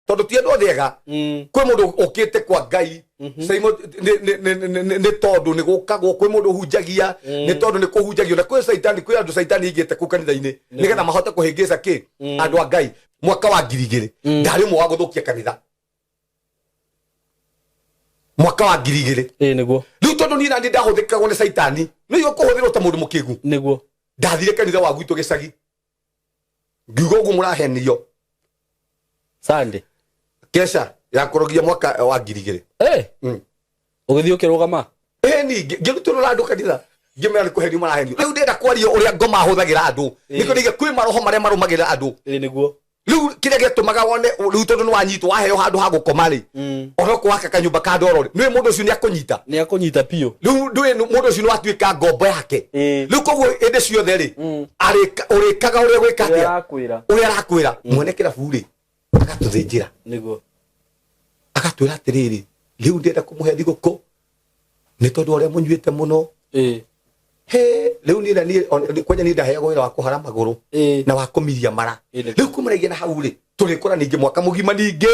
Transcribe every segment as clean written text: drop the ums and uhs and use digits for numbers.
tondu ti andu othega kwi mundu ukite kwa Ngai saimo ni tondu ni gukagwo kwi mundu hunjagia ni tondu ni kuhunjagio na kwi saitani kwi andu saitani igite ku kanitha-ini nigetha mahote kuhingica ki andu a Ngai mwaka wa 2000 ndari mo wa guthukia kanitha mwaka wa 2000 niguo riu tondu ni nandi ndahuthikagwo ni saitani ni yo kuhuthirwo ta mundu mukigu niguo ndathire kanitha wa gwitu gicagi ngiugo uguo murahenio Sunday kesha ya kurogia mwaka wa 2000 ugithio kirugama ni ngirutwo na andu kanitha ngimera kuheni marahenio riu ndenda kwaria uria ngoma huthagira andu niko nige kwi maroho maria marumagira andu niguo riu kiria gitumaga wone riu tondu ni wanyitwo waheo handu ha gukoma ri onoko waka kanyumba ka ndoro ni mundu ucio ni akunyita pio riu ndui mundu ucio ni watuika ngombo yake riu koguo ende ciothe ri urikaga uria gwikatia uria arakwira mwene kirabu ri agatuthinjira niguo agatwira atiriri riu ndenda kumuhe thiguku ni tondu uria munyuite muno riu ni kwenya ni ndaheagwo wira wa kuhara maguru na wa kumiria mara riu kumaragia na hau ri turikora ningi mwaka mugima ningi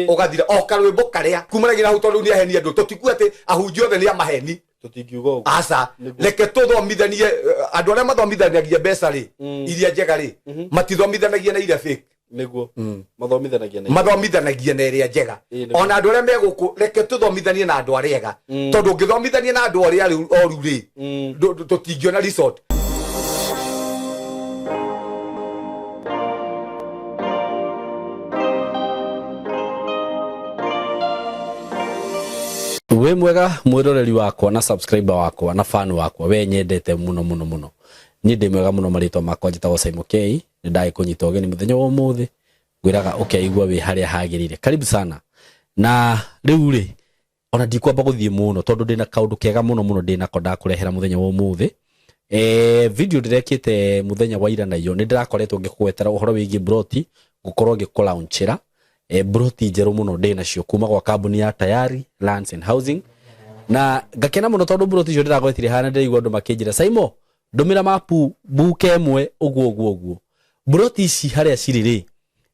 ugathira okarwimbo karia kumaragia na hau tondu ni aheni andu tutikuwa ati ahunjia othe ni amaheni tutingiuga uguo asa leke tuthomithanie andu aria mathomithanagia mbeca ri iria njega ri matithomithanagia na iria fake niguo mathomithanagia na iria njega ona andu aria meguku reke tuthomithanie na andu aria ega tondu ngithomithania na andu aria oru ri tutingiona resort we mwega mwiroreri wakwa na subscriber wakwa na fan wakwa we nyendete muno ni ndi mwega muno maritwa makwa njitagwo Simon K ni ndai kunyita ogeni muthenya wa umuthi gwiraga ukiigua we haria hagirire karibu sana na riu ri ona ndikwamba guthie muno tondu ndina kaundu kega muno ndina konda kurehera muthenya wa umuthi video ndirekite muthenya wa ira na iyo ni ndirakoretwo ngikuwetera uhoro wigi broti gukorwo ngikulaunchira broti njeru muno ndina cio kuma gwa kambuni ya Tayari Lands and Housing na ngakena muno tondu broti cio ndiragwetire hana ndirigwa andu makinjira Saimo ndumira mapu buke emwe uguo broti ici haria ciriri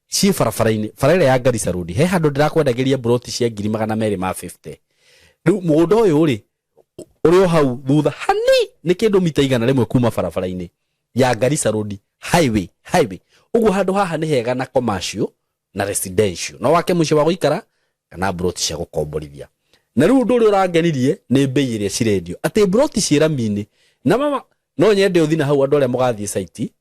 ci farafaraini farere ya Garissa Road he handu ndirakwendagiria broti cia 250 riu mugunda uyu ri urio hau thutha hani ni kindu mita igana rimwe kuma farafaraini ya Garissa Road highway uguo handu haha ni hega na commercial na residential no wake mucio wa guikara kana broti cia gukomborithia na riu ndu uri urangenirie ni bei iria cirendio ati broti cia Ramini na mama no nyende uthina hau andu aria mugathie site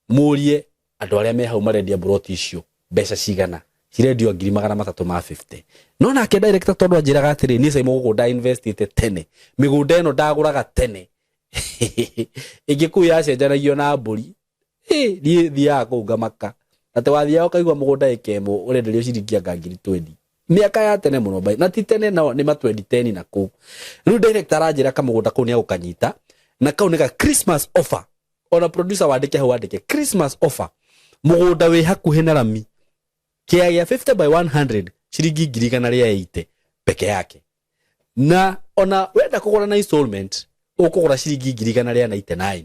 murie andu aria me hau marendia broti icio mbeca cigana cirendio 350 no nake director tondu anjiraga atiri ni Saimo gukunda investite tene migunda eno ndaguraga tene igikuya cenjanagio na mburi ni thia kungamaka ate wathia ukaigwa mugunda ikemo urenderio ciringia ngiri 20 miaka ya tene muno bai na ti tene no ni ma 2010 na ku riu director anjira kamugunda ku ni agukanyita na kau nika Christmas offer ona producer wandike hau wandike Christmas offer mugunda we hakuhe na Rami kia ya 50 by 100 shiringi 180 peke yake na ona wenda kugura na installment ukugura shiringi 189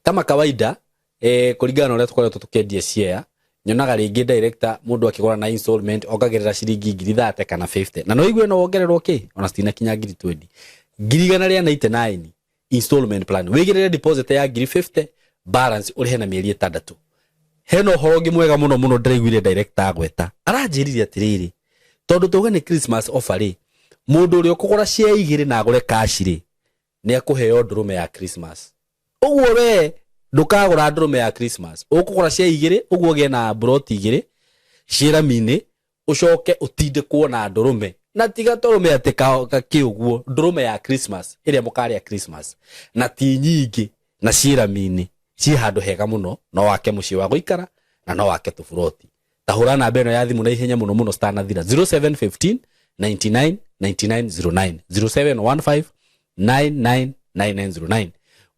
kama kawaida kuringana na uria tukoretwo tukendia share nyonaga ringi director mundu akigura na installment ongagerera shiringi 30 kana 50 na no igwe no wongererwo ki ona stina kinya 20 189 installment plan wigirire deposit ya 50 balance uri hena mieri 6 heno horongi mwega muno ndireiguire director agweta aranjiriria atiriri tondu tuga ni Christmas offer ri mundu uri ukugura share igiri na agure cash ri ni akuheo ndurume ya Christmas uguo we ndukagura ndurume ya Christmas ukugura share igiri uguo ge na broti igiri shira mini ucoke utinde kuona ndurume na tiga torume ateka kiuguo ndurume ya Christmas iria mukari ya Christmas na ti nyingi na shira mini ci handu hega muno no wake muci wa guikara na no wake tufuroti tahura na beno ya thimu na ihenya muno star na thira 0715 99 9909 0715 999909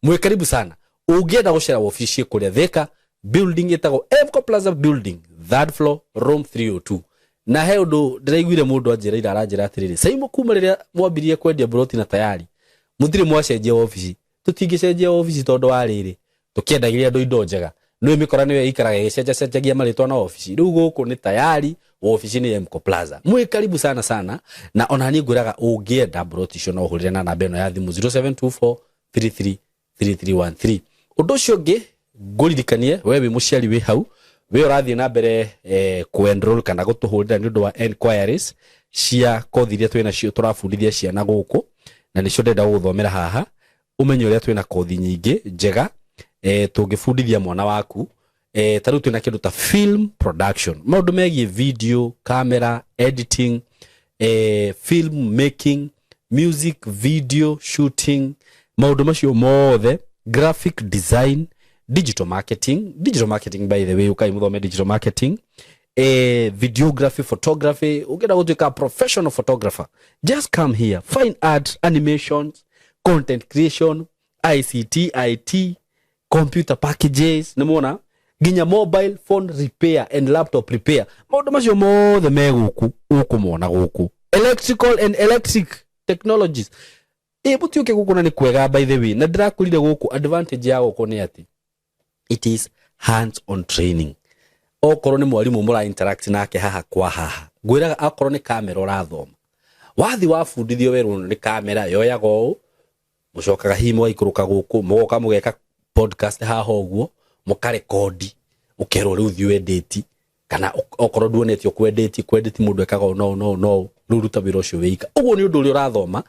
mwe karibu sana ugienda gucera ofisi kuria Thika building itago Evco Plaza building third floor room 302 na he undu ndiraiguire mundu anjira ira aranjira atiriri Saimo kuma riria mwambirie kwendia broti na Tayari muthiri mwacenjia ofisi tutingicenjia ofisi tondu wa riri tukiendagiria andu indo njega no mikora niwe ikaraga gicenjacenjagia maritwa na office riu guku ni tayari office ni Mco Plaza mwe karibu sana sana na ona ni nguraga ungienda brotisho no hurire na namba eno ya thimu 0724333313 undu cio ngi nguririkanie wewe muciari wi hau we urathie na mbere kuenroll kana gutuhurira ni undu wa enquiries cia kothi iria twina cio turabundithia ciana guku na nicio ndenda guthomera haha umenye uria twina kothi nyingi njega tungifundithia mwana waku taru twina kindu ta film production maundu megie video camera editing film making music video shooting maundu macio mothe graphic design digital marketing by the way ukai muthome digital marketing videography photography ukenda gutuika professional photographer just come here fine art animations content creation ICT IT computer packages nimuona ginya mobile phone repair and laptop repair maundu macio mothe me guku ukumona guku electrical and electric technologies butioke guku na ni kwega by the way na ndirakurire guku advantage ya guku ni ati it is hands on training okorwo ni mwalimu mura interact nake haha kwa haha ngwiraga akorwo ni kamera urathoma wathi wafundithio weru ni kamera yoyago mucokaga himo ikuruka guku mugoka mugeka podcast haha uguo mukarekodi ukero riu thiu edit kana okorwo duonetio kwedit mundu ekaga no ruruta wira ucio wika uguo ni undu uri urathoma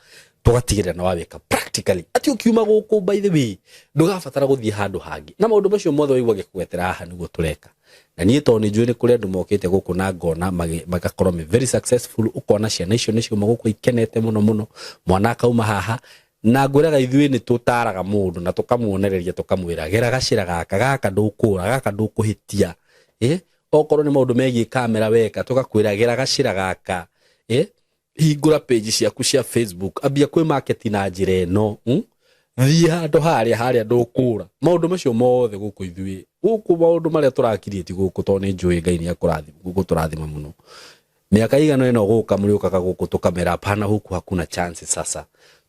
tugatigirira na waweka practically ati ukiuma guku by the way ndugabatara guthie handu hangi na maundu macio mothe waigwa gikuetera haha niguo tureka na nie to ni njui ni kuri andu mokite guku na ngona magakorwo me very successful ukona ciana icio nicio maguku ikenete muno mwana akauma haha na ngwiraga ithui ni tutaraga mundu na tukamuonereria tukamwira geraga cira gaka ndukuhitia okorwo ni maundu megie kamera weka tukakwira geraga cira gaka hingura page ciaku cia Facebook ambia kwi market na njira eno thie handu haria ndukura maundu macio mothe guku ithui guku maundu maria turakirieti guku to ni njui Ngai ni akurathima guku turathima muno miaka igano eno guka muriukaga guku tukamera pana huku hakuna chance sasa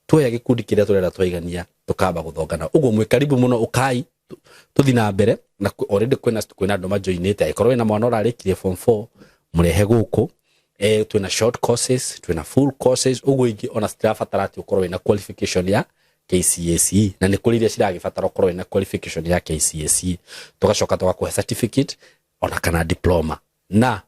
tuya gikundi kiria turera twaigania tukamba guthongana uguo mwe karibu muno ukai tuthi na mbere na already kwina andu majoinite aikorwo na mwana urarikirie form 4 murehe guku twina short courses twina full courses uguo ingi ona strafatarati ukorwo na qualification ya KCSE na ni kuriria ciragibatara ukorwo na qualification ya KCSE tugacoka tugakuhe certificate ona kana diploma na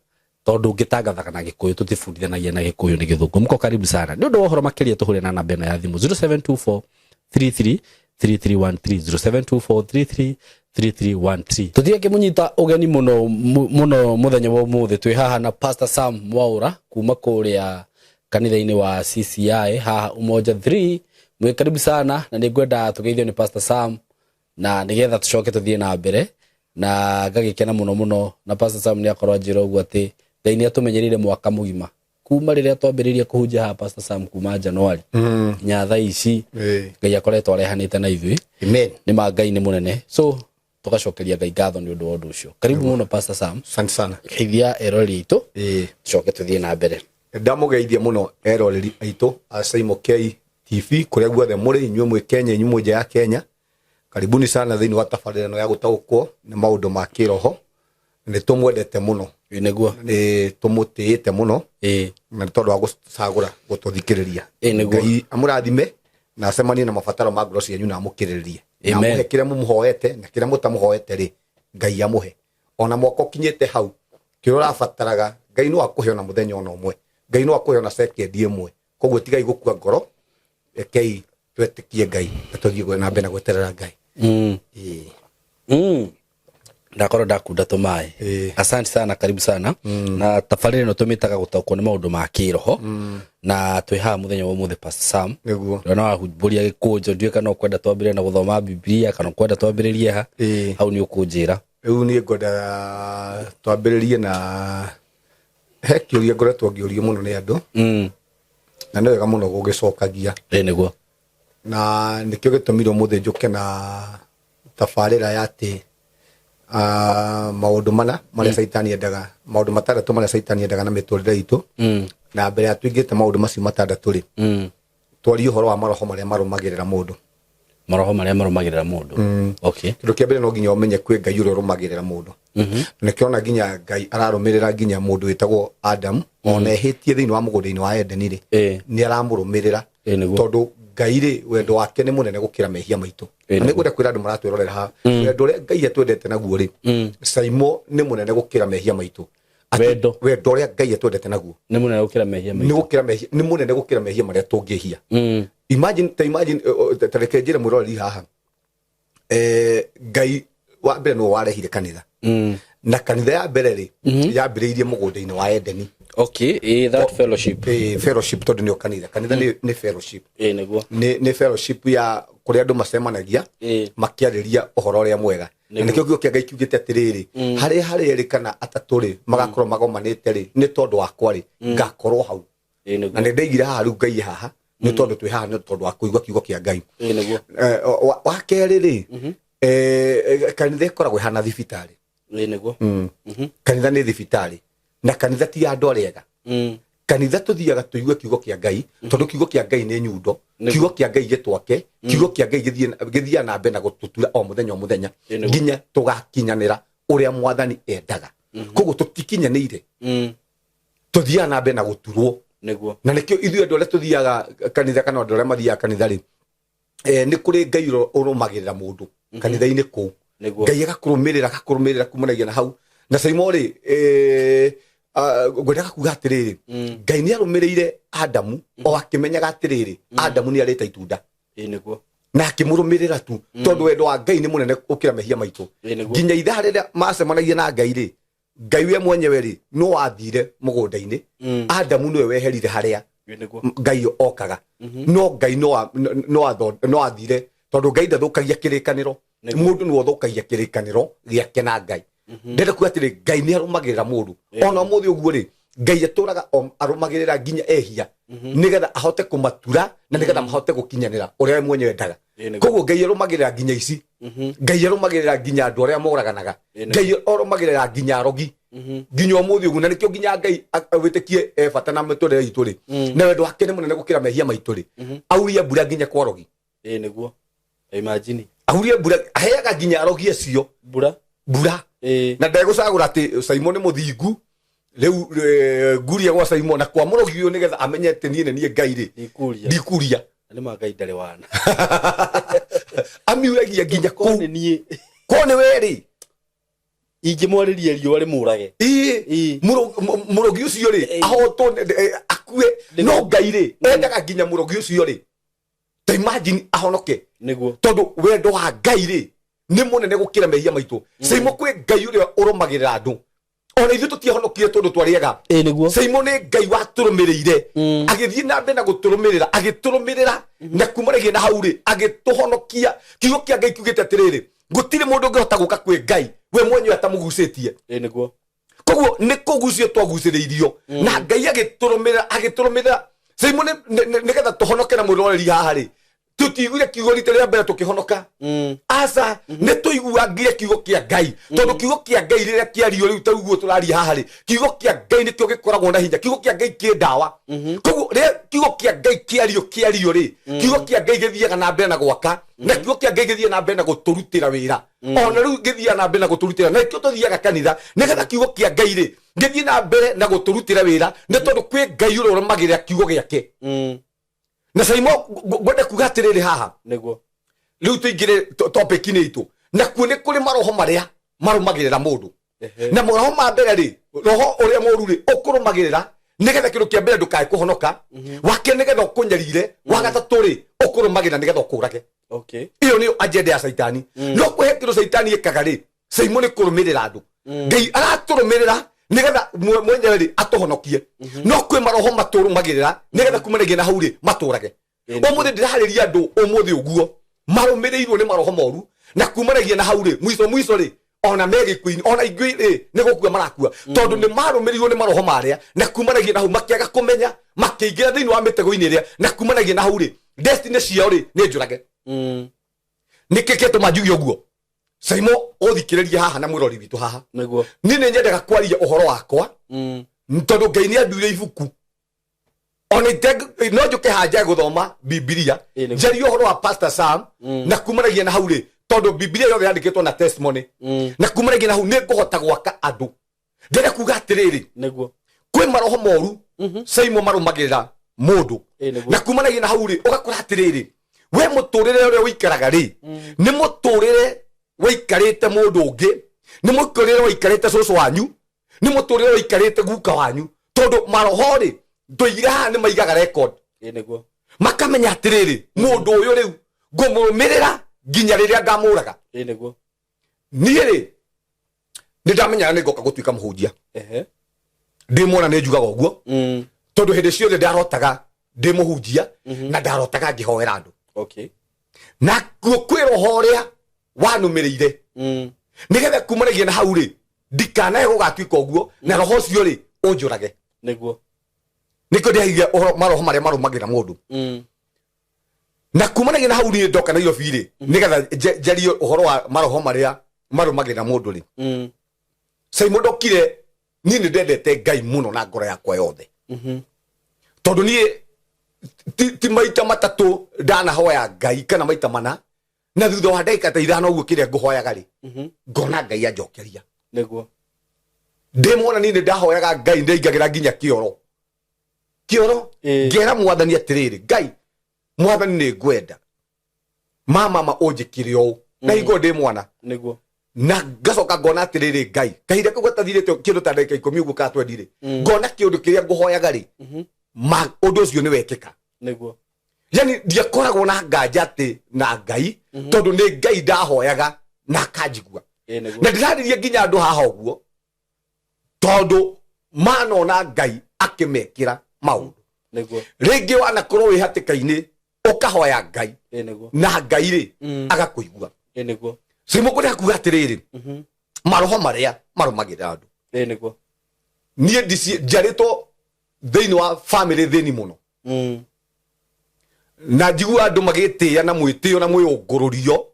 tondu ngitangathaga na Gikuyu tutifundithanagia na Gikuyu ni Githungu mko karibu sana ni undu wohoro makiria tuhure na namba ya thimu 0724333313 0724333313 tuthie kimunyita ugeni muno muthenya wa muthe twi haha na Pastor Sam Mwaura kuma kuria kanitha-ini wa CCI haha Umoja 3 mwe karibu sana na ningwenda tugeithio ni Pastor Sam na nigetha tucoke tuthie na mbere na ngagikena muno na Pastor Sam ni akorwo njira uguo ati Ngai ni atumenyerire mwaka mugima kuma riria twambiriria kuhunja ha Pastor Sam kuma January nyatha ici Ngai akoretwo arehanite na ithui amen ni ma Ngai ni munene so tugacokeria Ngai ngatho ni undu wa undu ucio karibu muno Pastor Sam asante sana geithia erori itu tucoke tuthie na mbere ndamugeithia muno erori aitu Asaimo K TV kuria guothe muri inyuĩ mwe Kenya inyuĩ mwe nja ya Kenya karibuni sana thiini wa tabarĩra ya gutaũkwo ni maundu ma kiroho ni tumwendete muno niguo ni tumutiite muno na tondu wa gucagura gututhikiriria Ngai amurathime na acemanie na mabataro ma ngoro cianyu na amukiririe na amuhe kiria mumuhoete na kiria mutamuhoete ri Ngai amuhe ona mwako kinyite hau kiria urabataraga Ngai no akuhe ona muthenya ona umwe Ngai no akuhe ona second imwe koguo tigai gukua ngoro ekei twetikie Ngai tuthie na mbere na gweterera Ngai ndakoro ndakunda tumae asante sana karibu sana na tafariri no tumitaga gutaukwo ni maundu ma kiroho na twi ha muthenya wa muthe Pastor Sam niguo na wahumburia Gikunjo nduika no kwenda twambire na guthoma Biblia kana kwenda twambiririe ha hau ni ukunjira riu ni ngwenda twambiririe na hekiuria ngoretwo ngiurio muno ni andu na nĩ wega muno gugicokagia niguo na nikio gitumirwo muthe njuke na tafarira ya ati maundu mana maria saitani endaga maundu matandatu maria saitani endaga na miturire itu na mbere atwingite maundu macio matandatu ri twari uhoro wa maroho maria marumagirira mundu maroho maria marumagirira mundu okay kindu kia mbere no nginya umenye kwi ngai uri rumagirira mundu na kiona nginya ngai ararumirira nginya mundu witagwo Adam ona ehitie thiini wa mugunda-ini wa Edeni ri ni aramurumirira tondu ngai ri wendo wake ni munene gukira mehia maitu na niguo kwira andu maratwirorera ha wendo ria ngai atwendete naguo ri Saimo ni munene gukira mehia maitu wendo ria ngai atwendete naguo ni munene gukira mehia maitu ni munene gukira mehia maria tungihia imagine tareke njire mwiroreri haha ngai wa mbere no warehire kanitha na kanitha ya mbere ri yambiriirie mugunda-ini wa Edeni okay that fellowship fellowship tondu ni kanitha ni fellowship ni fellowship ya kuria andu macemanagia makiariria uhoro ria mwega na nikio kiugo kia ngai kiugite atiriri hari erikana atatu ri magakorwo magomanite ri ni tondu wakwa ri ngakorwo hau na ni ndaigire haha riu ngai haha ni tondu twi haha ni tondu wa kuigua kiugo kia ngai wa keri ri kanitha ikoragwo hana thibitari kanitha ni thibitari na kanitha ti andu ariega kanitha tuthiaga tuigue kiugo kia ngai tondu kiugo kia ngai ni nyundo kiugo kia ngai gitwake kiugo kia ngai githia na mbere na gututura o muthenya nginya tugakinyanira uria mwathani endaga koguo tutikinyanire tuthia na mbere na guturwo na nikio ithuĩ andũ arĩa tuthiaga kanitha kana andũ arĩa mathiaga kanitha ri ni kuri ngai urumagirira mundu kanitha-ini kuu ngai agakurumirira kumanagia na hau na Saimo ri ngwendaga kuga atiriri ngai ni arumirire Adamu o akimenyaga atiriri Adamu ni arita itunda na akimurumirira tu tondu wendo wa ngai ni munene ukira mehia maitu nginya ithaa riria macemanagia na ngai ri ngai we mwenyewe ri no wathire mugunda-ini Adamu niwe weherire haria ngai okaga no ngai no athire tondu ngai ndathukagia kirikaniro mundu niwe uthukagia kirikaniro giake na ngai ndenda kuga atiri ngai ni arumagirira mundu ona muthi uguo ri ngai aturaga arumagirira nginya ehia nigetha ahote kumatura na nigetha mahote gukinyanira uria mwenyewe ndaga koguo ngai arumagirira nginya ici ngai arumagirira nginya andu aria moraganaga ngai arumagirira nginya arogi nginya umuthi uguo na nikio nginya ngai witikie bata na miturire itu ri na wendo wake ni munene gukira mehia maitu ri auria mbura nginya kwa arogi niguo imagine auria mbura aheaga nginya arogi acio mbura na ndegũcagũra ati Saimo ni muthingu riu nguria gwa Saimo na kwa murogi uyu nigetha amenye ati nie ngai ri ndikuria ni ma ngai ndari wana amiuragia nginya kone nie kone weri ingimwariria riũa rimurage murogi ucio ri ahotwo akue no ngai ri endaga nginya murogi ucio ri ta imagine ahonoke niguo tondu wendo wa ngai ri ni munene gukira mehia maitu Saimo kwi ngai uria urumagirira andu ona ithu tutiahonokire tondu twariega niguo Saimo ni ngai waturumirire agithie na mbere na guturumirira agiturumirira na kumaragia na hau ri agituhonokia kiugo kia ngai kiugite atiriri gutire mundu ngihota guka kwi ngai we mwenyewe atamugucitie niguo koguo ni kugucio twaguciriirio na ngai agiturumirira Saimo nigetha tuhonoke na mwiroreri haha ri tutiguire kiugo rita ria mbere tukihonoka asa ne tuiguagire kiugo kia ngai tondu kiugo kia ngai riria kiario riu taiguo turaria haha ri kiugo kia ngai nikio gikoragwo na hinya kiugo kia ngai ki ndawa koguo riria kiugo kia ngai kiario ri kiugo kia ngai githiaga na mbere na gwaka na kiugo kia ngai githia na mbere na guturutira wira ona riu githia na mbere na guturutira na kio tuthiaga kanitha nigetha kiugo kia ngai ri githie na mbere na guturutira wira ni tondu kwi ngai uria urumagirira kiugo giake na Saimo gwenda kuga atiriri haha niguo riu tuingire topic-ini itu na kuone kuri maroho maria marumagirira mundu na maroho ma mbere ri roho uria moru ri ukurumagirira nigetha kindu kia mbere ndukae kuhonoka wake nigetha ukunyarire wa gatatu ri ukurumagirira nigetha ukurage iyo ni agenda ya Saitani no kwehe kindu Saitani ekaga ri Saimo ni kurumirira andu ngai araturumirira nigetha mwenyewe ri atuhonokie no kwi maroho maturumagirira nigetha kumanagia na hau ri maturage umuthi ndirahariria andu umuthi uguo marumiriirwo ni maroho moru na kumanagia na hau ri mwiso ri ona megi queen ona ingui ri ni gukua marakua tondu ni marumiriirwo ni maroho maria na kumanagia na hau makiaga kumenya makiingira thiini wa mitego-ini iria na kumanagia na hau ri destiny ciao ri ni njurage nikiketo majugi uguo Saimo uthikiriria haha na mwirori witu haha niguo ni nyendaga kwaria uhoro wakwa tondu ngai ni anduire ibuku Ona no njuke hanja guthoma Biblia njari uhoro wa Pastor Sam na kumaragia na haure tondu Biblia yothe yandikitwo na testimony na kumaragia na hu ne kuhota gwaka andu ndire kuga atiriri niguo kwi maroho moru saimo marumagirira mundu na kumaragia na haure ugakora atiriri we muturire uri wikaraga ri ni muturire wikarite mundu ungi ni muturire wikarite cucu wanyu ni muturire wikarite guka wanyu tondu maroho ri ndoira ni maigaga record niguo makamenya atiriri mundu uyu riu ngumumirira nginya riria ngamuraga niguo nie ri ndamenya ni ngoka gutuika muhunjia ndimona ni njugaga uguo tondu hindi ciothe ndarotaga ndi muhunjia na ndarotaga ngihoera andu na kwiro horia wanumirire nigetha kumaragia na hau ri ndikanae gugatuika uguo na roho cio ri unjurage niguo niko ndiagia maroho maria marumagira mundu na kumanagia na hau ni ndoka na iyo biri nigetha jario uhoro wa maroho maria marumagira mundu ri sai mudokire ni ndendete Ngai muno na ngoro yakwa yothe tondu ni ti maita matatu ndana hoya Ngai kana maita mana na thutha wa ndagika ta ithano uguo kiria nguhoyaga ri ngona Ngai anjokeria niguo ndimona ni ndahoyaga Ngai ndaigagira nginya kioro ngera mwathani atiriri Ngai mwathani ni ngwenda mama unjikire o na igo ndi mwana niguo na ngacoka ngona atiriri Ngai kahinda kau gatathirite kindu ta ndagika 10 uguo ka twendire ngona kiundu kiria nguhoyaga ri ma undu ucio ni wekika niguo yani ndiakoragwo na nganja ati na Ngai tondu ni Ngai ndahoyaga na kanjigua na ndiraririe nginya andu haha uguo tondu manona Ngai akimekira maundu niguo ringi wanakorwo wi hatikaini ukahoya Ngai na Ngai ri agakuigua niguo simukuria kuga atiriri maroho maria marumagira andu niguo nie njaritwo thiini wa family thini muno na njigua andu magitia na mwitio na mwiyungururio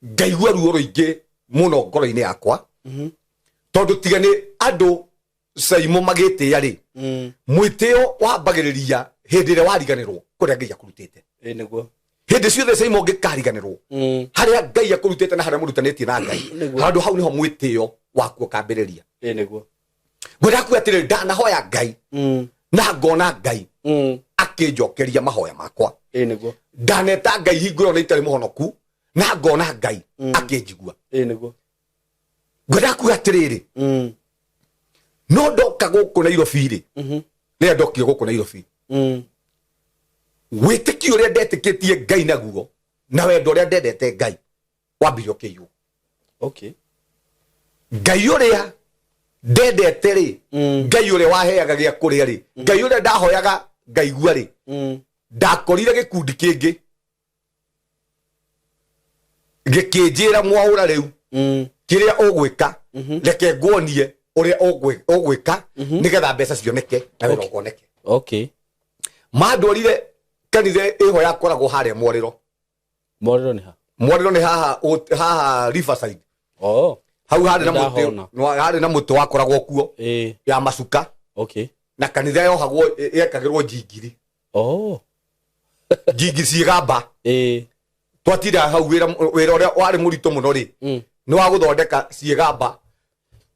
ngaigua ruo ruingi muno ngoro-ini yakwa tondu tigani andu saimo magitia ri mwitio wambagiriria hindi ria wariganirwo kuria Ngai akurutite niguo hindi ciothe saimo ngikariganirwo haria Ngai akurutite na haria murutanetie na Ngai handu hau niho mwitio waku ukambiriria niguo ngwira ku atire ndanahoya Ngai na ngona Ngai akinjokeria mahoya makwa niguo ndaneta Ngai hinguro na itari muhonoku na ngona Ngai akinjigua niguo ngwira ku atiriri no ndoka guku Nairobi ri ni ndokire guku Nairobi witikio uria ndetikitie Ngai naguo na wendo uria ndendete Ngai wambirio kiyu Ngai uria ndendete ri Ngai uria waheaga gia kuria ri Ngai uria ndahoyaga ngaigua ri ndakorire gikundi kingi gikinjira mwaura riu kiria ugwika reke nguonie uria ugwika nigetha mbeca cioneke na wira ugoneke mandwarire kanitha iho yakoragwo haria Mwariro ni haha Riverside hau hari na muti wakoragwo kuo ya macuka na kanitha yohagwo yekagirwo njingiri njingiri cigamba twatinda hau wira uria wari murito muno ri ni wa guthondeka cigamba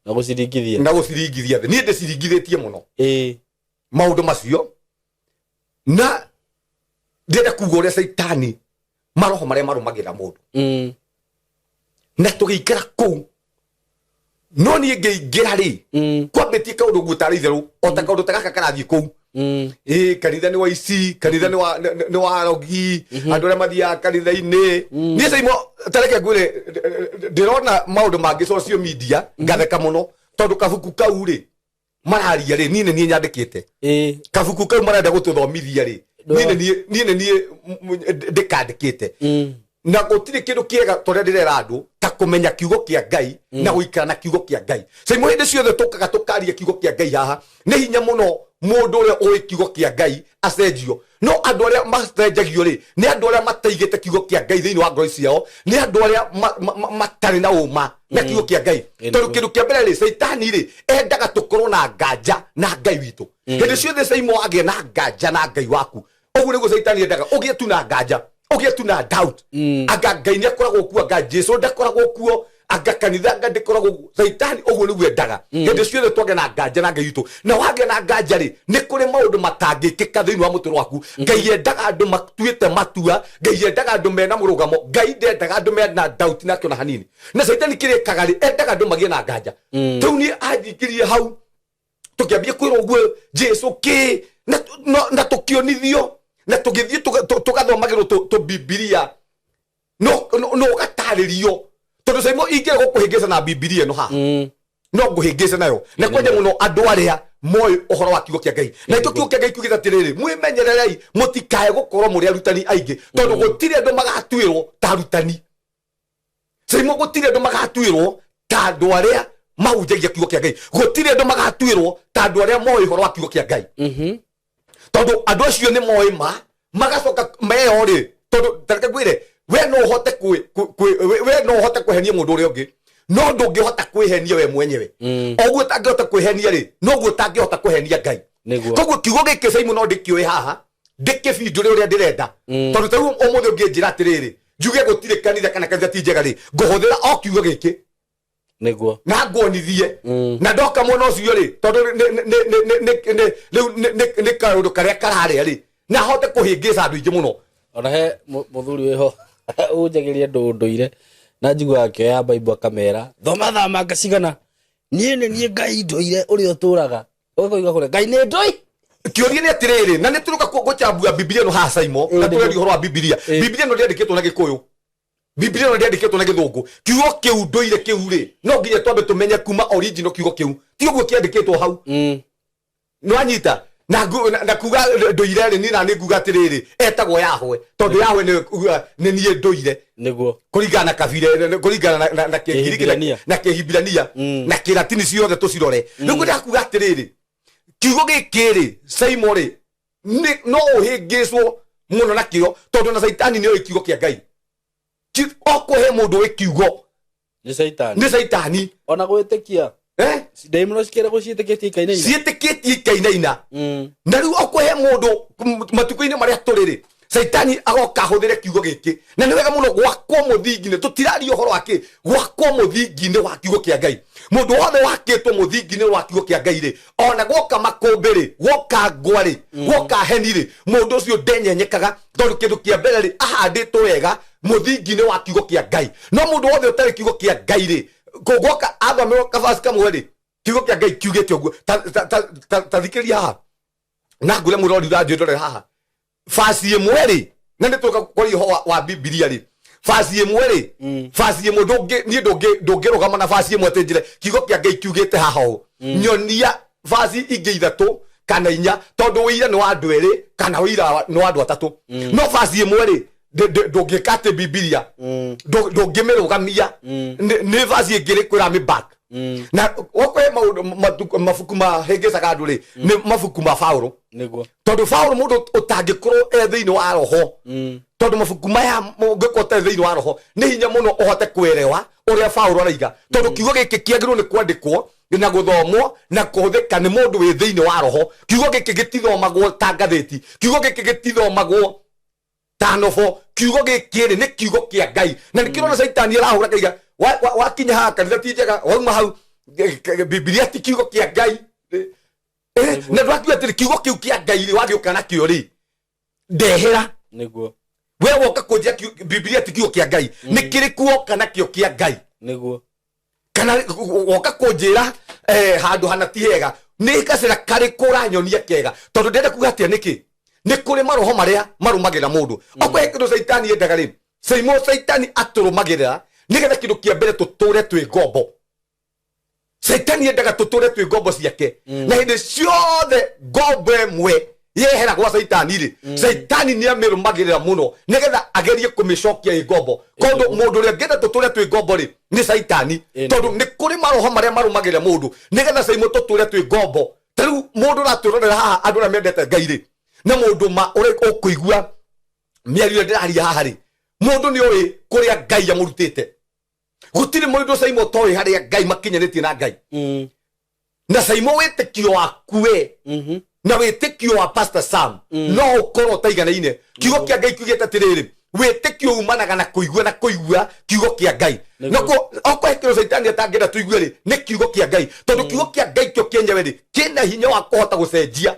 na guciringithia thi ni ndiciringithitie muno maundu macio na ndenda kuga uria Saitani maroho maria marumagira mundu na tugikira kuu no ni ngeingira ri kwambitie kaundu gutara itheru ota kaundu tagaka karathie kuu kanitha ni wa ici kanitha ni wa rogi andu aria mathia kanitha-ini ni saimo tareke ngwire ndirona maundu mangi social media ngatheka muno tondu kabuku kau ri mararia ri ni nyandikite kabuku kau marenda gututhomithia ri ni ndikandikite na gutire kindu kiega toria ndirera andu ta kumenya kiugo kia Ngai na guikara na kiugo kia Ngai saimo hindi ciothe tukaga tukaria kiugo kia Ngai haha ni hinya muno mundu uria oi kiugo kia Ngai acenjio no andu aria macenjagio ri ni andu aria mataigite kiugo kia Ngai thiini wa ngoro ciao ni andu aria matari na uma na kiugo kia Ngai tondu kindu kia mbere ri Saitani ri endaga tukorwo na nganja na Ngai witu Hende ciothe Saimo agie na nganja na Ngai waku ogu niguo Saitani endaga ugie tu na nganja ugie tu na doubt anga Ngai ni akoragwo kuo anga Jesu ndakoragwo kuo anga kanitha anga ndikoragwo Saitani ogu niguo endaga hende ciothe twage na nganja na Ngai witu na wage na nganja ri ni kuri maundu matangikika thiini wa muturo waku Ngai endaga andu matuite matua Ngai endaga andu mena murugamo Ngai ndendaga andu mena doubt na kiona hanini na Saitani kirikaga ri endaga andu magie na nganja tu ni ajikirie hau tukiambia kwira uguo Jesu ki na tukionithio na tugithie tugathomagirwo to Biblia no gataririo tondu Saimo ingire gukuhingisa na Biblia no ha no nguhingise nayo na kwende muno andu aria moy uhoro wa kiugo kia Ngai na ito kiugo kia Ngai kiugita tiriri mwimenyererei mutikae gukorwo muri arutani aingi tondu gutire andu magatuirwo ta arutani Saimo gutire andu magatuirwo ta andu aria maunjagia kiugo kia Ngai gutire andu magatuirwo ta andu aria moy uhoro wa kiugo kia Ngai tondu andu acio ni moy magacoka meori tondu tareke gwire we no hote kuhenia mundu uria ungi no ndungihota kwihenia we mwenyewe oguo tangihota kwihenia ri no guo tangihota kuhenia Ngai koguo kiugo giki Saimo no ndikioe haha ndikibindure uria ndirenda tondu tau umuthi unginjira atiriri njuge gutire kanitha kana kanitha ti njega ri nguhuthira o kiugo giki niguo na ngonithie na ndoka mwana ucio ri tondu ni kaundu karia kararia ri na hote kuhingisa andu ingi muno ona he muthuri weho unjagiria ndunduire na njigua akioya Bible akamera thoma ngacigana nie Ngai ndoire uria uturaga ukoiga kure Ngai ni ndoi kioria ni atiriri na ni turuka guchambua Biblia no ha Saimo na tureri horo wa Biblia no ndiandikitwo na Gikuyu Biblia no ndiandikitwo na Githungu kiugo kiu ndoire kiu ri no nginya twambe tumenye kuma original kiugo kiu ti uguo kiandikitwo hau no anyita na kuga ndoire ri ni na ni nguga atiriri etagwo Yahwe tondu Yahwe ni nie ndoire niguo kuringana kabire kuringana na Kigiriki na Kihibirania na Kilatini ciothe tucirore riu ndakuga atiriri kiugo giki ri Saimo ri no uhingiswo muno na kio tondu na Saitani ni oi kiugo kia Ngai okuhe mundu wi kiugo ni Saitani ona gwitikia Daimno sikira guciteketie kainaina citeketie kainaina na riu okuhe mundu matuko-ini maria turiri Saitani agoka huthire kiugo giki na ni wega muno gwakwo muthingine tutirario horo wake gwakwo muthingine wa kiugo kia Ngai mundu wothe wakitwo muthingine wa kiugo kia Ngai ri ona gwoka makumbiri gwoka ngwari gwoka heniri mundu ucio ndenyenyekaga tondu kindu kia mbere ri ahanditwo wega muthingine wa kiugo kia Ngai no mundu wothe utari kiugo kia Ngai ri gwoka athome kabasi kamwe ri kiugo kia Ngai kiugite uguo ta thikiria haha na ngure murori radio ndore haha fasi imwe ri na nituka kuri ho wa Biblia ri fasi imwe ri fasi imwe ndungirugama na fasi imwe tinjire kiugo kia Ngai kiugite haha ho nyonia fasi ingi ithatu kana inya tondu wira ni wa andu eri kana wira ni wa andu atatu no fasi imwe ri ndungikate Biblia ndungimirugamia ni fasi ingiri kwira mi back na okwe mafuku ma hegesa kandu ri ni mafuku ma Paulo niguo tondu Paulo mundu utangikorwo thiini wa roho tondu mafuku maya ngikota thiini wa roho ni hinya muno uhote kwerewa uria Paulo araiga tondu kiugo giki kiagirwo ni kwandikwo na guthomwo na kuhuthika ni mundu wi thiini wa roho kiugo giki gitithomagwo ta ngatheti kiugo giki gitithomagwo ta novo kiugo giki ni kiugo kia Ngai na nikirona Saitani arahura kaiga wakinya ha kanitha ti njega wauma hau Biblia ti kiugo kia Ngai na ndwakio atiri kiugo kiu kia Ngai ri wagiuka na kio ri ndehera niguo we woka kunjia Biblia ti kiugo kia Ngai ni kiri kuo kana kio kia Ngai niguo kana woka kunjira handu hana ti hega ni gacira kari kuranyonia kega tondu ndenda kuga atia niki ni kuri maroho maria marumagira mundu okwe kindu Saitani endaga ri Saitani aturumagira nigetha kindu kia mbere tuture twi ngombo Saitani endaga tuture twi ngombo ciake na hindi ciothe ngombo emwe yehera gwa Saitani ri Saitani ni amirumagirira muno nigetha agerie kumicokia i ngombo kondu mundu ria ngenda tuture twi ngombo ri ni Saitani tondu ni kuri maroho maria marumagirira mundu nigetha Saimo tuture twi ngombo tariu mundu raturorera haha andu na mendete Ngai ri na mundu ma uri ukuigua miario ndiraria haha ri mundu ni uri kuria Ngai amurutite gutire mundu Saimo toi haria Ngai makinyanitie na Ngai na Saimo witikio akue na wĩtĩkio wa Pastor Sam no ũkorwo taiganaine. Kiugo kĩa Ngai kiugĩte atĩrĩrĩ, wĩtĩkio umanaga na kũigua kiugo kĩa Ngai. Nako okwehekero Saitani atangĩenda tũigue rĩ nĩ kiugo kĩa Ngai, tondũ kiugo kĩa Ngai kĩo kĩenyewe rĩ kĩna hinya wa kũhota gũcenjia,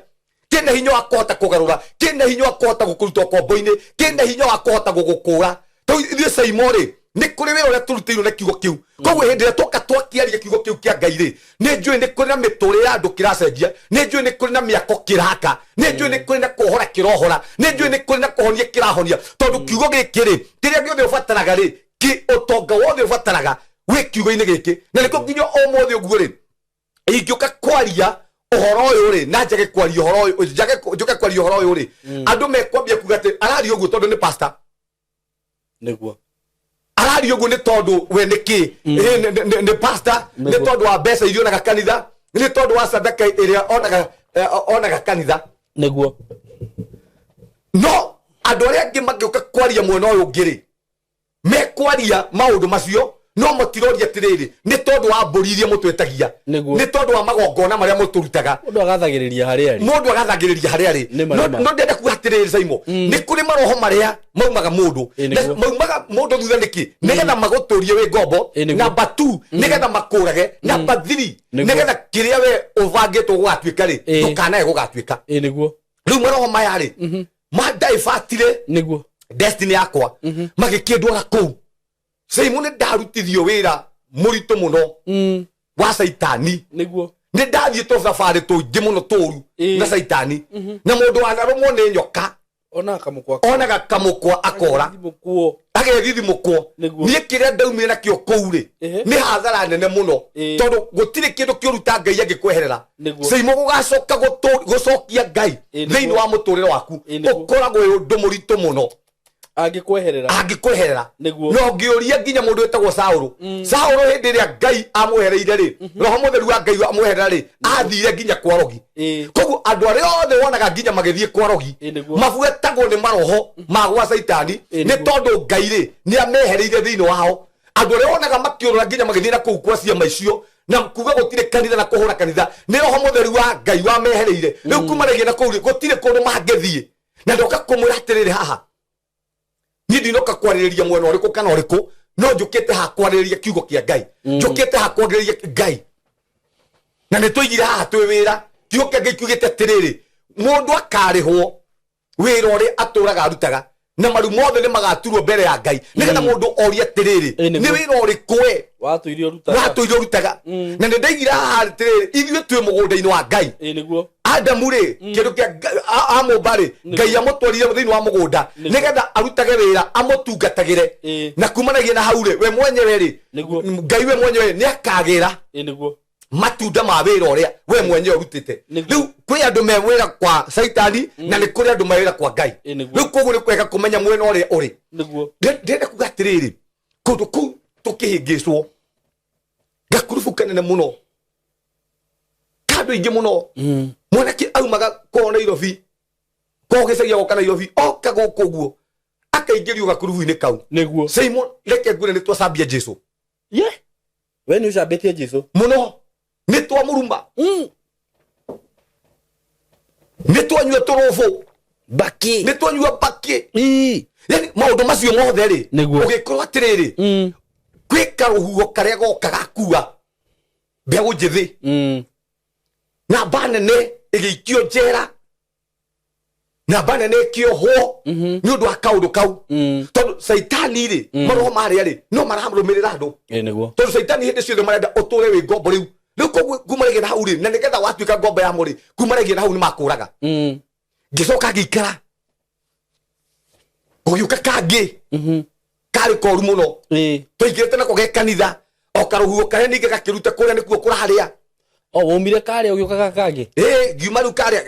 kĩna hinya wa kũhota kũgarũra, kĩna hinya wa kũhota gũkũruta kombo-inĩ, kĩna hinya wa kũhota gũgũkũra. Ithuĩ Saimo rĩ nĩ kũrĩ wĩra ũrĩa tũrutĩirwo na kiugo kĩu. Koguo hĩndĩ ĩrĩa twoka twakĩaria kiugo kĩu kĩa Ngai rĩ, nĩ njũĩ nĩ kũrĩ na mĩtũrĩre ya andũ kĩracenjia, nĩ njũĩ nĩ kũrĩ na mĩako kĩraka, nĩ njũĩ nĩ kũrĩ na kũhora kĩrohora, nĩ njũĩ nĩ kũrĩ na kũhonia kĩrahonia, tondũ kiugo gĩkĩ rĩ kĩrĩa gĩothe ũbataraga rĩ ũtonga wothe ũbataraga wĩ kiugo-inĩ gĩkĩ. Na nĩkĩo nginya ũmũthĩ ũguo rĩ ingĩũka kwaria ũhoro ũyũ rĩ na njage kwaria ũhoro ũyũ njũke kwaria ũhoro ũyũ rĩ andũ mekwambia kuga atĩ araria ũguo tondũ nĩ pastor nĩguo araria ũguo nĩ tondũ we nĩkĩ nĩ pastor, nĩ tondũ wa mbeca iria onaga kanitha, nĩ tondũ wa sadaka ĩrĩa onaga kanitha nĩguo. No andũ arĩa angĩ mangĩũka kwaria mwena ũyũ ũngĩ rĩ mekwaria maũndũ macio no matiroria atĩrĩrĩ nĩ tondũ wa mbũri iria mũtwetagia, nĩ tondũ wa magongona marĩa mũtũrutaga, mũndũ agathagĩrĩria harĩa arĩ, no ndenda kuga atĩrĩrĩ Saimo nĩ kũrĩ maroho marĩa maumaga mũndũ thutha nĩkĩ nĩgetha magũtũrie wĩ ngombo, namba 2 nĩgetha makũrage, namba 3 nĩgetha kĩrĩa we ũbangĩtwo gũgatuĩka rĩ ndũkanae gũgatuĩka. Rĩu maroho maya rĩ mandaibatire destiny yakwa magĩkĩndwara kũu. Saimo nĩ ndarutithio wĩra mũritũ mũno wa Saitani, nĩ ndathiĩte thabarĩ tũingĩ mũno tũru na Saitani, na mũndũ wanarũmwo nĩ nyoka onaga kamũkwa akora agethithimũkwo. Niĩ kĩrĩa ndaumire nakĩo kũu rĩ nĩ hathara nene mũno, tondũ gũtirĩ kĩndũ kĩũruta Ngai angĩkweherera. Saimo gũgacoka gũcokia Ngai thĩinĩ wa mũtũrĩre waku ũkoragwo wĩ ũndũ mũritũ mũno angĩkweherera. No ngĩũria nginya mũndũ wĩtagwo Saũlũ hĩndĩ ĩrĩa Ngai amwehereire rĩ roho mũtheru wa Ngai amweherera rĩ athire nginya kwa rogi. Koguo andũ arĩa othe wonaga nginya magĩthiĩ kwa rogi mabuatagwo nĩ maroho ma gwa Saitani nĩ tondũ Ngai rĩ nĩ amehereire thĩinĩ wao. Andũ arĩa wonaga makĩũrũra nginya magĩthiĩ na kũu kwa ciama icio na kuga gũtirĩ kanitha na kũhũra kanitha nĩ roho mũtheru wa Ngai wamehereire. Rĩu kumanagia na kũu gũtirĩ kũndũ mangĩthiĩ, na ndoka kũmwĩra atĩrĩrĩ haha niĩ ndinoka kwarĩrĩria mwena ũrĩkũ kana ũrĩkũ, no njũkĩte ha kwarĩrĩria kiugo kĩa Ngai, njũkĩte ha kwarĩrĩria Ngai. Na nĩ tũigire haha twĩ wĩra kiugo kĩa Ngai kiugĩte atĩrĩrĩ mũndũ akarĩhwo wĩra ũrĩa atũraga arutaga na maru mothe nĩ magaturwo mbere ya Ngai, nĩgetha mũndũ orie atĩrĩrĩ nĩ wĩra ũrĩkũ we watũire ũrutaga. Na nĩ ndaigire haha atĩrĩrĩ ithuĩ twĩ mũgũnda-inĩ wa Ngai. Adamu rĩ kĩndũ kĩa amũmba rĩ Ngai amũtwarire thĩinĩ wa mũgũnda nĩgetha arutage wĩra amũtungatagĩre, na kumanagia na hau rĩ we mwenyewe rĩ Ngai we mwenyewe nĩ akagĩra matunda ma wĩra ũrĩa we mwenyewe ũrutĩte. Rĩu kwĩ andũ me wĩra kwa Saitani na nĩ kũrĩ andũ me wĩra kwa Ngai. Rĩu koguo nĩ kwega kũmenya mwena ũrĩa ũrĩ. Ndĩrenda kuga atĩrĩrĩ kũndũ kũu tũkĩhĩngĩcwo gakurubu kanene mũno andũ aingĩ mũno mwanake aumaga kwa Nairobi kwa gĩcagia gũka Nairobi oka gũkũ ũguo akaingĩrio gakurubu-inĩ kau. Saimo reke ngwĩre nĩ twacambia Jesũ we nĩ ũcambĩtie Jesũ mũno, nĩ twamũruma nĩ twanyua tũrũbũ baki nĩ twanyua baki. Yani maũndũ macio mothe rĩ ũgĩkorwo atĩrĩrĩ gwĩ karũhuho karĩa goka gakua mbegũ njĩthĩ na banene ĩgĩikio njera na banene ĩkĩohwo nĩ ũndũ wa kaũndũ kau, tondũ Saitani rĩ maroho marĩa rĩ no maramrũmĩrĩra andũ, tondũ Saitani hĩndĩ ciothe marenda ũtũre wĩ ngombo. Rĩu koguo kumanagia na hau rĩ na nĩgetha watuĩka ngombo yamo rĩ kumanagia na hau nĩ makũraga. Ngĩcoka ngĩikara gũgĩũka kangĩ karĩ koru mũno tũingĩrĩte nako ge kanitha o karũhuho karĩa ningĩ gakĩruta kũrĩa nĩkuo kũrarĩa waumire karĩa ũgĩũkaga kangĩ ngiuma rĩu karĩa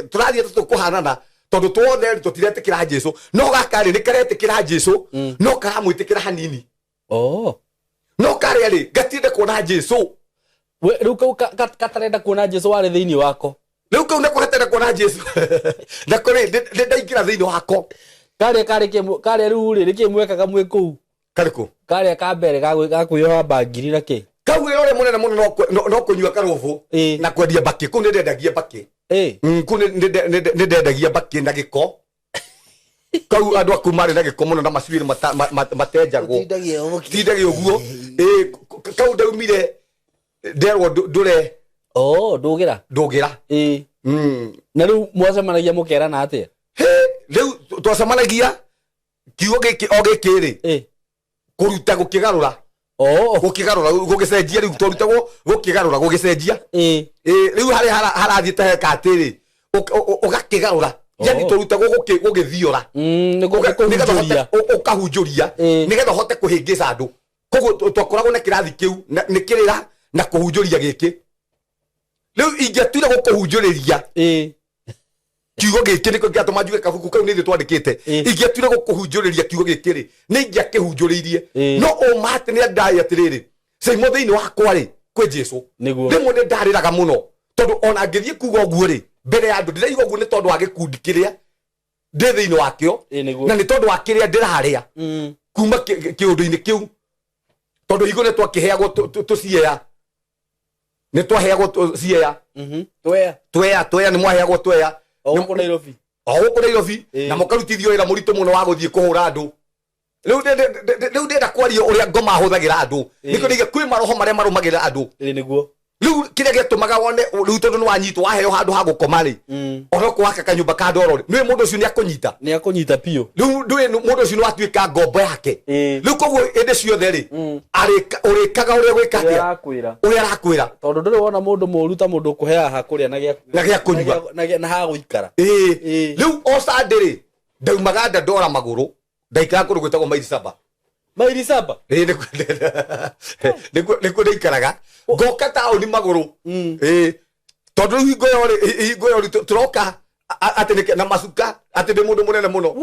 tũrathiĩ tũkũhanana tondũ tuothe tũtiretĩkĩra Jesũ, no gaka rĩ nĩ karetĩkĩra Jesũ no karamwĩtĩkĩra hanini. No karĩa rĩ gatirenda kuona Jesũ. Rĩu kau katarenda kuona Jesũ warĩ thĩinĩ wako. Rĩu kau nako gatarenda kuona Jesũ na kũrĩ ndaingĩra thĩinĩ wako. Karĩa rĩu rĩ kĩmwekaga mwĩ kũu karĩkũ karĩa ka mbere gakwĩyoha bangiri na kĩ kau rĩ ũrĩa mũnene mũno no kũnyua karũbũ na kwendia mbakĩ kũu nĩ ndendagia mbakĩ kune ne ndendagia baki na giko kau andu akumare na giko muno na macuire matenjagwo tindagia uguo kau ndaumire nderwo ndure ndugira na riu mwacemanagia mukerana atia riu twacemanagia kiugo giki o gikiri kuruta gukigarura gukigarura gugicenjia riu twarutagwo gukigarura gugicenjia riu hari harathiite heka atiri ugakigarura yani twarutagwo gugithiora nigetha ukahunjuria nigetha hote kuhingica andu koguo twakoragwo na kirathi kiu ni kirira na kuhunjuria giki riu ingiatuire gukuhunjuriria kiugo giki niko giatuma njuge kabuku kau ni thi twandikite ingiatuire gukuhunjuriria kiugo giki ri ni ingiakihunjuririe no umate ni ndai atiriri Saimo thiini wakwa ri kwi Jesu rimwe ni ndariraga muno tondu ona ngithie kuga uguo ri mbere ya andu ndiraiga uguo ni tondu wa gikundi kiria ndi thiini wakio na ni tondu wa kiria ndiraria kuma kiundu-ini kiu tondu igo ni twakiheagwo tuciea ni twaheagwo ciea twea ni mwaheagwo twea guku Nairobi na mukarutithio wira muritu muno wa guthie kuhura andu riu ndenda kwaria uria ngoma huthagira andu niko ndige kwi maroho maria marumagira andu niguo riu kiria gitumaga wone riu tondu ni wanyitwo waheo handu ha gukoma ri oroko waka kanyumba ka ndoro ri ni mundu ucio ni akunyita pio riu ndui mundu ucio ni watuika ngombo yake riu koguo ende ciothe ri urikaga uria gwikatia uria arakwira tondu nduri wona mundu moru ta mundu kuhea ha kuria na gia kunyua na ha guikara riu o Sunday ri ndaumaga ndora maguru ndaikara kundu gwitagwo Maili Saba nikuo ndaikaraga ngoka taoni maguru tondu hingo yori turoka ati na macuka ati ndi mundu munene muno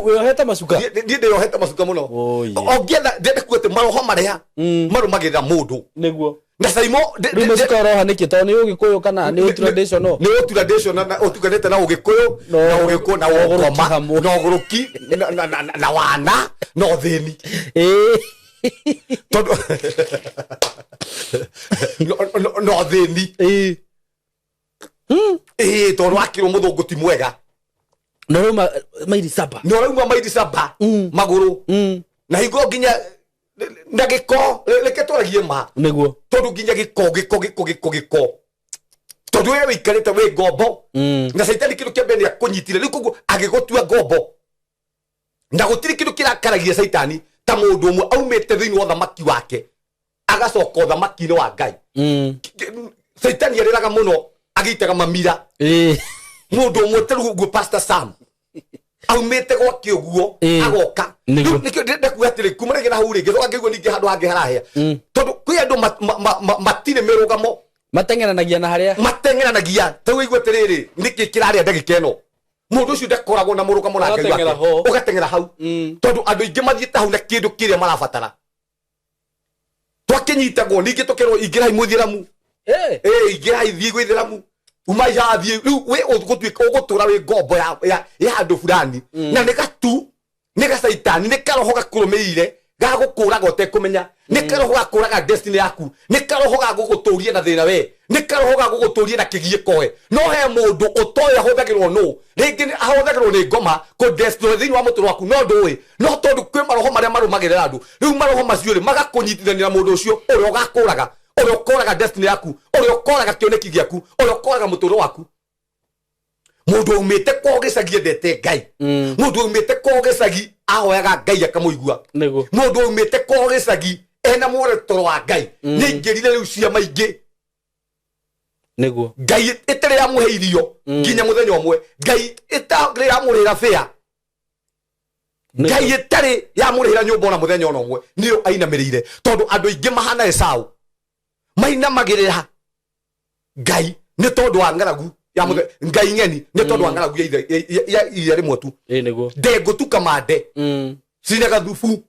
wiohete macuka ndi ndiohete macuka muno ongietha ndende kuete maroho maria marumagirira mundu niguo na Saimo ndi macuka roha niki tondu ni ugikuyu kana ni traditional na utuganete na ugikuyu na ugikuyu na ugoma na uguruki na wana no thini tondu no thini tondu akirwo muthungu ti mwega no Maili Saba maguru na hingo nginya na giko reke twaragie ma niguo tondu nginya giko tondu we wikarite we ngombo na Saitani kindu kia mbere akunyitire riu koguo agigutua ngombo na gutiri kindu kirakaragia Saitani ta mundu umwe aumite thiini wa thamaki wake agacoka thamaki-ini wa Ngai Saitani ariraga muno agitaga mamira mundu umwe terugu Pastor Sam aumite gwake uguo agoka nikio ndekuga atiri kumarege na huri githoka ngiguo ningi handu hangi harahia tondu kwi andu matire mirugamo matengeranagia na haria matengeranagia tau igwe tiriri niki kiraria ndagika ino mundu ucio ndakoragwo na murugamo na Ngai wake ugatengera hau tondu andu ingi mathiete hau na kindu kiria marabatara twakinyitagwo ningi tukirwo ingirai muthiramu ingirai thii gwithiramu umaja thii riu we ugutura we ngombo ya andu fulani na nika Saitani nikaroho gakurumirire gagukuraga utekumenya nikaroho gakuraga destiny yaku nikaroho gaguguturia na thina we nikaroho gaguguturia na kigieko we no he mundu utoya huthagirwo no ringi ahuthagirwo ni ngoma ku destroy thini wa muturo waku no ndui no tondu kwi maroho maria marumagirira andu riu maroho macio ri magakunyitithania na mundu ucio uria ugakuraga uria ukoraga destiny yaku uria ukoraga kioneki giaku uria ukoraga muturo waku mundu umite kwa gicagi endete Ngai mundu umite kwa gicagi ahoyaga Ngai akamuigua mundu umite kwa gicagi ena muretoro wa Ngai ningirire riu ciama ingi niguo Ngai itire yamuheirio nginya muthenya umwe Ngai itire yamurira fea Ngai itire yamurira nyumba na muthenya ona umwe niyo ainamirire tondu andu ingi mahana Esau mainamagirira Ngai ni tondu wa ngaragu ya Ngai ngeni ni tondu wa ngaragu ya rimwe tu niguo ndengu kamande cinyaga thubu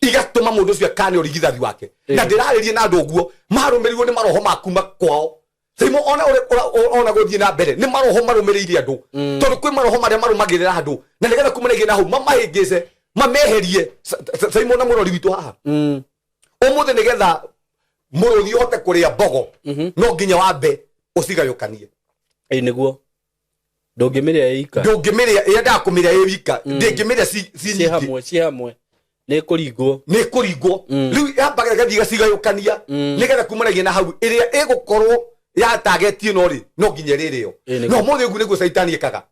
igatuma mundu ucio akane urigithathi wake na ndiraririe na andu uguo marumirirwo ni maroho makuma kwao Saimo ona guthie na mbere ni maroho marumiriire andu tondu kwi maroho maria marumagirira andu na nigetha kumanegie na hau mamahingise mameherie Saimo na murori witu haha umuthi nigetha muruthi uhote kuria mbogo no nginya wambe ucigayukanie niguo ndungimiria ika ndungimiria enda kumiria wika ndingimiria ci hamwe nä kå ringwo riu yambaga gathii gacigayukania nigetha kumanagia na hau iria igukorwo yatagetie no ri no nginya rĩrĩo no mũthĩ ũguo nĩguo caitani ekaga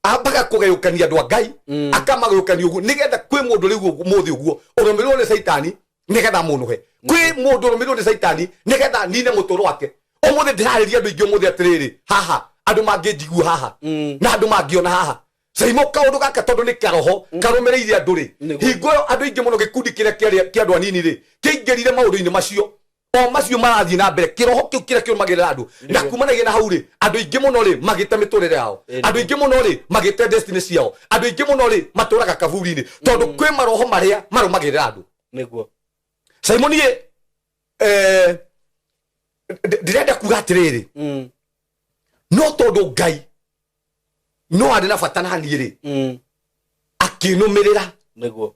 ambaga kũgayũkania andũ a Ngai akamagayũkania ũguo nigetha kwĩ mũndũ rĩu mũthĩ ũguo ũrũmĩrĩrwo nĩ caitani nigetha mũnũhe kwĩ mũndũ ũrũmĩrĩrwo nĩ caitani nigetha nine mũtũũro wake ũmũthĩ ndĩrarĩria andũ aingĩ ũmũthĩ atĩrĩrĩ haha andũ mangĩnjigua haha na andũ mangĩona haha Saimo kaundu gaka tondu ni karoho karumireire andu ri hingo andu ingi muno gikundi kiria kia andu anini ri kiingirire maundu-ini macio o macio marathie na mbere kiroho kiu kiria kiumagirira andu na kumanagia na hau ri andu ingi muno ri magite miturire yao andu ingi muno ri magite destiny ciao andu ingi muno ri maturaga kaburi-ini tondu kwi maroho maria marumagirira andu niguo Saimo nie ndirenda kuga atiriri no tondu Ngai no ari na bata na niĩ rĩ akinũmĩrĩra niguo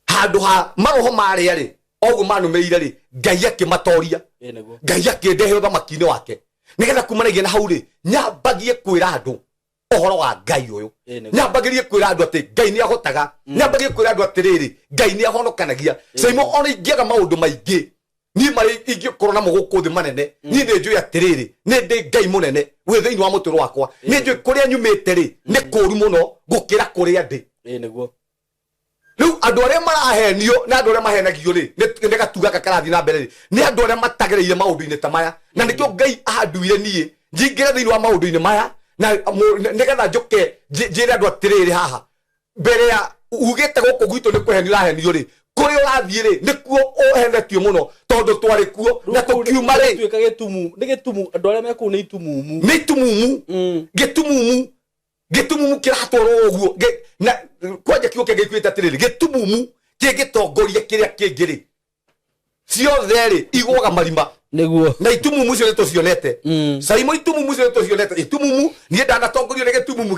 handũ ha maroho marĩa rĩ oguo manũmĩrĩire rĩ Ngai akĩmatoria Ngai akĩndehe ũthamaki-inĩ wake nigetha kumanagia na hau rĩ nyambagie kwĩra andũ ũhoro wa Ngai ũyũ nyambagirie kwĩra andũ atĩ Ngai nĩ ahotaga nyambagie kwĩra andũ atĩrĩrĩ Ngai nĩ ahonokanagia Saimo ona ingĩaga maũndũ maingĩ ni mari ingĩkorwo namo gũkũ thĩ manene ni nĩ njũĩ atĩrĩrĩ nĩ ndĩ Ngai mũnene wĩ thĩinĩ wa mũtũũro wakwa nĩ njũĩ kũrĩa nyumĩte rĩ nĩ kũũru mũno gũkĩra kũrĩa ndĩ niguo rĩu andũ arĩa marahenio na andũ arĩa mahenagio rĩ nĩ gatuga kakarathi na mbere rĩ nĩ andũ arĩa matagereire maũndũ-inĩ ta maya na nĩkĩo Ngai ahanduire niĩ njingĩre thĩinĩ wa maũndũ-inĩ maya na nĩgetha njũke njĩre andũ atĩrĩrĩ haha mbere ya ugĩte gũkũ gwitũ nĩ kũhenio ũrahenio rĩ kũrĩa ũrathiĩ rĩ nĩkuo ũhenetio mũno tondũ twarĩ kuo na tũkiuma rĩ tuĩka gĩtumu nĩ gĩtumu andũ arĩa mekũu nĩ itumumu gĩtumumu kĩratwarwo ũguo na kwanja kiugo kĩngĩ gĩkwĩte atĩrĩrĩ gĩtumumu kĩngĩtongoria kĩrĩa kĩngĩ rĩ ciothe rĩ igwaga marima niguo na itumumu icio nĩtũcionete Saimo itumumu icio nĩtũcionete itumumu niĩ ndanatongorio nĩ gĩtumumu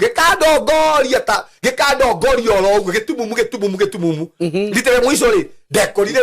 gĩkandongoria oro ũguo gĩtumumu ritere mũico rĩ ndekorire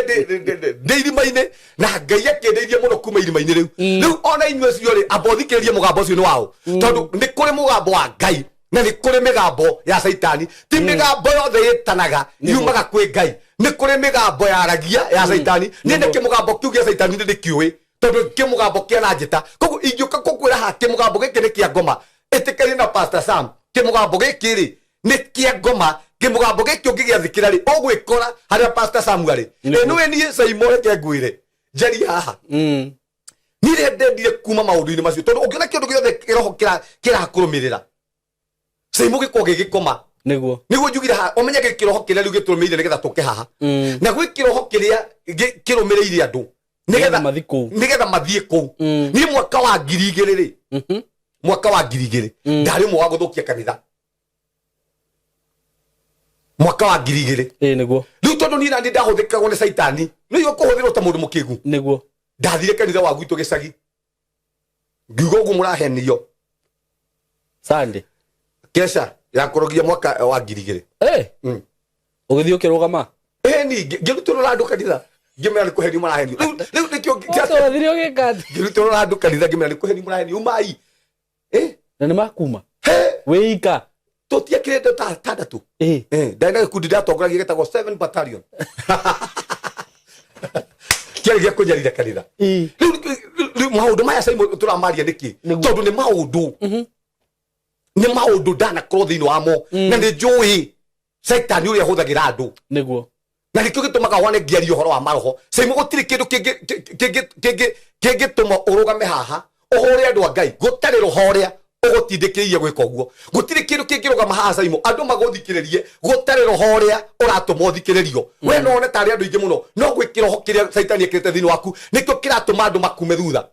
ndĩ irima-inĩ na Ngai akĩndeithia mũno kuma irima-inĩ rĩu ona inyuĩ cio rĩ amba ũthikĩrĩrie mũgambo ũcio nĩ wao tondũ nĩ kũrĩ mũgambo wa Ngai na nĩ kũrĩ mĩgambo ya caitani ti mĩgambo yothe ĩtanaga yumaga kwĩ Ngai nĩ kũrĩ mĩgambo yaragia ya caitani niĩ nĩ kĩmũgambo kĩu gĩa caitani nĩ ndĩkĩũĩ tondu kimugambo kia na njita koguo ingĩũka gũkwĩra ha kimugambo gĩkĩ nĩ kĩa ngoma ĩtĩkĩrie na Pastor Sam kimugambo gĩkĩ rĩ nĩ kĩa ngoma kimugambo gĩkĩ ũngĩgĩathikĩra rĩ ũgwĩkora harĩa Pastor Sam arĩ nĩwe niĩ Saimo reke ngwĩre njari haha niĩ ndendire kuma maũndũ-inĩ macio tondũ ũngĩona kĩndũ gĩothe kĩroho kĩrakũrũmĩrĩra Saimo gĩkorwo gĩgĩkoma niguo njugire haha ũmenye gĩkĩroho kĩrĩa rĩu gĩtũrũmĩrĩire nĩgetha tũke haha na gwĩ kĩroho kĩrĩa kĩrũmĩrĩire andũ nigetha mathiĩ kũu niĩ mwaka wa 2000 rĩ mwaka wa 2000 ndarĩ ũmwe wa gũthũkia kanitha mwaka wa 2000 niguo rĩu tondũ niĩ nani ndahũthĩkagwo nĩ caitani nĩguo kũhũthĩrwo ta mũndũ mũkĩgu niguo ndathire kanitha wa gwitũ gĩcagi ngiuga ũguo mũrahenio Sunday kesha yakũrogia mwaka wa 2000 ũgĩthiĩ ũkĩrũgama ni ngĩrutĩrwo andũ kanitha ngĩmera nĩ kũhenio marahenio rĩu nĩkĩo ngĩrutĩrwo andũ kanitha ngĩmera nĩ kũhenio marahenio umai na nĩ makuma wĩika tũtiakĩrĩte ta tandatũ ndarĩ na gĩkundi ndatongoragia gĩtagwo 7 battalion kĩarĩ gĩa kũnyarira kanitha rĩu maũndũ maya Saimo tũramaria nĩkĩ tondũ nĩ maũndũ ndanakorwo thĩinĩ wamo na nĩ njũĩ caitani ũrĩa ahũthagĩra andũ nĩguo na nĩkĩo gĩtũmaga wane ngĩaria ũhoro wa maroho Saimo gũtirĩ kĩndũ kĩngĩtũma ũrũgame haha ũhũre andũ a Ngai gũtarĩ rũhorĩa ũgũtindĩkĩrĩirie gwĩka ũguo gũtirĩ kĩndũ kĩngĩrũgama haha Saimo andũ magũthikĩrĩrie gũtarĩ rũhorĩa ũratũma ũthikĩrĩrio we no one tarĩ andũ aingĩ mũno no gwĩ kĩroho kĩrĩa caitani ekĩrĩte thĩinĩ waku nĩkĩo kĩratũma andũ makume thutha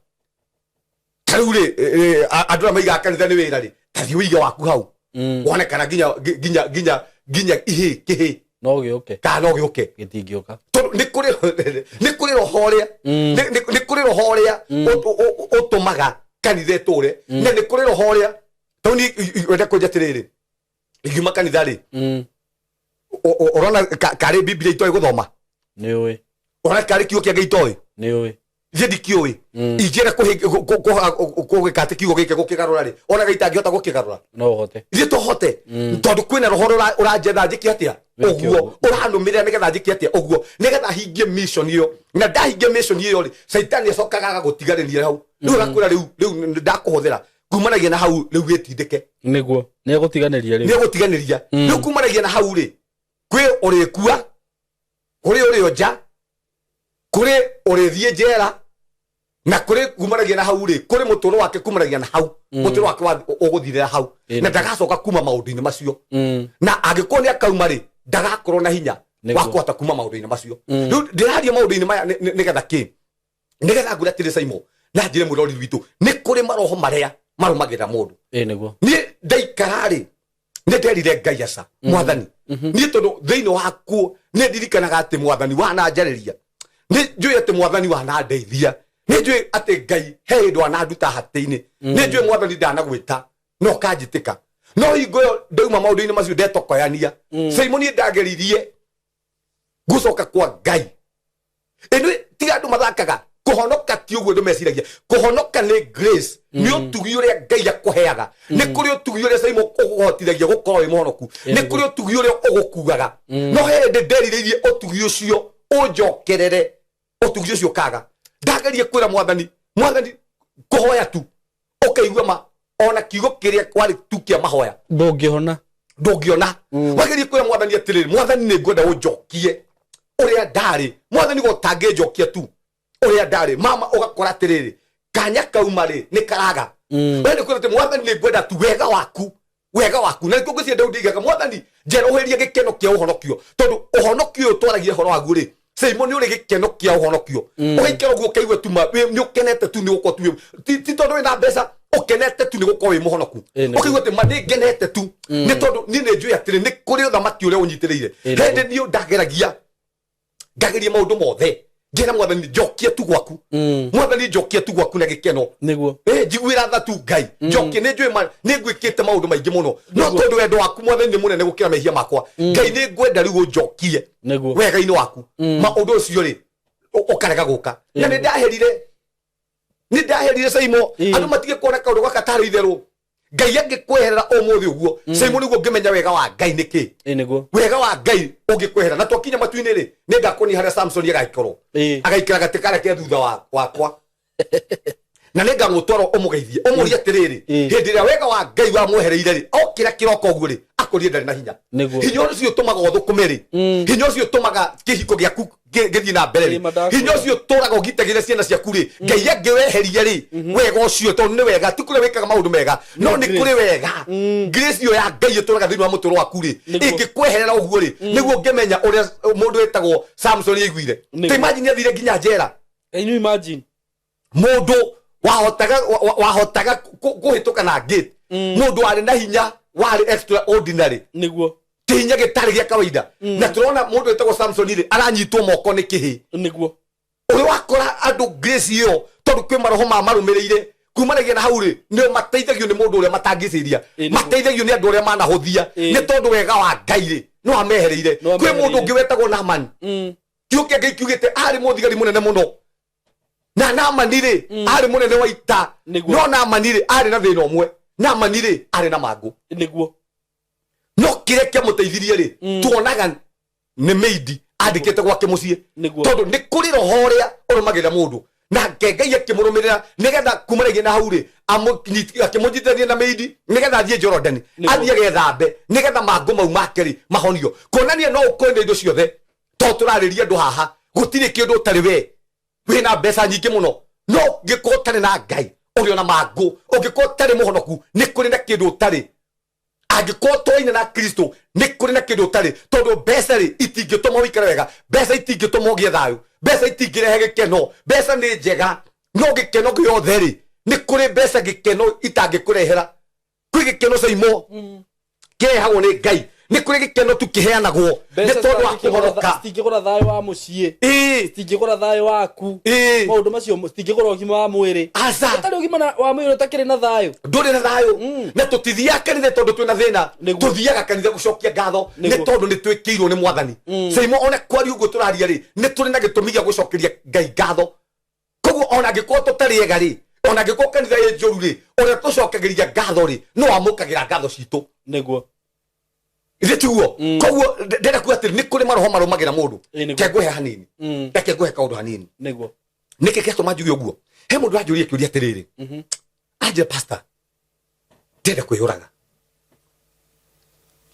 tarĩu rĩ andũ arĩa maigaga kanitha nĩ wĩra rĩ tathiĩ ũige waku hau wone kana nginya kĩhĩ no gĩũke kana no gĩũke gĩtingĩũka tondũ nĩ kũrĩ roho ũrĩa ũtũmaga kanitha ĩtũre na nĩ kũrĩ roho ũrĩa tondũ niĩ wenda kũnja atĩrĩrĩ ingiuma kanitha rĩ ũrona karĩ Biblia itoĩ gũthoma nĩũĩ ũrona karĩ kiugo kĩa Ngai itoĩ nĩũĩ Jedi kioi. Ijera ko gikate kiugo gike gukigarura ri. Ona gaitangihota gukigarura. No hote. Ithie tohote. Tondu kwina rohoro urajetha njiki atia. Oguo uranumirira nigetha njiki atia. Oguo nigetha hingie mission iyo. Na ndahingie mission iyo ri. Saitani acokaga agagutigarĩria hau. Riu urakwira riu ndakuhuthira. Kumanagia na hau riu gitindike. Niguo. Ni egutiganĩria riu. Ni egutiganĩria. Riu kumanagia na hau ri. Kwi urikua. Kuri uri oja. Kuri urithie njera. Na kuri kumanagia na hau ri. Kuri muturo wake kumanagia na hau. Muturo wake uguthirira hau. Na ndagacoka kuma maundu-ini macio. Na angikorwo ni akauma ri, ndagakorwo na hinya wa kuhota kuma maundu-ini macio. Riu ndiraria maundu-ini maya nigetha ki. Nigetha ngure atiri Simon. Na njire murori witu. Ni kuri maroho maria marumagira mundu. Niguo. Ni ndaikara ri. Ni nderire Ngai aca. Mwathani. Ni tondu thiini waku ni ndirikanaga ati Mwathani wananjariria. Ni njui ati Mwathani wanandeithia. Ni njui ati Ngai he hindu ananduta hati-ini. Ni njui Mwathani ndanagwita no kanjitika. No hingo yo ndauma maundu-ini macio ndetokoyania. Simon ni ndageririe gucoka kwa Ngai. Eno tiga andu mathakaga kuhonoka ti uguo ndu meciragia. Kuhonoka ni grace. Ni utugi uria Ngai akuheaga. Ni kuri utugi uria Simon uguhotithagia gukorwo wi muhonoku. Ni kuri utugi uria ugukugaga. No hindi nderiririe utugi ucio unjokerere. Utugi ucio kaga. Ndagerie kwira Mwathani kuhoya tu. Ukaigua ma ona kiugo kiria kwari tu kia mahoya. Ndungiona. Wagerie kwira Mwathani atiriri. Mwathani ni ngwenda unjokie uria ndari. Mwathani gotange njokia tu uria ndari. Mama ugakora atiriri. Kanya kauma ri ni karaga. Wende kwira ati Mwathani ni ngwenda tu wega waku. Na ngũngũcia Daudi igaga Mwathani njeroherie gikeno kia uhonokio. Tondu uhonokio twaragia horo wagu ri. Simon ni uri gikeno kia uhonokio. Ugaikara guo kaigua tu ni ukenete tu ni gukorwo tu. Ti tondu wina mbeca ukenete tu ni gukorwo wi muhonoku. Ukaigua ati ma ni ngenete tu. Ni tondu ni njui atiri ni kuri uthamaki uria unyitiriire. Hindi ni ndageragia ngageria maundu mothe. Njira Mwathani njokie tu gwaku. Mwathani njokie tu gwaku na gikeno. Niguo. Njiguira tha tu Ngai. Njokie ni njui ni ngwikite maundu maingi muno. No tondu wendo waku Mwathani ni munene gukira mehia makwa. Ngai ni ngwenda riu njokie. Niguo. Wega-ini waku. Maundu ucio ri ukarega guka. Na ni ndaherire Simon. Andu matige kuona kaundu gaka tari itheru. Ngai angikweherera umuthi uguo. Simon niguo ngimenya wega wa Ngai niki. Niguo. Wega wa Ngai ungikweherera na twakinya matu-ini ri ni ngakoni haria Samson agaikorwo. Agaikara gatikara ke thutha wakwa. Na ni ngangutwara umugeithie. Umuria atiriri. Hindi ria wega wa Ngai wa mwehereire ri. Okira kiroko uguo ri. Akorie ndari na hinya. Hinya ucio utumaga uthukume ri. Hinya ucio utumaga kihiko giaku githii na mbere ri. Hinya ucio uturaga ugitagire ciana ciaku ri. Ngai angiweheria ri. Wega ucio tondu ni wega ti kuri wikaga maundu mega. No ni kuri wega. Grace yo ya Ngai ituraga thiini wa muturo waku ri. Ingikweherera uguo ri. Niguo ngimenya uria mundu wetagwo Samson aiguire. Te imagine athire nginya njera. Can you imagine? Mundu wahotaga kuhituka na gate. Mundu ari na hinya wari extraordinary. Niguo. Tinya gitari gia kawaida. Na turona mundu wetagwo Samson ri aranyitwo moko ni kihi. Niguo. Uri wakora andu grace yo tondu kwi maroho marumireire kumanagia na hau ri ni mateithagio ni mundu uria matangiciria. Mateithagio ni andu uria manahuthia. Ni tondu wega wa Ngai ri no amehereire. Kwi mundu ungi wetagwo Naaman. Kiuke Ngai kiugite ari muthigari munene muno. Na Naaman ri ari munene wa ita. No Naaman ri ari na thina umwe. Naaman ri ari na mangu. Niguo. No kireke muteithirie ri tuonaga ni meidi andikite gwake mucie tondu ni kuri roho ria urumagira mundu na Ngai akimurumirira nigetha kumanagia na hau ri akimujithania na meidi nigetha athie Jordan athie gethambe nigetha mangu mau make ri mahonio kuonania no ukwenda indo ciothe to turariria andu haha gutiri kindu utari we wina mbeca nyingi muno no ngikotane na Ngai uri ona mangu ungikotane muhonoku ni kuri na kindu utari angĩkorwo twaine na Kristo nĩ kũrĩ na kĩndũ ũtarĩ tondũ mbeca rĩ itingĩtũma ũikare wega mbeca itingĩtũma ũgĩe thayũ mbeca itingĩrehe gĩkeno mbeca nĩ njega no gĩkeno gĩothe rĩ nĩ kũrĩ mbeca gĩkeno itangĩkũrehera kwĩ gĩkeno Simon kĩrehagwo nĩ Ngai nĩ kũrĩ gĩkeno tu kĩheanagwo nĩ tondũ wa kũhonoka citingĩgũra thayũ wa mũciĩ citingĩgũra thayũ waku maũndũ macio citingĩgũra ũgima wa mwĩrĩ ũtarĩ ũgima wa mwĩrĩ ũtakĩrĩ na thayũ ndũrĩ na thayũ na tũtithiaga kanitha tondũ twĩna thĩna tũthiaga kanitha gũcokia ngatho nĩ tondũ nĩ twĩkĩirwo nĩ Mwathani Simon ona kwaria ũguo tũraria rĩ nĩ tũrĩ na gĩtũmi gĩa gũcokeria Ngai ngatho koguo ona ngĩkorwo tũtarĩ ega rĩ ona ngĩkorwo kanitha ĩ njũru rĩ ũrĩa tũcokagĩria ngatho rĩ no amũkagĩra ngatho citũ nĩguo ithe tiguo koguo ndĩrenda kuga atĩrĩ nĩ kũrĩ maroho marũmagĩra mũndũ kengũhe hanini reke ngũhe kaũndũ hanini nĩguo nĩkĩ gĩatũma njuge ũguo he mũndũ anjũria kĩũria atĩrĩrĩ anjĩra pastor ndĩrenda kwĩyũraga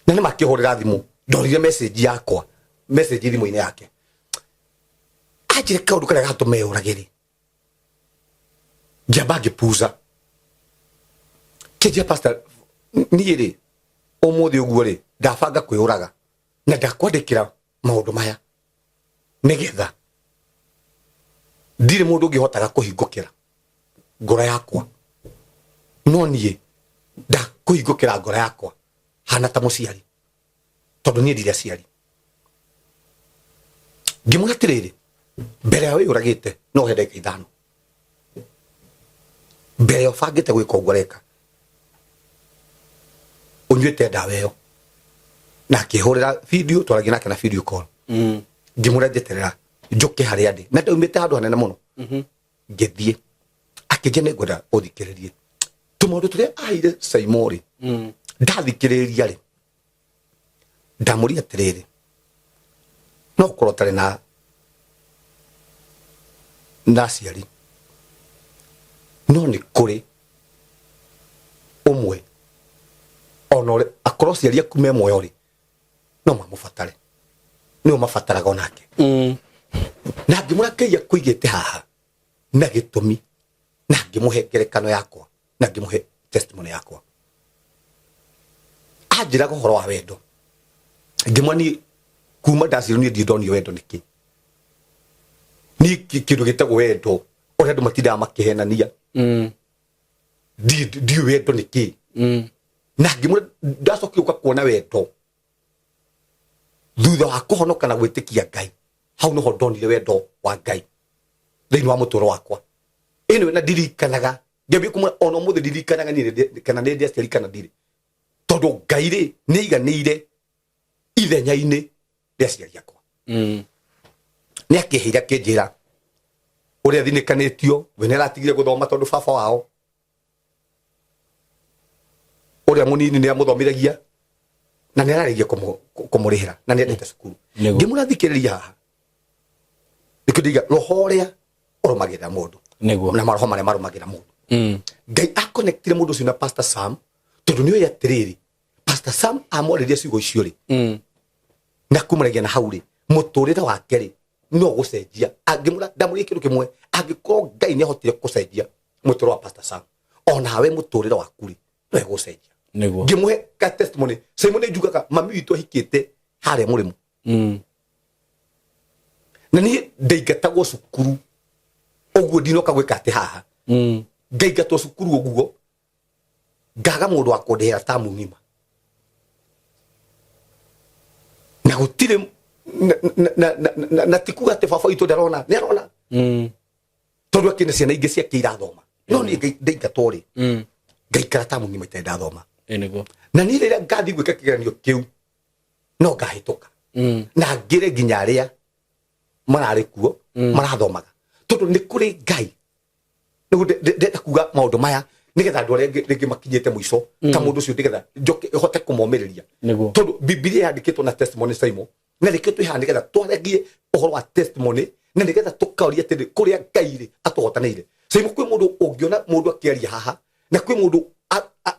na nĩ makĩhũrĩra thimũ ndorire message yakwa message thimũ-inĩ yake anjĩre kaũndũ karĩa gatũma eyũrage rĩ ngĩamba ngĩpuza kĩnjĩra pastor niĩ rĩ ũmũthĩ ũguo rĩ ndabanga kwĩyũraga na ndakwandĩkĩra maũndũ maya nĩgetha ndirĩ mũndũ ũngĩhotaga kũhingũkĩra ngoro yakwa no niĩ ndakũhingũkĩra ngoro yakwa hana ta mũciari tondũ niĩ ndirĩ aciari ngĩmwĩra atĩrĩrĩ mbere ya wĩyũragĩte no he ndagĩka 5 mbere ya ũbangĩte gwĩka ũguo areka ũnyuĩte ndawa ĩyo na akĩhũrĩra video twaragia nake na video call ngĩmwĩra njeterera njoke harĩa ndĩ na ndaumĩte handũ hanene mũno ngĩthiĩ akĩnjĩra nĩngwenda ũthikĩrĩrie tũmaũndũ tũrĩa aheire Simon rĩ ndathikĩrĩria rĩ ndamũria atĩrĩrĩ no ũkorwo ũtarĩ na aciari no nĩ kũrĩ ũmwe ona ũrĩa akorwo aciari aku me muoyo rĩ no mamũbatare nĩo mabataraga onake na ngĩmwĩra Ngai akũigĩte haha na gĩtũmi na ngĩmũhe ngerekano yakwa na ngĩmũhe testimony yakwa anjĩraga ũhoro wa wendo ngĩmwĩra niĩ kuma ndacirwo niĩ ndionio wendo nĩkĩ niĩ kĩndũ gĩtagwo wendo ũrĩa andũ matindaga makĩhenania ndiũ wendo nĩkĩ na ngĩmwĩra ndacokire ũka kuona wendo thutha wa kũhonoka na gwĩtĩkia Ngai hau nĩho ndonire wendo wa Ngai thĩinĩ wa mũtũũro wakwa ĩno na ndirikanaga ngĩambia kũmwĩra ona ũmũthĩ ndirikanaga niĩ kana nĩ ndĩ aciari kana ndirĩ tondũ Ngai rĩ nĩ aiganĩire ithenya-inĩ rĩa aciari akwa nĩ akĩheire akĩnjĩra ũrĩa thinĩkanĩtio we nĩ aratigire gũthoma tondũ baba wao ũrĩa mũnini nĩ amũthomithagia na nĩ ararĩgia kũmũrĩhĩra na nĩ endete cukuru ngĩmwĩra thikĩrĩria haha nĩkĩndiga roho ũrĩa ũrũmagĩrĩra mũndũ na maroho marĩa marũmagĩrĩra mũndũ Ngai akonectire mũndũ ũcio na Pastor Sam tondũ nĩ oĩ atĩrĩrĩ Pastor Sam amwarĩria ciugo icio rĩ na kumanagia na hau rĩ mũtũrĩre wake rĩ no gũcenjia angĩmũra ndamũria kĩndũ kĩmwe angĩkorwo Ngai nĩ ahotire gũcenjia mũtũrĩre wa Pastor Sam onawe mũtũrĩre waku rĩ no egũcenjia ngĩmũhe ka testimony Simon njugaga mami witũ ahikĩte harĩa mũrĩmo na niĩ ndaingatagwo cukuru ũguo ndinoka gwĩka atĩ haha ngaingatwo cukuru ũguo ngaga mũndũ wa kũndĩhĩra tamu ng'ima na gũtirĩ na tikuga atĩ baba witũ ndarona nĩ arona tondũ akĩna ciana ingĩ ciake irathoma no niĩ ndaingatwo rĩ ngaikara tamu ng'ima itarĩ ndathoma na niĩ rĩrĩa ngathiĩ gwĩka kĩgeranio kĩu no ngahĩtũka na ngĩre nginya arĩa mararĩ kuo marathomaga tondũ nĩ kũrĩ Ngai nĩguo ndenda kuga maũndũ maya nĩgetha andũ arĩa rĩngĩ makinyĩte mũico ta mũndũ ũcio nĩgetha njoke hote kũmomĩrĩria tondũ Biblia yandĩkĩtwo na testimony Simon na rĩkĩtwo haha nĩgetha twaragie ũhoro wa testimony na nĩgetha tũkaũria atĩrĩ kũrĩa Ngai rĩ atũhotanĩire Simon kwĩ mũndũ ũngĩona mũndũ akĩaria haha na kwĩ mũndũ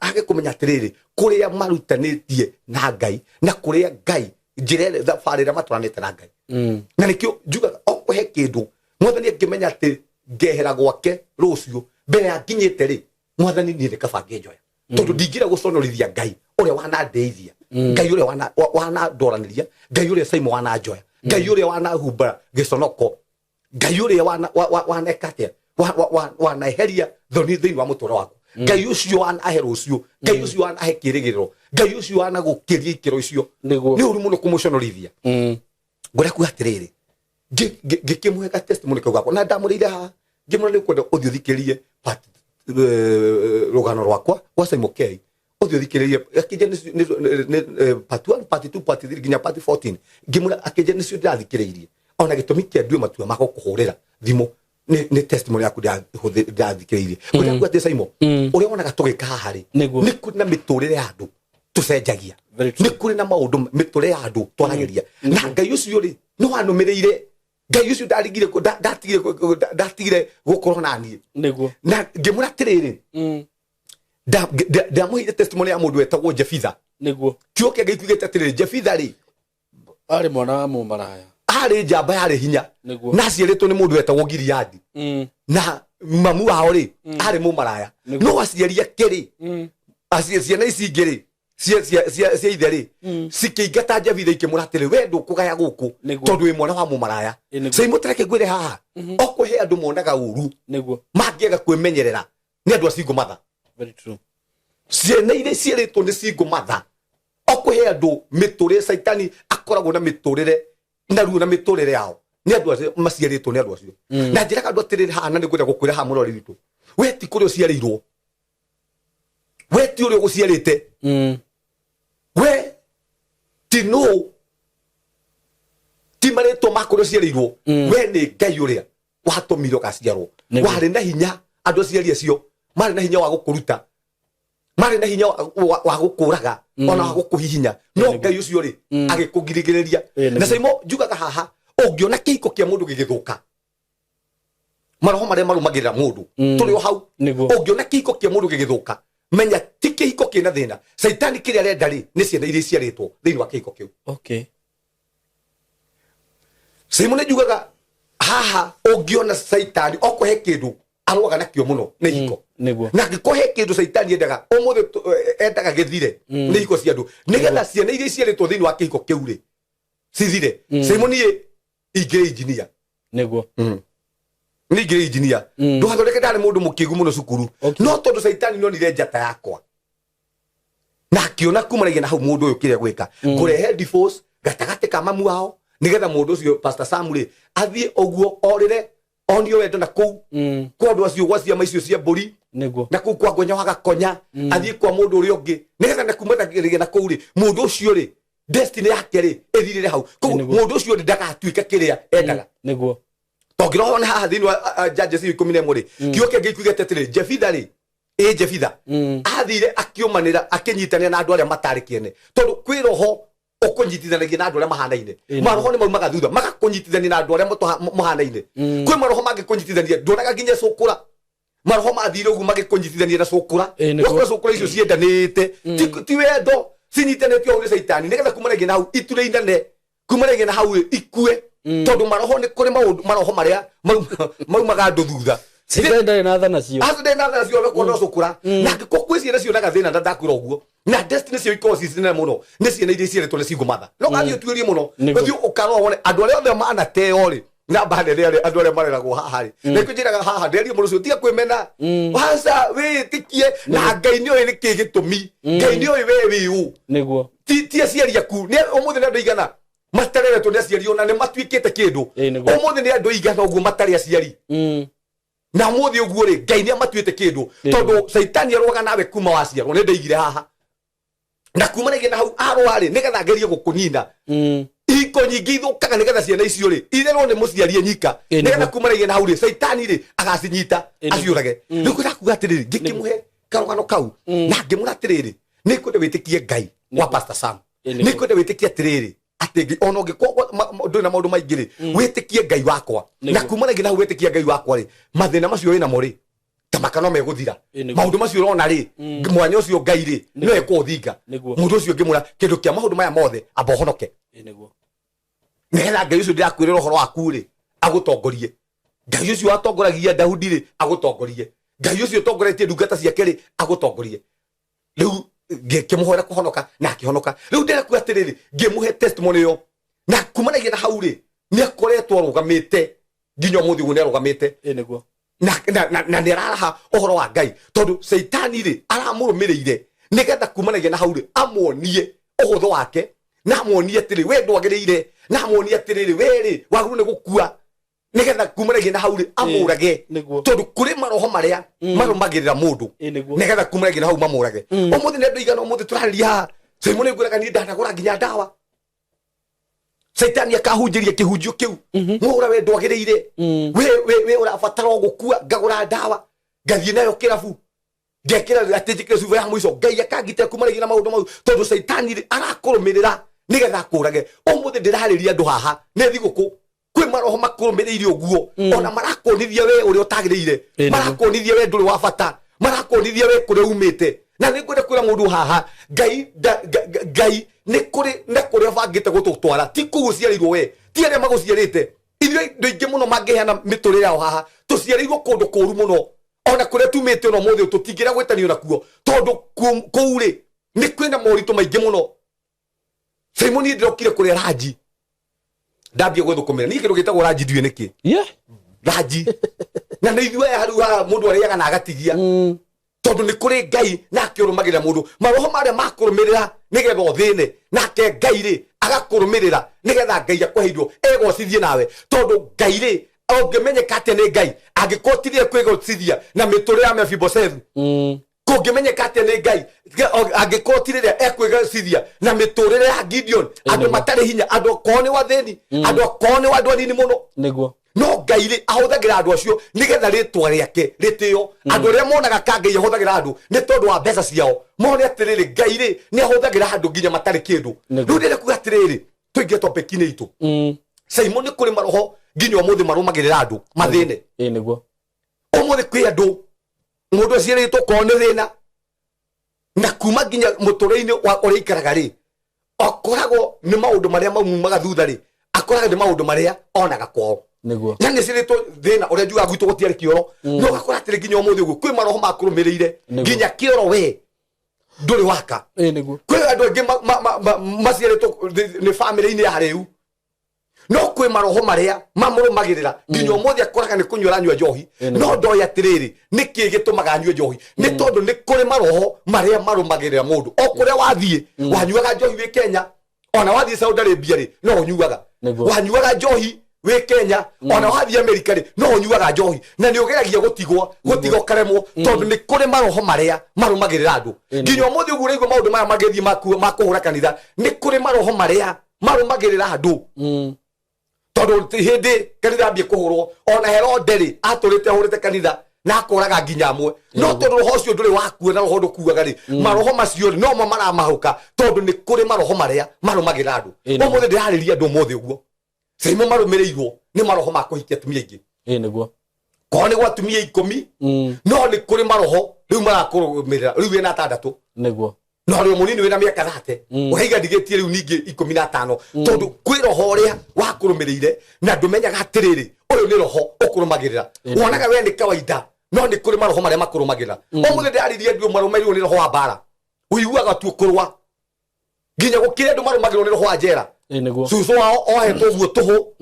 age kũmenya atĩrĩrĩ kũrĩa marutanĩtie na Ngai na kũrĩa Ngai njĩra thabarĩ ĩrĩa matũranĩte na Ngai na nĩkĩo njugaga okũhe kĩndũ mwathani angĩmenya atĩ ngehera gwake rũciũ mbere ya nginyĩte rĩ mwathani niĩ nĩkabange njoya tondũ ndingĩra gũconorithia Ngai ũrĩa wanandeithia Ngai ũrĩa wanandoranĩria Ngai ũrĩa Simon wananjoya Ngai ũrĩa wanahumba gĩconoko Ngai ũrĩa waneka atĩa waneheria thoni thĩinĩ wa mũtũũro waku Ngai ũcio wanahe rũciũ Ngai ũcio wanahe kĩĩrĩgĩrĩro Ngai ũcio wanagũkĩria ikĩro icio nĩ ũru mũno kũmũconorithia ngwenda kuga atĩrĩrĩ ngĩkĩmũhe ka testimony kau gakwa na ndamũrĩire haha ngĩmwĩra nĩ ũkwenda ũthiĩ ũthikĩrĩrie rũgano rwakwa rwa Simon K ũthiĩ ũthikĩrĩrie akĩnjĩra part 1 part 2 part 3 nginya part 14 ngĩmwĩra akĩnjĩra nĩcio ndĩrathikĩrĩirie ona gĩtũmi kĩa ndue matua ma gũkũhũrĩra thimũ ni testimony yaku ndathikiriirie kuria ngwate Saimo uria wonaga tugika hahari ni kuri na miturire ya andu tucenjagia ni kuri na maundu miturire ya andu twarageria na Ngai ucio ri no anumireire Ngai ucio ndatigire gukorwo na nie niguo na ngimura tiriri ndamuhire testimony ya mundu etagwo Jefitha niguo kioke ngikuigete atiriri Jefitha ri ari mwana wa mumaraya ari njamba yari hinya na ciaritwo ni mundu etagwo Giliadi na mamu wao ri ari mumaraya no aciaria kiri ciana ici ngiri cia itheri cikiingata Jefitha ikimuratirĩ we ndũkũgaya gũkũ tondũ wĩ mwana wa mũmaraya Saimo tareke ngwĩre haha okũhe andũ monaga ũru mangĩaga kwĩmenyerera nĩ andũ acingo matha ciana iria ciĩrĩtwo nĩ cingo matha okũhe andũ mĩtũrĩre Saitani akoragwo na mĩtũrĩre na ruo na mĩtũrĩre yao nĩ andũ acio maciarĩtwo nĩ andũ acio na njĩraga andũ atĩrĩrĩ haha na nĩngwenda gũkwĩra haha mũrori witũ we ti kũrĩa ũciarĩirwo we ti ũrĩa ũgũciarĩte we ti no ti marĩtwo makũrĩa ũciarĩirwo we nĩ Ngai ũrĩa watũmire ũgaciarwo warĩ na hinya andũ aciari acio marĩ na hinya wa gũkũruta marĩ na hinya wa gũkũraga ona wa gũkũhihinya no Ngai ũcio rĩ agĩkũgirĩrĩria na Saimo njugaga haha ũngĩona kĩhiko kĩa mũndũ gĩgĩthũka maroho marĩa marumagĩrĩra mũndũ tũrĩ o hau ũngĩona kĩhiko kĩa mũndũ gĩgĩthũka menya ti kĩhiko kĩna thĩna Saitani kĩrĩa arenda rĩ nĩ ciana iria ciarĩtwo thĩinĩ wa kĩhiko kĩu okay Saimo nĩ njugaga haha ũngĩona Saitani okũhe kĩndũ aroaga nakĩo mũno nĩ hiko na angĩkũhe kĩndũ Saitani endaga ũmũthĩ endaga gĩthire nĩ hiko cia andũ nĩgetha ciana iria ciarĩtwo thĩinĩ wa kĩhiko kĩu rĩ cithire Saimo niĩ ingĩrĩ injinia nĩguo ni ngire engineer nduhathondeke ndari mundu mukigu muno cukuru no tondu Saitani nonire njata yakwa na akiona kumaragia na hau mundu uyu kiria gwika kurehe divorce gatagate ka mamu wao nigetha mundu ucio Pastor Samuel athie oguo orire onio wendo na kuu kwa andu acio gwa ciama icio cia mburi na kuu kwa ngonya waga konya athie kwa mundu uri ungi nigetha na kumaragia na kuu ri mundu ucio ri destiny yake ri ethirire hau mundu ucio ndagatuika kiria endaga niguo Togirona haha thĩinĩ wa Judges 11 rĩ kĩoke ngĩkuigete atĩrĩ Jefitha rĩ Jefitha athire akĩomanĩra akĩnyitanĩra na andũ arĩa matarĩ kĩene tondũ kwĩ roho ũkũnyitithanagia na andũ arĩa mahanaine maroho nĩ maumaga thutha magakũnyitithania na andũ arĩa mahanaine kwĩ maroho mangĩkũnyitithania ndonaga nginya cũkũra maroho mathire ũguo magĩkũnyitithania na cũkũra cũkũra icio ciendanĩte ti wendo cinyitanĩtio hau nĩ Saitani nĩgetha kumanagia na hau iture inane kumanagia na hau ikue tondu maroho ni kuri maroho maria maumaga ndu thutha citendere na thana cio we kuona cukura na ngiko kwĩ ciana cionaga thĩna ndakwĩra ũguo na destiny cio ikorwo cinene mũno nĩ ciana iria ciarĩtwo nĩ cingo matha no gathi ũtuĩrie mũno ũthiĩ ũkarora wone andũ arĩa othe manateo rĩ na banene rĩ andũ arĩa mareragwo haha rĩ na kwĩnjĩraga haha nderie mũndũ ũcio tiga kwĩmena waca wĩtĩkie na Ngai nĩ oĩ nĩ kĩĩ gĩtũmi Ngai nĩ oĩ we wĩ nĩguo ti aciari aku nĩ ũmũthĩ nĩ andũ igana matereretwo nĩ aciari ona nĩ matuĩkĩte kĩndũ ũmũthĩ nĩ andũ igana ũguo matarĩ aciari na ũmũthĩ ũguo rĩ Ngai nĩ amatuĩte kĩndũ tondũ Saitani aroaga nawe kuma waciarwo nĩ ndaigire haha na kumanagia na hau arwarĩ nĩgetha ngerie gũkũnina ihiko nyingĩ ithũkaga nĩgetha ciana icio rĩ itherwo nĩ mũciari nyika nĩgetha kumanagia na hau rĩ Saitani rĩ agacinyita aciũrage rĩu kwĩrakuga atĩrĩrĩ ngĩkĩmũhe karũgano kau na ngĩmũra atĩrĩrĩ nĩ kwenda wĩtĩkie Ngai wa Pastor Sam nĩ kwenda wĩtĩkie atĩrĩrĩ atĩ ona ũngĩkorwo ndũrĩ na maũndũ maingĩ rĩ wĩtĩkie Ngai wakwa na kumanagia na hau wĩtĩkie Ngai wakwa rĩ mathĩna macio wĩna mo rĩ ta makano megũthira maũndũ macio ũrona rĩ mwanya ũcio Ngai rĩ nĩwe ekũũthinga mũndũ ũcio ngĩmũra kĩndũ kĩa maũndũ maya mothe amba ũhonoke nĩgetha Ngai ũcio ndĩrakwĩrĩra ũhoro waku rĩ agũtongorie Ngai ũcio watongoragia Daudi rĩ agũtongorie Ngai ũcio ũtongoretie ndungata ciake rĩ agũtongorie rĩu ngĩmũhoera kũhonoka na akĩhonoka rĩu ndĩrakuga atĩrĩrĩ ngĩmũhe testimony ĩyo na kumanagia na hau rĩ nĩ akoretwo arũgamĩte nginya ũmũthĩ ũguo nĩ arũgamĩte na nĩ araraha ũhoro wa Ngai tondũ Saitani rĩ aramũrũmĩrĩire nĩgetha kumanagia na hau rĩ amuonie ũhũthũ wake na amuonie atĩrĩ we ndwagĩrĩire na amuonie atĩrĩrĩ we rĩ wagĩrĩirwo nĩ gũkua nĩgetha kumanagia na hau rĩ amũrage tondũ kũrĩ maroho marĩa marũmagĩrĩra mũndũ nĩgetha kumanagia na hau mamũrage ũmũthĩ nĩ andũ igana ũmũthĩ tũrarĩria haha Saimo nĩ ngwĩraga niĩ ndanagũra nginya ndawa Saitani akahunjiria kihunjio kiu ngura we ndwagiriire we urabatara gukua ngagura ndawa ngathie nayo kirabu ngekira atijike suva ya mwiso ngai akangite kumarigi na maundu mau tondu Saitani arakurumirira nigetha kurage umuthi ndirariria andu haha ne thiguku kwi maroho makurumiriire uguo ona marakonithia we uri utagiriire marakonithia we nduri wa bata marakonithia we kure umite na ningwenda kwira mundu haha ngai ne kure bangite gututwara ti kuguciarirwo we ti aria maguciarite ithuĩ ndoingi muno mangihana miturire yao haha tuciarirwo kundu kuru muno ona kure tumite no muthi tutingira gwetanio nakuo tondu kuuri ni kwina moritu maingi muno Simoni ndokire kure Raji ndambia gwethukumira ni kindu gitagwo Raji ndiwe niki Raji na ni ithuĩ haru ha mundu ariaga na agatigia tondu ni kuri ngai nake urumagira mundu maroho maria makurumirira nigetha uthine nake ngai ri agakurumirira nigetha ngai akwehirio egocithie nawe tondu ngai ri ongemenyeka atia ni ngai angikotithia kwigocithia na miturire ya Mephibosheth kungimenyeka atia ni ngai angikotithia ekwigocithia na miturire ya Gideon andu matari hinya andu kone watheni andu kone wandu anini muno niguo no ngai ri ahuthagira andu acio nigetha ritwa riake ritio andu ria monaga ka ngai ahuthagira andu ni tondu wa mbeca ciao mone atiriri ngai ri ni ahuthagira andu nginya matari kindu riu ndire kuga atiriri tuingie topiki-ini itu Simon ni kuri maroho nginya umuthi marumagirira andu mathine niguo umuthi kwi andu mundu aciaritwo kone thina na kuma nginya muture-ini wa uria ikaraga ri akoragwo ni maundu maria maumaga thutha ri akoraga ni maundu maria onaga kwao niguo na nä cirä thina å rä a njuga gwitå gå tiarä kä oro no gakora atä rä nginya å må thä å guo kwä maroho makå rå mä rä ire nginya kä oro we ndå rä waka kwä andå angä maciarä two nä bamä rä-inä ya rä u no kwä maroho marä a mamå rå magä rä ra nginya å må thä akoraga nä kå nyua ranyua njohi no ndoä atä rä rä nä kä gä tå maga nyue njohi nä tondå nä kå rä maroho marä a marå magä rä ra må ndå o kå rä a wathiä wanyuaga njohi wä Kenya ona wathiä Saudi Arabia rä no å nyuaga wanyuaga njohi we Kenya ona wathi America ri no nyuaga njohi na ni ugeragia gutigo karemwo tondu ni kuri maroho maria marumagirira andu nginya umuthi ugu reigwo maundu maya magethi makuhura kanitha ni kuri maroho maria marumagirira andu tondu hindi kanitha ambie kuhurwo ona Herode ri aturite ahurite kanitha na akoraga nginya amwe no tondu roho ucio nduri wakuo na roho ndukuaga ri maroho macio no mo maramahuka tondu ni kuri maroho maria marumagirira andu umuthi ndirariria andu umuthi uguo Simon marumirirwo ni maroho makuhikia atumia ingi niguo ko ni gwa atumia 10 no ni kuri maroho riu marakurumirira riu wina 6 niguo no ri munini wina miaka 30 uhiga digetie riu ningi 15 tondu kwi roho ria wakurumirire na ndumenyaga atiriri uyu ni roho ukurumagirira wonaga we ni kawaida no ni kuri maroho maria makurumagirira umuthi ndaririe ndu marumirirwo ni roho wa bara uiguaga tu kurwa nginya gukire ndu marumagirwo ni roho wa njera niguo susu wao ohetwo guo tuhu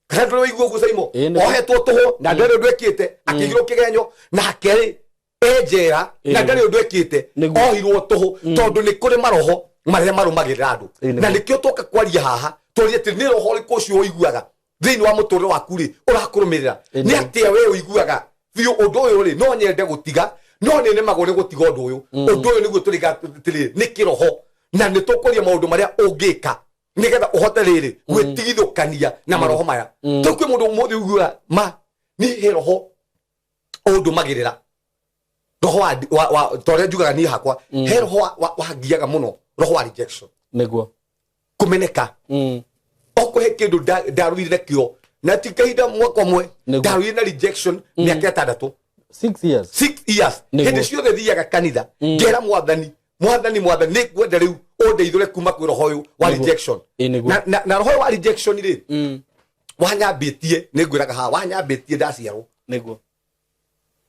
kana ndwe iguo guo Saimo ohetwo tuhu na ndare ndwekite akigiro kigenyo na keri ejera na ndare ndwekite ohirwo tuhu tondu ni kuri maroho maria marumagirira andu na nikio toka kwaria haha turi ati ni roho riku cio uiguaga thiini wa muturire waku ri urakurumirira ni atia we uiguaga biu undu uyu ri no nyende gutiga no ni magore gutiga undu uyu undu uyu niguo turiga tiri ni kiroho na ni tukuria maundu maria ungika nigetha uhote riri gwitigithukania na maroho maya tukwi mundu umuthi ugua ma ni heroho undu magirira roho wa tore njugaga ni hakwa heroho wa ngiaga muno roho wa rejection niguo kumeneka okuhe kindu ndarwire kio na tikaida mwaka mwe ndarwire na rejection miaka 6 years hindi ciothe thiaga kanitha ngera mwathani ni gwenda riu undeithore kuma kwi roho uyu wa rejection na roho wa rejection ri wanyambitie ni ngwiraga ha wanyambitie ndaciarwo niguo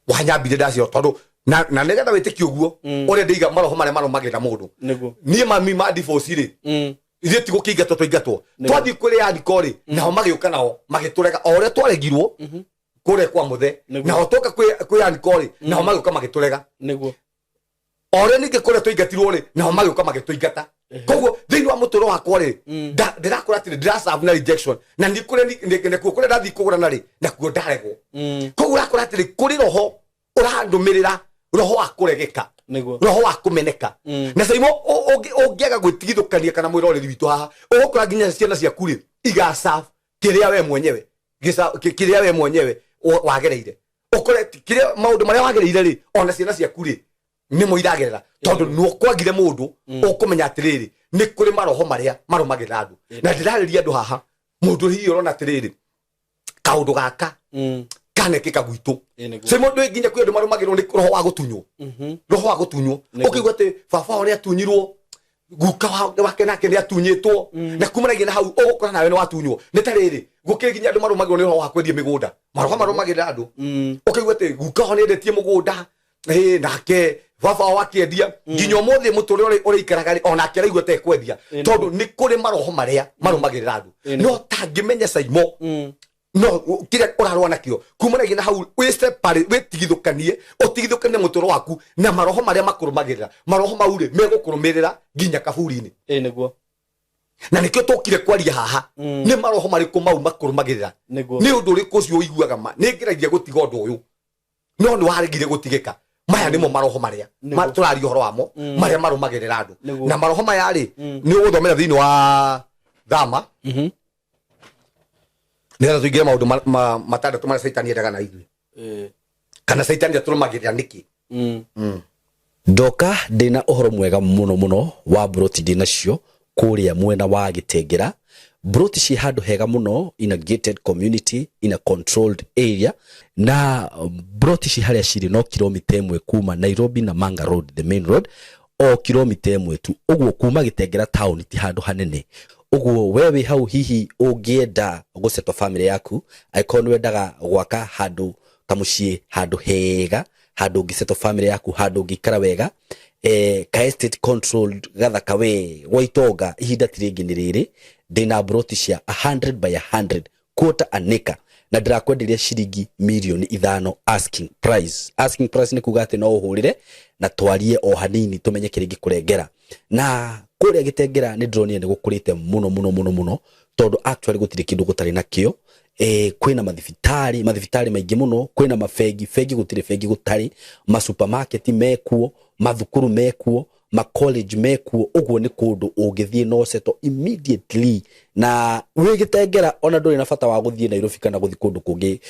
wanyambire ndaciarwo tondu na nigetha witikio guo uri ndiga maroho maria marumagirira mundu ni mami ma divorce ri ithe tigo kiingatwo twaingatwo twathi kuri andiko ri nao magiuka nao magiturega ore twaregirwo kure kwa muthe nao toka kwi andiko ri nao magiuka magiturega niguo ore ninge kure twaingatirwo ri nao magiuka magitwingata koguo thiini wa muturo wakwa ri ndirakora ati ndiraserve na rejection na ni kure kure ndathi kugura na ri na kuo ndaregwo koguo urakora ati kuri roho urandumirira roho wa kuregeka roho wa kumeneka na saimo ongiaga gwitigithukania kana mwiroreri witu haha ugukora nginya ciana cia kuri igasa kiria we mwenyewe kiria we mwenyewe wagereire ukore kiria maundu maria wagereire ri ona ciana cia kuri ni muiragerera tondu no kwagire mundu ukumenya atiriri ni kuri maroho maria marumagira andu na ndirariria andu haha mundu hiyo rona atiriri kaundu gaka kane kikagwitu se mundu nginya kwi andu marumagirwo ni roho wa gutunywo roho wa gutunywo ukigwa ati baba ore atunyirwo guka wake nake ni atunyitwo na kumanagia na hau ugukora nawe ni watunywo ni tariri gukiri nginya andu marumagirwo ni roho wa kwendia migunda maroho marumagira andu ukigwa ati guka one ndetie mugunda nake baba wakiendia nginya muthi muture uri ikaraga ona akiraigwa te kwendia tondu ni kuri maroho maria marumagirira andu no tangimenya saimo no kire urarwa nakio kumanagia na hau we step pare we tigithukanie mutoro waku na maroho maria makurumagirira maroho maure megukurumirira nginya kaburi-ini niguo na nikio tokire kwaria haha ni maroho mariku mau makurumagirira ni undu uriku cio iguaga ma ni ngiragia gutiga undu uyu no ni warigire gutigika maya nimo maroho maria turari horo wamo maria marumagirira andu na maroho maya ri ni uguthomera thiini wa Thama nira tuigire maundu matandatu maria Saitani endaga na ithui kana Saitani aturumagirira niki ndoka ndina uhoro mwega muno wa broti ndinacio kuria mwena wa Gitengera broti ci handu hega muno in a gated community in a controlled area na broti ci haria ciri no kilomita 1 kuma Nairobi na Manga Road the main road o kilomita 1 tu uguo kuma Gitengera town ti handu hanene uguo wewe hau hihi ungienda gusetwa family yaku aikonu wendaga gwaka handu kamucie handu hega handu ngisetwa family yaku handu ngikara wega ka estate controlled gathaka we waitonga ihinda tiringi ni riri ndina broti cia 100 by 100 quarter an acre na ndirakwenderia ciringi milioni 5 asking price ni kuga ati no uhurire na twarie o hanini tumenye kiringi kurengera na kuria Gitengera ni ndronie ni gukurite muno tondu actually gutire kindu gutari nakio kwina mathibitari maingi muno kwina mafegi gutire fegi gutari ma supermarket mekuo mathukuru mekuo ma college mekuo uguo ni kundu ungithie no seto immediately na we Gitengera ona nduri na bata wa guthie Nairobi kana guthi kundu kungi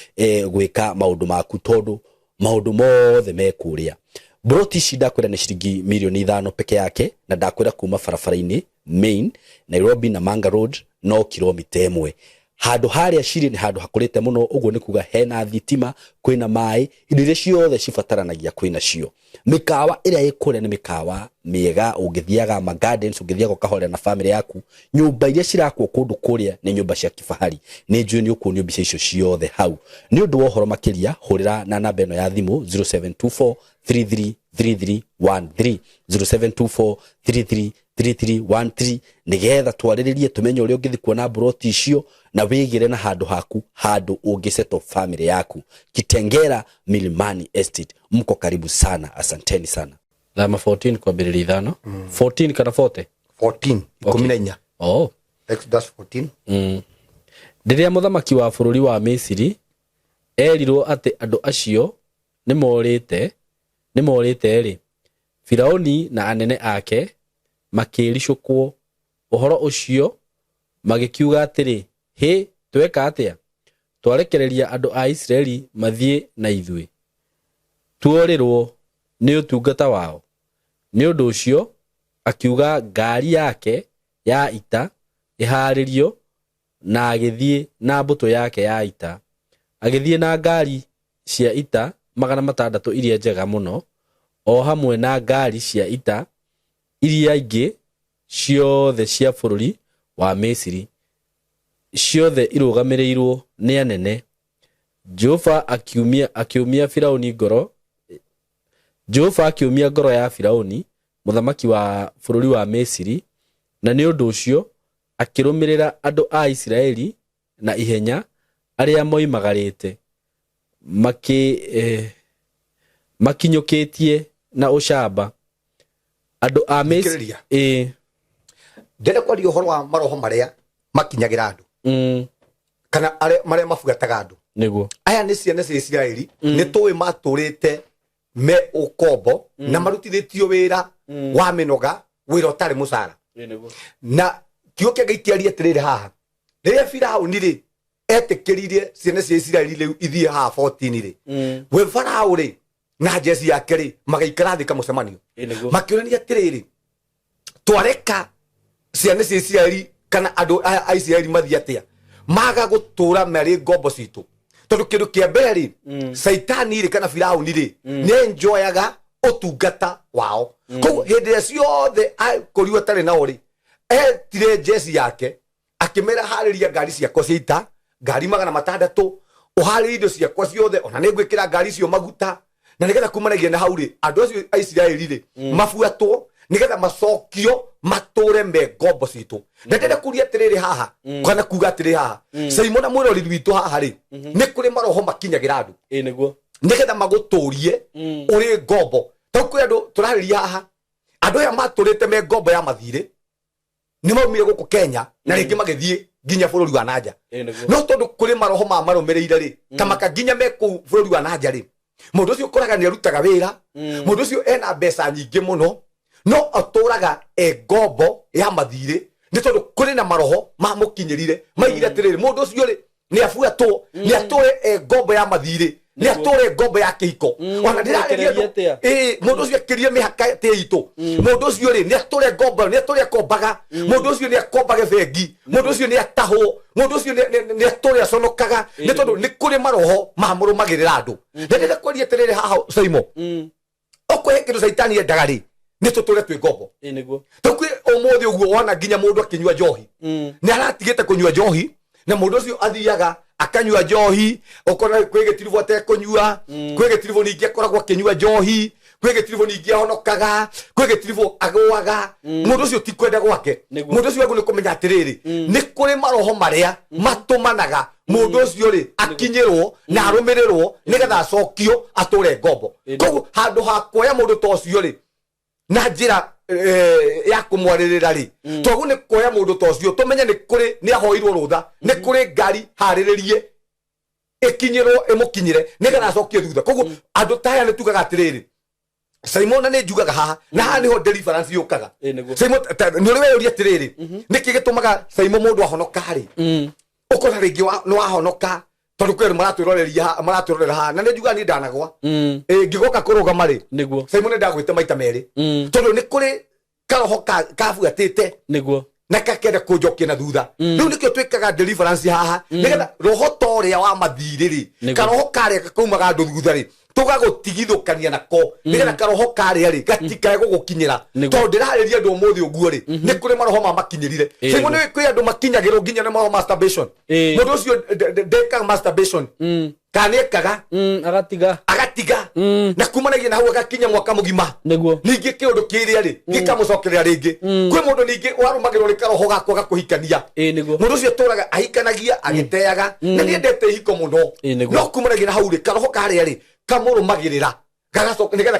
gwika maundu maku tondu maundu mothe mekuria broti shida kwenda ni shiringi milioni 5 peke yake na ndakwira kuma farafara-ini main Nairobi na Manga Road no kilomita 1 handu haria ciri ni handu hakurite muno uguo ni kuga hena thitima kwina mai indire ciothe cibataranagia kwina cio mikawa iria ikure ni mikawa miega ungithiaga ma gardens ungithiaga ukahorera na family yaku nyumba iria cirakwo kundu kuria ni nyumba cia kifahari ni njui ni ukunio mbica icio ciothe hau ni undu wa horo makiria hurira na namba eno ya thimu 0724 333313 0724 3313 nigetha twariririe tumenye uri ungithi kuona broti icio na wigire na handu haku handu ungiseto family yaku Kitengera Milimani Estate mko karibu sana asanteni sana Thama 14 kwa biriri 5 14 kana 40 14 14 oh Exodus 14 ndiria muthamaki wa bururi wa Misiri erirwo ati andu acio ni morite ri Firaoni na anene ake makiricukwo uhoro ucio magikiuga atiri he tweka atia twarekereria andu a Israeli mathie na ithui tuorirwo ni utungata wao ni undu ucio akiuga ngari yake ya ita iharirio na agithie na mbuto yake ya ita agithie na ngari cia ita 600 iria njega muno o hamwe na ngari cia ita iria ingi ciothe cia bururi wa Misiri ciothe irugamirirwo ni anene Jehova akiumia Firaoni ngoro Jehova akiumia ngoro ya Firaoni muthamaki wa bururi wa Misiri na ni undu ucio akirumirira andu a Israeli na ihenya aria moimagarite makinyukitie na ushamba andu a Misiri ndenda kwaria uhoro wa maroho maria makinyagira andu kana maria mafugataga andu niguo aya ni ciana cia Israeli ni tuwi maturite me ukombo na marutithitio wira wa minoga wira utari mucara na kioke gaitiaria tirire haha riria Firauni ri etikiririe ciana cia Isiraeli riu ithie haha 14 ri we Farao ri na jesi yake ri magaikara thika mucemanio makiurania tiriri twareka ciana cia Isiraeli kana andu a Isiraeli mathia atia maga gutura mari ngombo citu tondu kindu kia mbere ri Saitani ri kana Firauni ri ne enjoyaga utungata wao ko hinde ciothe akoriwa tare na ori tire jesi yake akimera hariria ngari ciakwa cia ita ngari 600 uhari indo ciakwa ciothe ona ningwikira ngari cio maguta na nigetha kumanagia na hauri andu acio a Isiraeli ri mafuatwo nigetha macokio mature me ngombo citu na ndenda kuria tiriri haha kana kuga tiriri haha Simon mwirori witu haha ri ni kuri maroho makinyagira andu niguo nigetha maguturie uri ngombo tokwe andu turariria haha andu ya maturite me ngombo ya mathire ni maumire guku Kenya na ringi magithie ginya bururi wa nanja no tondu kuri maroho ma marumireire ri tamaka ginya me ku bururi wa nanja ri mundu ucio koraga ni arutaga wira mundu ucio ena mbeca nyingi muno no aturaga ngombo ya mathire ni tondu kuri na maroho ma mukinyirire maigire tiriri mundu ucio ri ni afuatwo ni atore ngombo ya mathire ni atore ngombo ya kihiko ona ndirareria mundu ucio akirie mihaka te itu mundu ucio ri ni atore ngombo ni atore kombaga mundu ucio ni akombage bengi mundu ucio ni atahwo mundu ucio ni atore aconokaga ni tondu ni kuri maroho ma murumagirira andu ndenda kwaria tiriri haha Simon okwe kindu Saitani endaga ri ni tuture twi ngombo niguo tokwe umuthi uguo wona ginya mundu akinyua njohi ni aratigite kunyua njohi na mundu ucio athiaga akanyua njohi okona kwigitirivo atekunyua kwigitirivo ningi akoragwo akinyua njohi kwigitirivo ningi ahonokaga kwigitirivo agwaga mundu ucio ti kwenda gwake mundu ucio ni kumenya atiriri ni kuri maroho maria matumanaga mundu ucio ri akinyirwo na arumirirwo nigetha acokio ature ngombo koguo handu ha kuoya mundu ta ucio ri na njira ya kumwaririra ri togu ni kuoya mundu ta ucio tumenye ni kuri ni ahoirwo rutha ni kuri ngari hariririe ikinyirwo imukinyire nigetha acokio thutha koguo andu taya ni tugaga atiriri Simon ni njugaga haha na haha niho deliverance yukaga Simon ni uri weyoria atiriri niki gitumaga Simon mundu ahonoka ri ukona ringi no ahonoka tondu kweri maratwirorera haha na ni njuga ni ndanagwa ngigoka kurugama ri niguo Simon ndagwite maita meri tondu ni kuri karoho kabuatite niguo na kakenda kunjokia na thutha riu nikio twikaga deliverance haha nigetha roho toria wa mathiriri karoho kare kaumaga andu thutha ri tugagutigithukania nako nigetha karoho kare ri gatikae gugukinyira tondu ndirariria andu umuthi uguo ri ni kuri maroho ma makinyirire Simon ni kwi andu makinyagirwo ginya ni maroho masturbation mundu ucio ndekaga masturbation kanekaga agatiga na kumanagia na hau agakinya mwaka mugima niguo ningi kiundu kiria ri gikamucokerera ringi kwi mundu ningi warumagirwo ri karoho gakwa gakuhikania niguo mundu ucio turaga ahikanagia agiteaga na ni ndete hiko muno no kumanagia na hau ri karoho karia ri kamurumagirira gagacoka nigetha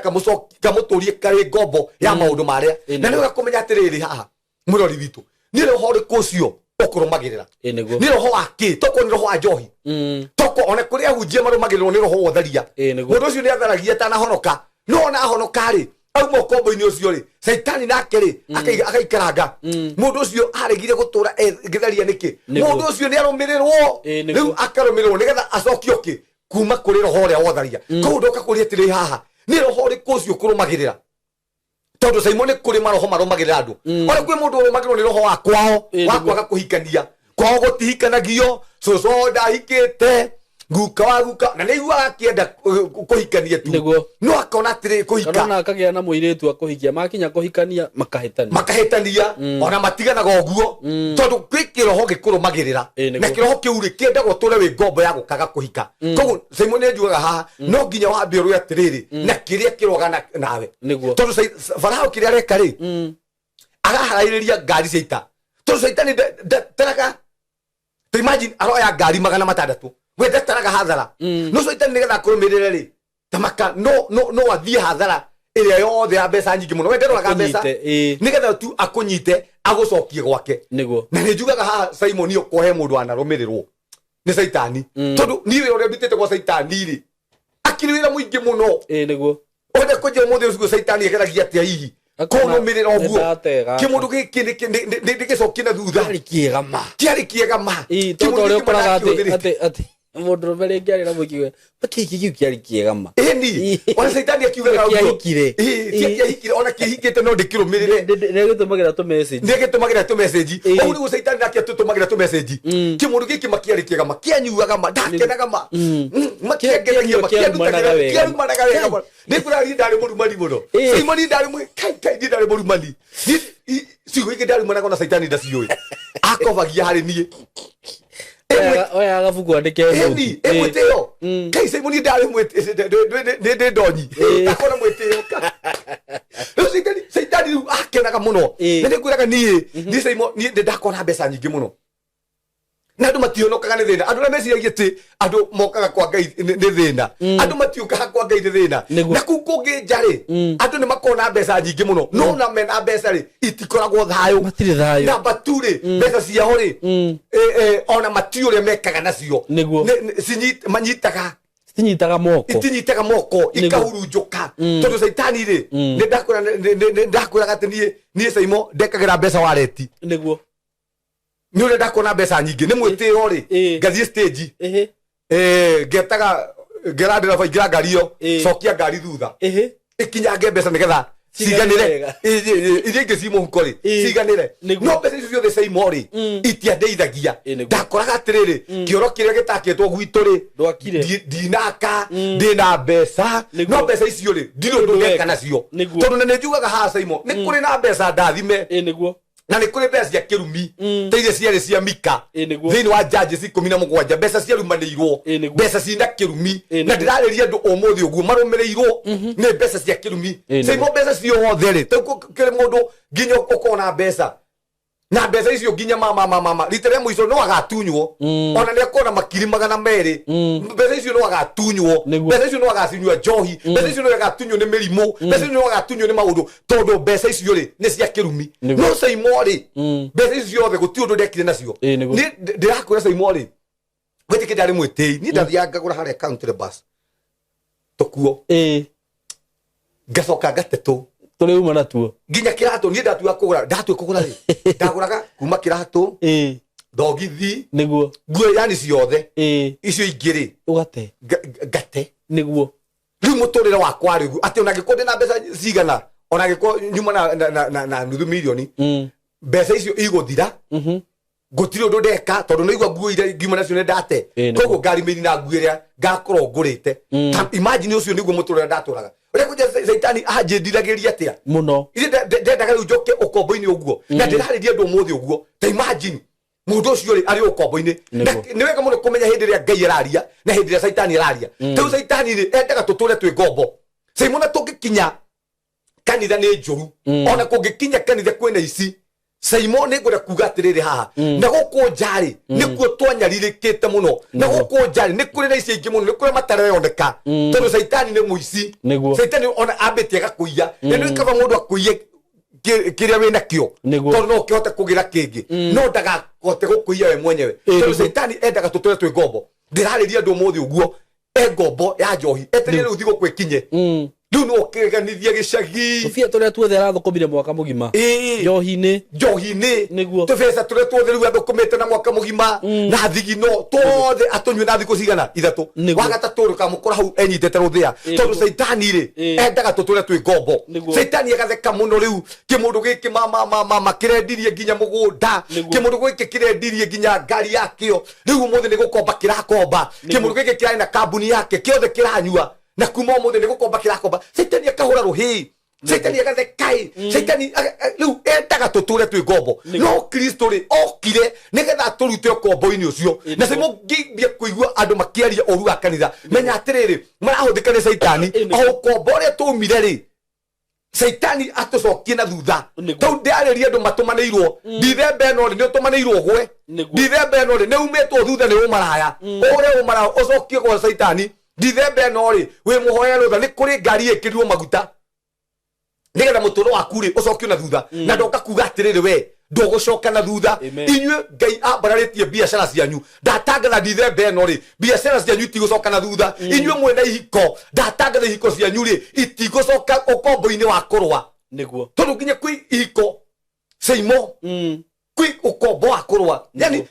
kamuturie kari ngombo ya maundu maria na ni ugakumenya atiriri haha murori witu ni roho ri kucio ukurumagirira ni roho waki toko ni roho wa njohi toko ona kuria hujie marumagirwo ni roho wotharia mundu ucio ni atharagia tana honoka no na honoka ri auma kombo-ini ucio ri Saitani nake ri akaikaranga mundu ucio aregire gutura githaria niki mundu ucio ni arumirirwo riu akarumirirwo nigetha acokio ki kuma kuri roho ria wotharia koguo ndoka kuria tiri haha ni roho ri kucio kurumagirira tondu Simon kuri maroho marumagirira andu ora kwi mundu urumagirwo ni roho wakwao wakwaga kuhikania kwao gutihikanagio coco ndahikite guka na niguo akienda kuhikania tu no akona atiri kuhika kana akagia na muiretu akuhikia makinya kuhikania makahitania ona matiganaga uguo tondu kwikiroho gikurumagirira na kiroho kiuri kienda gutura wi ngombo ya gukaga kuhika koguo Simon ni njugaga haha no nginya wambe ru atiriri na kiria kirogana nawe tondu Farao kiria reka ri agaharairia ngari cia ita tondu Saitani taraga to imagine aroya ngari 600 wenda taraga hathara no Saitani nigetha kurumirire ri tamaka no athie hathara iria yothe ya mbeca nyingi muno wenda roga mbeca nigetha tu akunyite agucokie gwake na ni njugaga haha Simon ni ukohe mundu anarumirirwo ni Saitani tondu ni wira uria ndutite kwa Saitani ri akiri wira muingi muno ona ko je mo de ugo saitani ekeragia atia hihi kono mirira oguo kimundu giki ndike cokina thutha kiari kiegama toto rio koraga ati mundu mbere ngiari na mukiwe bakiki kiari kiegama eni ona saitani akiuga kiahikire kiahikire ona kihikite no ndikirumirire ndegetumagira tu message ogu ni saitani nakia tutumagira tu message kimundu giki makiari kiegama kianyuaga ma ndakenaga ma makiageria makiandutagira kiarumanaga wega ma ndikura ndari murumani muno simoni ndari mu kai ndari murumani sigo iki ndari managa na saitani ndacioi akovagia hari nie oya agabuku andike eni emweteo kai simoni ndari mwete de donyi akona mweteo saitani akenaga muno ndikuraga nie ni saimo ni ndakona mbeca nyingi muno na andu mationokaga ni thina andu na meciragia ati andu mokaga kwa Ngai ni thina andu matiukaga kwa Ngai ni thina na kuu kungi njari andu ni makona mbeca nyingi muno no na mena mbeca ri itikoragwo thayo matire thayo na baturi mbeca ciao ri ona matiuria mekaga nacio manyitaga itinyitaga moko ikahurunjuka tondu saitani ri ni ndakuraga ati nie saimo ndekagira mbeca wareti niguo ni ure ndakona mbeca nyingi ni mwitio ri ngathie stage ngetaga ngerandira baingira ngari yo cokia ngari thutha ikinyange mbeca nigetha ciganire iria ingĩ ci mũhuko rĩ ciganire no mbeca icio ciothe caimo rĩ itiandeithagia ndakoraga atĩrĩrĩ kĩoro kĩrĩa gĩtakĩtwo gwitũ rĩ ndinaka ndĩna mbeca no mbeca icio rĩ ndirĩ ũndũ ngeka nacio tondũ nĩ njugaga haha caimo nĩ kũrĩ na mbeca ndathime na nĩ kũrĩ mbeca cia kĩrumi ta iria ciarĩ cia Mika thĩinĩ wa Judges 17 mbeca ciarumanĩirwo mbeca cina kĩrumi na ndĩrarĩria andũ ũmũthĩ ũguo marũmĩrĩirwo nĩ mbeca cia kĩrumi caimo mbeca ciothe rĩ ta kĩrĩ mũndũ nginya ũkona mbeca na mbeca icio nginya mama rita rĩa mũico no agatunywo ona nĩ akona makiri 200 mbeca icio no agatunywo mbeca icio no agacinywa njohi mbeca icio no agatunywo nĩ mĩrimũ mbeca icio no agatunywo nĩ maũndũ tondũ mbeca icio rĩ nĩ cia kĩrumi no caimo rĩ mbeca icio ciothe gũtirĩ ũndũ ndekire nacio ndĩrakwĩra caimo rĩ gwĩtĩkĩ ndarĩ mwĩtĩi niĩ ndathiaga ngagũra harĩa country bus tũkuo ngacoka ngatetũ tuli uma natuo nginya kiratu ni ndatua kugura ri ndaguraga kuma kiratu dogithi niguo nguo yani ciothe icio ingiri ugate gate niguo riu muturire wakwa riu ati ona gikonde na mbeca cigana ona giko nyuma na nuthu milioni mbeca icio iguthira gutiri undu ndeka tondu no igwa nguo ire ngiuma nacio ne ndate koguo ngari miri na nguo iria ngakorwo ngurite imagine ucio niguo muturire ndaturaga ure kuja saitani ajendiragiria atia muno ire ndendaga riu njoke ukombo-ini uguo na ndirariria andu umuthi uguo ta imagine mundu ucio ri ari ukombo-ini ni wega muno kumenya hindi ria Ngai araria na hindi ria saitani araria tiu saitani ri endaga tuture twi ngombo saimona tungikinya kanitha ni njuru ona kungikinya kanitha kwina ici Saimo nĩ ngwenda kuga atĩrĩrĩ haha na gũkũ njarĩ nĩkuo twanyarirĩkĩte mũno na gũkũ njarĩ nĩ kũrĩ na ici ingĩ mũno nĩ kũrĩ matareyoneka tondũ saitani nĩ mũici saitani ona ambĩtie agakũiya na nĩ kaba mũndũ akũiye kĩrĩa wĩna kĩo tondũ no ũkĩhote kũgĩra kĩngĩ no ndagahote gũkũiya we mwenyewe tondũ saitani endaga tũtũre twĩ ngombo ndĩrarĩria andũ ũmũthĩ ũguo ngombo ya njohi etereire rĩu thigũkũ ĩkinye riu no ũkĩganithia gĩcagi tũbia tũrĩa tuothe arathũkũmire mwaka mũgima njohi-inĩ nĩguo tũbeca tũrĩa tuothe rĩu athũkũmĩte na mwaka mũgima na thigino tuothe atũnyue na thikũ cigana ithatũ wagatatũ rũkamũkora hau enyitĩte rũthĩa tondũ saitani rĩ endaga tũtũre twĩ ngombo saitani agatheka mũno rĩu kĩmũndũ gĩkĩ kĩrendirie nginya mũgũnda kĩmũndũ gĩkĩ kĩrendirie nginya ngari yakĩo rĩu ũmũthĩ nĩ gũkomba kĩrakomba kĩmũndũ gĩkĩ kĩrarĩ na kambuni yake kĩothe kĩranyua na kuma ũmũthĩ nĩ gũkomba kĩrakomba saitani akahũra rũhĩ saitani agathekai saitani riu endaga tũtũre twĩ ngombo no Kristo rĩ okire nĩgetha atũrute ũkombo-inĩ ũcio na Saimo ngĩambia kũigua andũ makĩaria ũru wa kanitha menya atĩrĩrĩ marahũthĩka nĩ saitani o ũkombo ũrĩa tũmire rĩ saitani atũcokie na thutha tau ndĩarĩria andũ matũmanĩirwo ndithemba ĩno rĩ nĩ ũtũmanĩirwo gwe ndithemba ĩno rĩ nĩ umĩtwo thutha nĩ ũmaraya ũrĩa ũmaraya ũcokie gwa saitani ndithemba ĩno rĩ wĩ mũhoya rũtha nĩ kũrĩ ngari ĩkĩrirwo maguta nigetha mũtũro waku rĩ ũcokio na thutha na ndoka kuga atĩrĩrĩ we ndogocoka na thutha inyue ngai ambararitie biashara cianyu ndatangatha December eno ri biashara cianyu itigocoka na thutha inyue mwena ihiko ndatangatha ihiko cianyu ri itigocoka ukombo-ini wa kurwa niguo tondu nginya kwi ihiko seimo kwi ukombo wa kurwa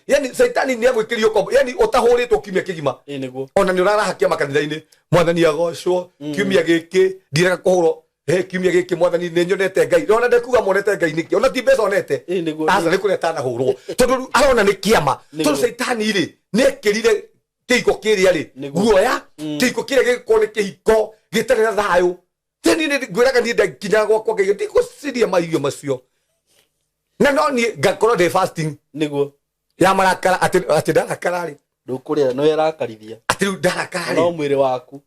yani saitani ni agwikiria ukombo yani utahuritwo kiumia kigima niguo ona ni urarahakia makanitha-ini mwathani agocwo kiumia giki ndireka kuhurwo kiumia giki mwathani ni nyonete ngai ona ndekuga monete ngai niki ona ti mbeca onete asa ni kureta na hurwo tondu arona ni kiama tondu saitani ri ni ekirire kihiko kiria ri guoya kihiko kiria giko ni kihiko gitari na thayu teni ni gwiraga ni ndakinya gwakwa ngai ndiguciria maigio macio na no ni ngakorwo ndi fasting niguo ya marakara ati ndarakara ri ndukuria no yarakarithia ati ndarakara no mwire waku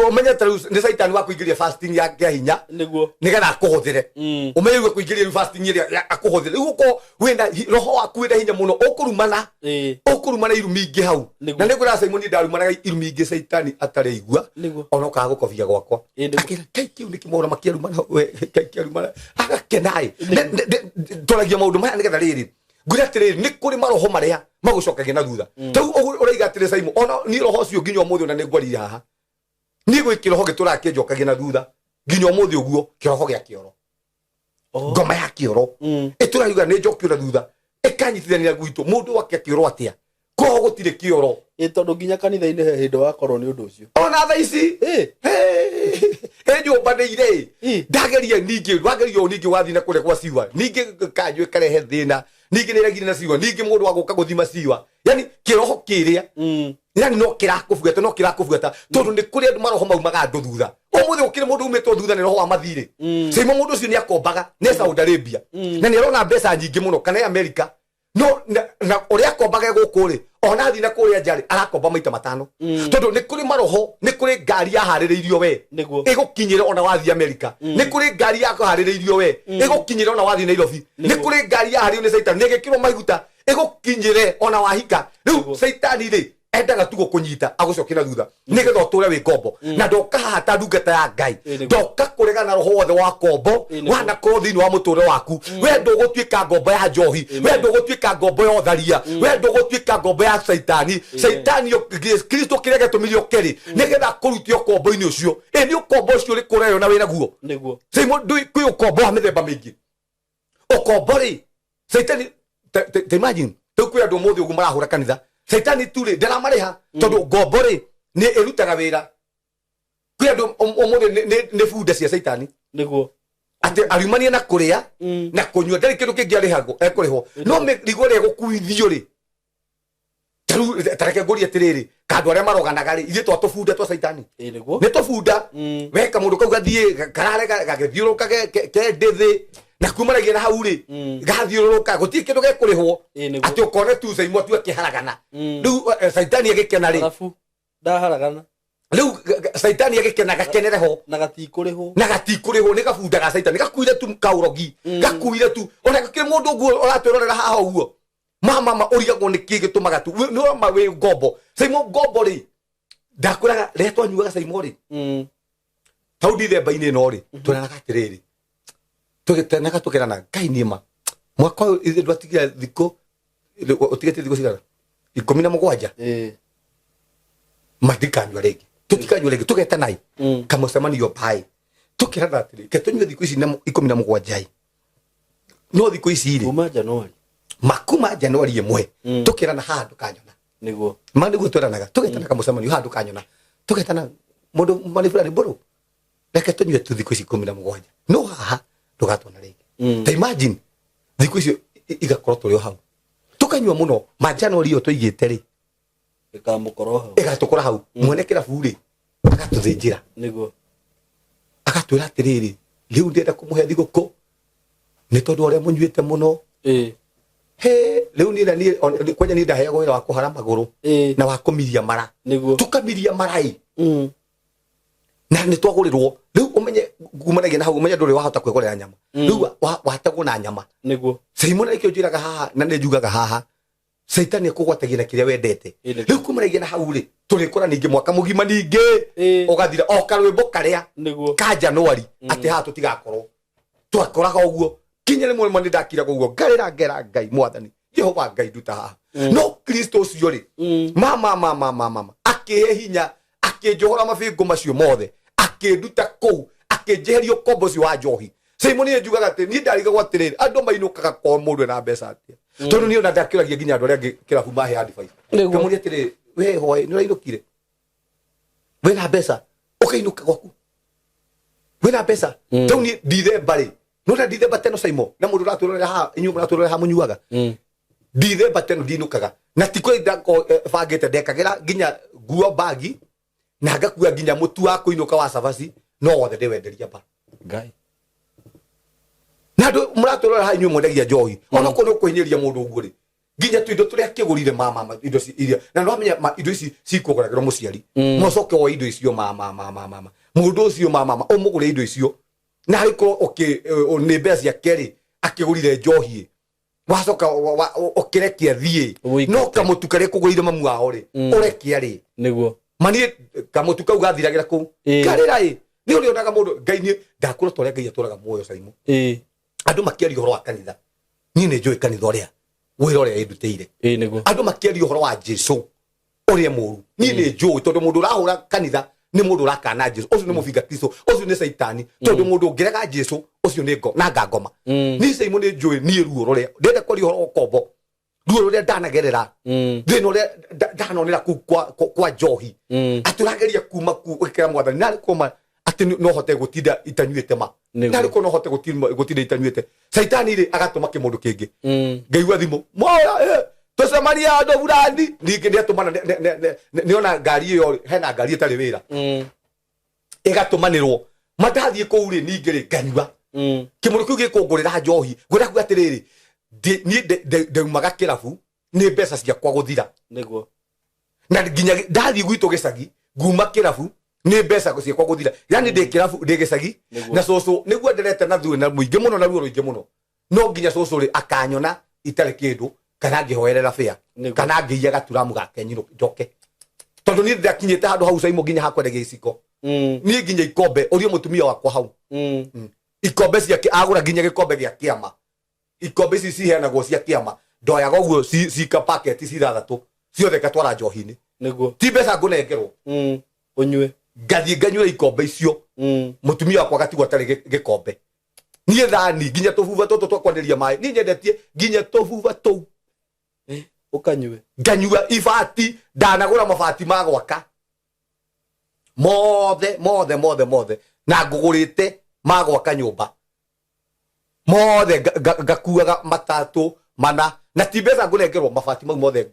umenye taru ni saitani wa kuingiria fasting ya hinya niguo nigetha akuhuthire umenye gwe kuingiria fasting iria akuhuthire uko wenda roho waku wenda hinya muno ukurumana irumi ingi hau na nigura Simon ndarumanaga irumi ingi saitani atari igua ona ka gukobia gwakwa akira kiu nikimora makirumana kai kirumana agakenai toragia maundu maya nigetha riri ngwira atiriri ni kuri maroho maria magucokagia na thutha tau uraiga atiri Simon ona ni roho ucio nginya umuthi ona ningwari haha ni gwiki roho giturakia njokagia na thutha nginya umuthi uguo kiroho gia kioro ngoma ya kioro ituraiga ni njokio na thutha ikanyitithania gwitu mundu wake kioro atia ko gutire kioro tondu nginya kanitha-ini he hindu wakorwo ni undu ucio ona tha ici nyumba nĩ ire ndageria ningĩ wagerio ningĩ wathina kũrĩa gwa ciwa ningĩ kanjũ karehe thĩna ningĩ nĩ regire na ciwa ningĩ mũndũ wa gũka gũthima ciwa yani kĩroho kĩrĩa yani no kĩrakũbuata tondũ nĩ kũrĩ andũ maroho mau magandũ thutha ũmũthĩ ũkĩrĩ mũndũ umĩtwo thutha nĩ roho wa mathirĩ Simon mũndũ ũcio nĩ akombaga nĩ Saudi Arabia na nĩ arona mbeca nyingĩ mũno kana America no na ũrĩa akombaga gũkũ rĩ ona thina kũrĩa njarĩ arakomba maita matano tondu ni kuri maroho ni kuri ngari yaharĩrĩirio we igukinyire ona wathi America ni kuri ngari yaharĩrĩirio we igukinyire ona wathi Nairobi ni kuri ngari yaharĩrĩirio ni Saitani ni gĩkĩrwo maiguta igukinyire ona wahika riu Saitani ri endaga tu gukunyita agucokia na thutha nigetha ũtũre wĩ kombo na ndoka haha ta ndungata ya Ngai ndoka kũrega na roho wothe wa kombo wanakorwo thĩinĩ wa mũtũũre waku we ndũgũtuĩka ngombo ya njohi we ndũgũtuĩka ngombo ya ũtharia we ndũgũtuĩka ngombo ya Saitani Kristo kĩrĩa gĩtũmire ũkeri nigetha kũrutio kombo-inĩ ũcio nĩ ũkombo ũcio ũrĩ kũreo na wĩna guo Simon kwĩ ũkombo wa mĩthemba mĩingĩ ũkombo rĩ Saitani te imagine tũ kwĩ andũ mũthĩ ũguo marahũra kanitha Saitani tu rĩ ndaramareha tondu ngombo rĩ ni irutaga wira kwi andu umuthi ni bunda cia Saitani niguo ati ariumania na kuria na kunyua ndari kindu kingi arihagwo ekurihwo no mirigo ri gukuithio ri taru tareke ngori atiriri kandu aria maroganaga ri ithe twatubunda twa Saitani niguo ni tubunda weka mundu kau gathie karare gagithiuruka ke ndithi na kumaragia na hau ri gathiuruka guti kindu gekurihwo ati ukone tu Simon tu akiharagana riu Saitani agikena ri ndaharagana riu Saitani agikena gakenereho na gatikurihwo ni gabunda ga Saitani gakuire tu kaurogi gakuire tu ona kire mundu uguo oratwerorera haha uguo mama urigagwo ni ki gitumaga tu no ma we ngombo Simon ngombo ri ndakuraga retwa nyuaga Simon ri tau December-ini no ri turanaga atiriri tugetenaga tukerana Ngai nima mwaka uyu ithe ndwatigira thiko utigete thiko cigana 17 madikanywa regi tutikanywa regi tugetanai kamucemanio pai tukirana atiri ketunywe thiko ici 17 no thiko ici ri makuma Januari 1 tukirana handu kanyona niguo maniguo tweranaga tugetana kamucemanio handu kanyona tugetana mundu manifurani buru reke tunywe tu thiko ici 17 no haha tugatona regi ta imagine thiko icio igakorwo turi hau tukanywa muno Januari yo tuigite ri igatukora hau mwene kirabu ri agatuthinjira niguo agatwira atiriri riu ndenda kumuhe thiguku ni tondu uria munyuite muno riu ni kwenya ni ndaheagwo wira wa kuhara maguru na wa kumiria mara tukamiria marai na ni twagurirwo riu umenye gumanagia na hau umenye nduri wahota kwegorera nyama riu watagwo na nyama niguo Simon ikio njiraga haha na ni njugaga haha Saitani akugwatagia na kiria wendete riu kumanagia na hau ri turikora ningi mwaka mugima ningi ugathira o karwimbo karia ka Januari ati ha tutigakorwo twakoraga uguo kinya le mwana ndakira koguo ngarira ngera ngai mwathani Jehova ngai nduta haha no Kristo ucio ri mama akihe hinya akinjohora mafingo macio mothe akinduta kou akinjeherio komboci wa njohi Simon ni njugaga ati ni ndariga gwatirira andu mainukaga kwa mundu na mbeca atia tondu ni ona ndakiragia ginya andu aria kirabu mahe advice kamuria atiri we hoi ni rainukire we na mbeca ukainuka gwaku we na mbeca tondu ni ndithe bari no na ndithe bateno Simon na mundu raturora ha inyu raturora ha munyuaga ndithe bateno ndinukaga na tiko ndako bangite ndekagira ginya guo bagi na ngakua ginya mutu wa kuinuka wa sabaci no wothe ndiwenderia ba ngai na ndu muraturora ha inyu mwendagia njohi ona kono kuhinyiria mundu uguo ri ginya tuindo turia kigurire mama indo iria na no amenya indo ici cikuguragirwo muciari mocoke wo indo icio mama mundu ucio mama umugure indo icio na hariko ni mbeca cia keri akigurire njohi wacoka ukirekia thie no kamutukare kugurire mamu wao ri urekia ri niguo mani kamutuka ugathiragira ku karira ri ni uri onaga mundu ngai ni ndakura toria ngai aturaga muoyo Simon andu makiaria horo wa kanitha ni ne njoi kanitha uria wira uria induteire niguo andu makiaria horo wa Jesu uria muru ni ne njoi tondu mundu urahura kanitha ni mundu urakana Jesu ucio ni mufinga Kristo ucio ni saitani tondu mundu ngirega Jesu ucio ni ngo na ngangoma ni Simon ni njoi ni ruo ruria ndenda kwaria horo kombo ruo ruria ndanagerera thina uria ndanonera kwa njohi aturageria kuma kwikira mwathani nari kuma ati no hote gutinda itanyuite ma nari ko no hote gutinda itanyuite saitani ri agatuma kimundu kingi ngaigua thimo moya tucemania andu burani ningi ni atumana ni ona ngari iyo hena ngari itari wira igatumanirwo matathie kou ri ningi ri nganyua kimundu kiu gikungurira njohi gwira ku atiriri ni ndaumaga kirabu ni mbeca ciakwa guthira niguo na nginya ndathi gwitu gicagi nguma kirabu ni mbeca ciakwa guthira yani ndi kirabu ndi gicagi na coco niguo nderete na thuo na muingi muno na ruo ruingi muno no nginya coco ri akanyona itari kindu kana ngihoerera fea kana ngiya gaturamu gake nyiro njoke tondu ni ndakinyite handu hau Simon nginya hakwendege iciko ni nginya ikombe urio mutumia wakwa hau ikombe ciake agura nginya gikombe gia kiama ikombe ici ciheanagwo cia kiama ndoyaga uguo cika packet cithathatu ciothe gatwara njohi-ini niguo ti mbeca ngunengerwo unyue ngathie nganyua ikombe icio mutumia wakwa gatigwo atari gikombe nie thani nginya tububa tutu twakwanderia mai ni nyendetie nginya tububa tu ukanyue nganyua ibati ndanagura mabati ma gwaka mothe na ngugurite ma gwaka nyumba mothe ngakuaga matatu mana na ti mbeca ngunengerwo mabati mau mothe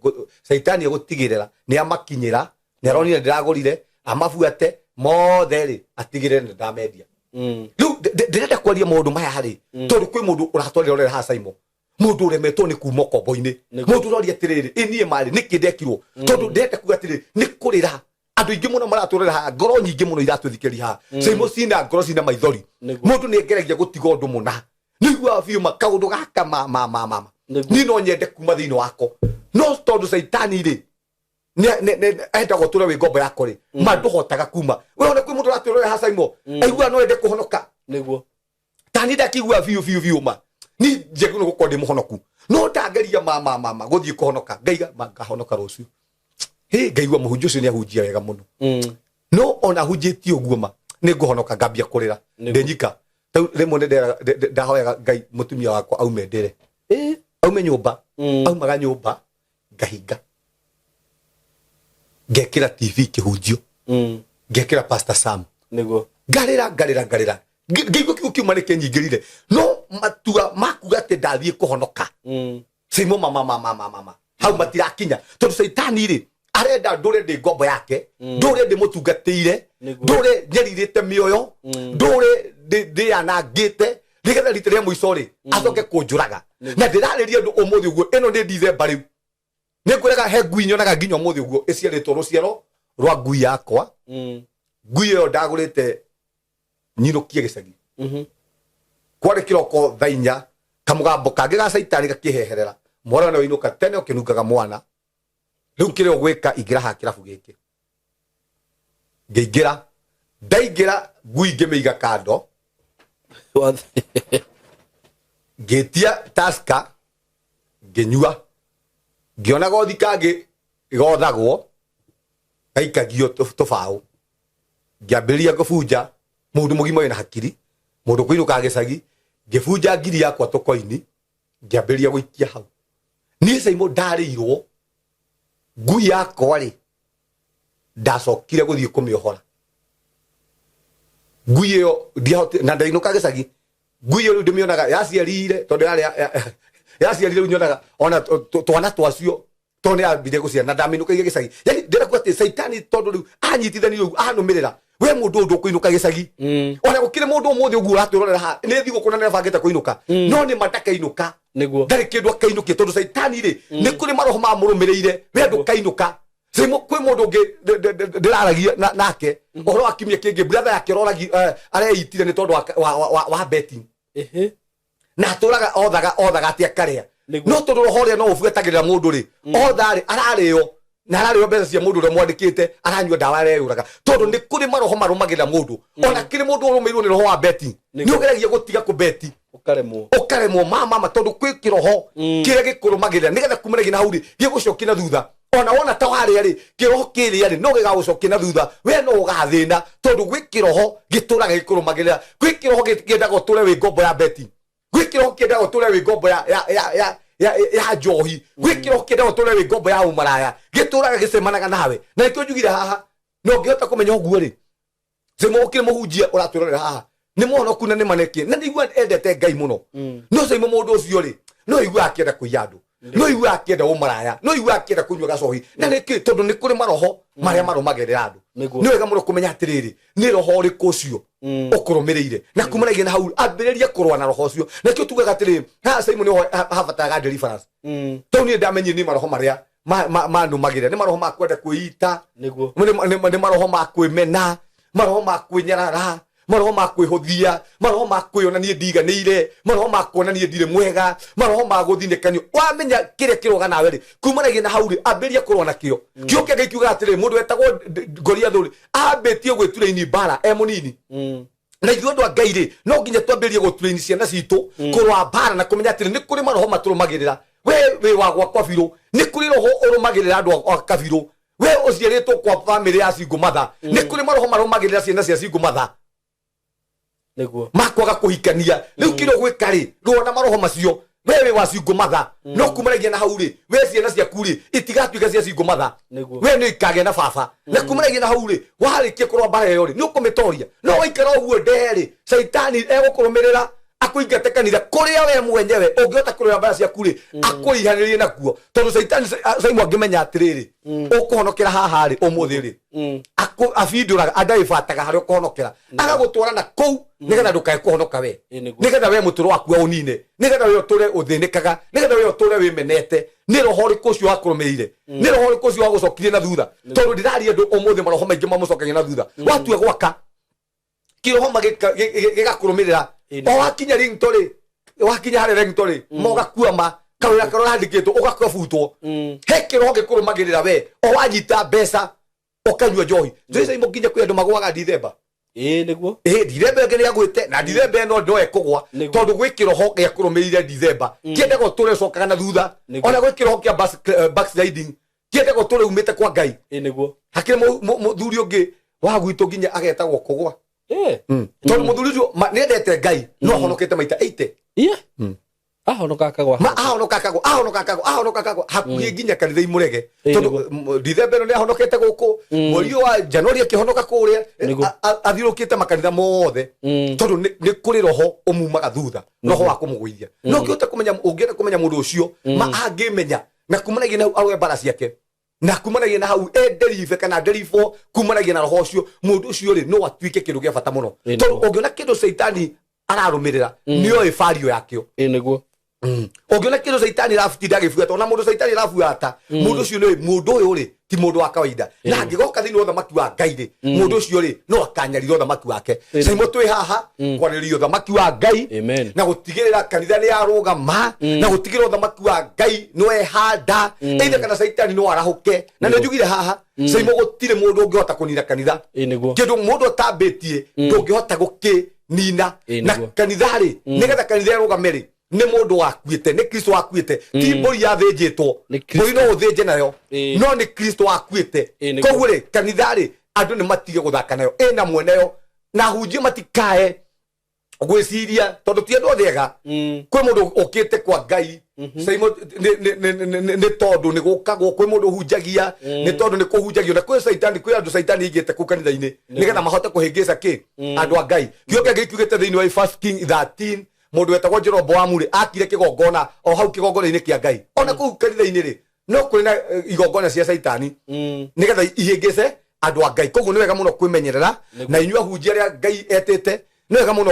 saitani egutigirira ni amakinyira ni aronire ndiragurire amabuate mothe ri atigirire ni ndamendia riu ndirenda kwaria maundu maya hari tondu kwi mundu uratwarira urera ha Simon mundu uremetwo ni kuma kombo-ini mundu uroria atiriri inie mari niki ndekirwo tondu ndenda kuga atiriri ni kurira andu ingi muno maraturira ha ngoro nyingi muno iratwithikiria ha Simon cina ngoro cina maithori mundu ni ngeragia gutiga undu muna nigua fiuma kaundu gaka mama ni no nyende kuma thini wako no tondu saitani ri ne enda gutura wi ngombo yako ri mandu hotaga kuma we ona kwi mundu raturira ha Simon aigua no ende kuhonoka niguo tani ndakigua fiuma ni njegu no gukorwo ndi muhonoku no ndangeria mama guthii kuhonoka ngaiga ngahonoka rucio ngaigua muhunjia ucio ni ahunjia wega muno no ona hunjitie uguo ma ni nguhonoka ngambia kurira ndenyika rimwe ndahoyaga ngai mutumia wakwa aume ndire aume nyumba aumaga nyumba ngahinga ngekira TV kihunjio ngekira Pastor Sam niguo ngarira ngigwo kiuma ni kenyingirire no matua makuga ati ndathie kuhonoka Simon mama hau matirakinya tondu saitani ri arenda ndure ndi ngombo yake ndure ndi mutungatire ndure nyeririte mioyo ndure ndi anangite nigetha rita ria muico ri acoke kunjuraga na ndirariria ndu umuthi uguo ino ndi December riu ni ngwiraga he ngui nyonaga nginya umuthi uguo iciaritwo ruciaro rwa ngui yakwa ngui iyo ndagurite nyirukie gicagi kwari kiroko thainya kamugambo kangi ga saitani gakiheherera mwana no inuka tene ukinungaga mwana riu kire ogwika igira ha kirabu giki ngeigira ndaigira ngui ngimeiga kando Getia taska genyua giona gothi kangi gothagwo gaikagio tofao ngiambiria ngũbunja mũndũ mũgima wĩna hakiri mũndũ kũinũka gĩcagi ngĩbunja ngiri yakwa tokoini ngĩambĩria gũikia hau niĩ Simon ndarĩirwo ngui yakwa rĩ ndacokire gũthiĩ kũmĩohora ngui ĩyo na ndainũka gĩcagi ngui ĩyo rĩu ndĩmĩonaga yaciarire tondũ yaciarire rĩu nyonaga ona twana twacio tondũ nĩambire gũciara na ndamĩinũkagia gĩcagi yani ndĩrakuga atĩ Saitani tondũ rĩu anyitithania rĩu anũmĩrĩra we mũndũ ũndũ kũinũka gĩcagi ona gũkĩrĩ mũndũ ũmũthĩ ũguo ũratwĩrorera haha nĩ thigũkũ na nĩabangĩte kũinũka no nĩ mandakainũka ndarĩ kĩndũ akainũkia tondũ Saitani rĩ nĩ kũrĩ maroho mamũrũmĩrĩire we ndũkainũka kwĩ mũndũ ũngĩ ndĩraragia nake ũhoro wa kimia kĩngĩ brother yake areitire nĩ tondũ wa betting na atũraga othaga atĩ akarĩa no tondũ roho rĩa no ũbuatagĩrĩra mũndũ rĩ otharĩ ararĩo na ararĩo mbeca cia mũndũ ũrĩa mwandĩkĩte aranyua ndawa areyũraga tondũ nĩ kũrĩ maroho marũmagĩrĩra mũndũ ona kĩrĩ mũndũ ũrũmĩirwo nĩ roho wa betting nĩ ũgeragia gũtiga kũbeti ũkaremwo mama tondũ kwĩ kĩroho kĩrĩa gĩkũrũmagĩrĩra nĩgetha kumanagia na hau rĩ gĩgũcokia na thutha ona wona ta warĩa rĩ kĩroho kĩrĩa rĩ no gĩgagũcokia na thutha we no ũgathĩna tondũ gwĩ kĩroho gĩtũraga gĩkũrũmagĩrĩra gwĩ kĩroho kĩendaga ũtũre wĩ ngombo ya betting gwĩ kĩroho kĩendaga ũtũre wĩ ngombo ya njohi gwĩ kĩroho kĩendaga ũtũre wĩ ngombo ya ũmaraya gĩtũraga gĩcemanaga nawe na nĩkĩo njugire haha no ngĩhota kũmenya ũguo rĩ Simon ũkĩrĩ mũhunjia ũratwĩrorera haha nĩ mũhonoku na nĩ manekie na nĩigua endete Ngai mũno no Simon mũndũ ũcio rĩ no igua akĩenda kũiya andũ no igua akĩenda ũmaraya no igua akĩenda kũnyua gacohi na nĩkĩ tondũ nĩ kũrĩ maroho marĩa marũmagĩrĩra andũ nĩ wega mũno kũmenya atĩrĩrĩ nĩ roho ũrĩkũ ũcio ũkũrũmĩrĩire na kumanagia na hau ambĩrĩria kũrũa na roho ũcio nakĩo tugaga atĩrĩrĩ haha Simon nĩho habataraga deliverance tondũ niĩ ndamenyire nĩ maroho marĩa manũmagĩrĩra nĩ maroho ma kwenda kwĩita nĩ maroho ma kwĩmena maroho ma kwĩnyarara maroho ma kwĩhũthia maroho ma kwĩonania ndiganĩire maroho ma kuonania ndirĩ mwega maroho ma gũthinĩkanio wamenya kĩrĩa kĩroga nawe rĩ kumanagia na hau rĩ ambĩrĩria kũrũa nakĩo kĩo kĩngĩ kiuga atĩrĩrĩ mũndũ wetagwo Goliath rĩ ambĩtie gwĩtura-ini mbara mũnini na ithuĩ andũ a Ngai rĩ no nginya twambĩrĩrie gũtura-ini ciana citũ kũrũa mbara na kũmenya atĩrĩ nĩ kũrĩ maroho matũrũmagĩrĩra we wĩ wa gwakwa birũ nĩ kũrĩ roho ũrũmagĩrĩra andũ a kabirũ we ũciarĩtwo kwa bamĩrĩ ya single mother nĩ kũrĩ maroho marũmagĩrĩra ciana cia single mother makwaga kũhikania rĩu kĩrĩa gwĩka rĩ rũona maroho macio we wĩ wa single mother no kumanagia na hau rĩ we ciana ciaku rĩ itigatuĩka cia single mother we nĩ ikagĩa na baba na kumanagia na hau rĩ warĩkia kũrũa mbara ĩyo rĩ nĩ ũkũmĩtoria no waikara ũguo nderĩ Saitani egũkũrũmĩrĩra akũingate kanitha kũrĩa we mwenyewe ũngĩhota kũrũa mbara ciaku rĩ akũihanĩrĩrie nakuo tondũ Saitani Simon angĩmenya atĩrĩrĩ ũkũhonokera haha rĩ ũmũthĩ rĩ abindũraga andagĩbataga harĩa ũkũhonokera agagũtwara na kũu nĩgetha ndũkae kũhonoka we nĩgetha we mũtũro waku ũnine nĩgetha we ũtũre ũthĩnĩkaga nĩgetha we ũtũre wĩmenete nĩ roho ũrĩkũ ũcio wakũrũmĩrĩire nĩ roho ũrĩkũ ũcio wagũcokirie na thutha tondũ ndĩraria andũ ũmũthĩ maroho maingĩ mamũcokagia na thutha watua gwaka kĩroho gĩgakũrũmĩrĩra o wakinya ringto rĩ wakinya harĩa ringto rĩ mogakuama kawĩra karĩa handĩkĩtwo ũgakabutwo he kĩroho gĩkũrũmagĩrĩra we o wanyita mbeca ũkanyua njohi Simon nginya kwĩ andũ magwaga Dithemba nĩguo Dithemba ĩngĩ nĩagwĩte na Dithemba ĩno ndoe kũgwa tondũ gwĩ kĩroho gĩakũrũmĩrĩire Dithemba kĩendaga ũtũre ũcokaga na thutha ona gwĩ kĩroho kĩa backsliding kĩendaga ũtũre umĩte kwa Ngai hakĩrĩ mũthuri ũngĩ wa gwitũ nginya agetagwo kũgwa tondũ mũthuri ũcio nĩendete Ngai no ahonokete maita 80 ahonoka akagwa hakuhĩ nginya kanitha imũrege tondũ Dithemba ĩno nĩahonokete gũkũ mweri wa Januari akĩhonoka kũrĩa athiũrũkĩte makanitha mothe tondũ nĩ kũrĩ roho ũmumaga thutha roho wa kũmũgũithia no ngĩhota kũmenya mũndũ ũcio angĩmenya na kumanagia na hau arũe mbara ciake na kumanagia na hau derive kana derifo kumanagia na roho ũcio mũndũ ũcio rĩ no atuĩke kĩndũ gĩa bata mũno tondũ ũngĩona kĩndũ Saitani ararũmĩrĩra nĩoĩ bario yakĩo nĩguo ũngĩona kĩndũ Saitani arabutinda agĩbuata ona mũndũ Saitani arabuata mũndũ ũcio nĩ mũndũ ũyũ rĩ ti mũndũ wa kawaida na angĩgoka thĩinĩ wa ũthamaki wa Ngai rĩ mũndũ ũcio rĩ no akanyarira ũthamaki wake Simon twĩ haha kwarĩrĩria ũthamaki wa Ngai na gũtigĩrĩra kanitha nĩ yarũgama na gũtigĩrĩra ũthamaki wa Ngai no ehanda either kana Saitani no arahũke na nĩ njugire haha Simon gũtirĩ mũndũ ũngĩhota kũnina kanitha kĩndũ mũndũ atambĩtie ndũngĩhota gũkĩnina na kanitha rĩ nĩgetha kanitha ĩrũgame rĩ nä må ndå wakuite nä Kristo wakuite ti mbåri yathĩnjĩtwo mbåri no ũthĩnje nayo no nĩ Kristo wakuite koguo rĩ kanitha rĩ andũ nĩ matige gũthaka nayo ĩna mweneyo na hunjia matikae gwĩciria tondũ ti andũ othe ega kwĩ mũndũ ũkĩte kwa Ngai nĩ tondũ nĩ gũkagwo kwĩ mũndũ hunjagia nĩ tondũ nĩ kũhunjagio na kwĩ andũ caitani igĩte kũu kanitha-inĩ nĩgetha mahote kũhĩngĩca kĩ andũ a Ngai kĩo kĩa Ngai kiugĩte thĩinĩ wa 1 King 13 mũndũ wetagwo Jeroboamu rĩ akire kĩgongona o hau kĩgongona-inĩ kĩa Ngai ona kũu kanitha-inĩ rĩ no kũrĩ na igongona cia caitani nĩgetha ihĩngĩce andũ a Ngai koguo nĩ wega mũno kwĩmenyerera na inyuĩ ahunjia arĩa Ngai etĩte nĩ wega mũno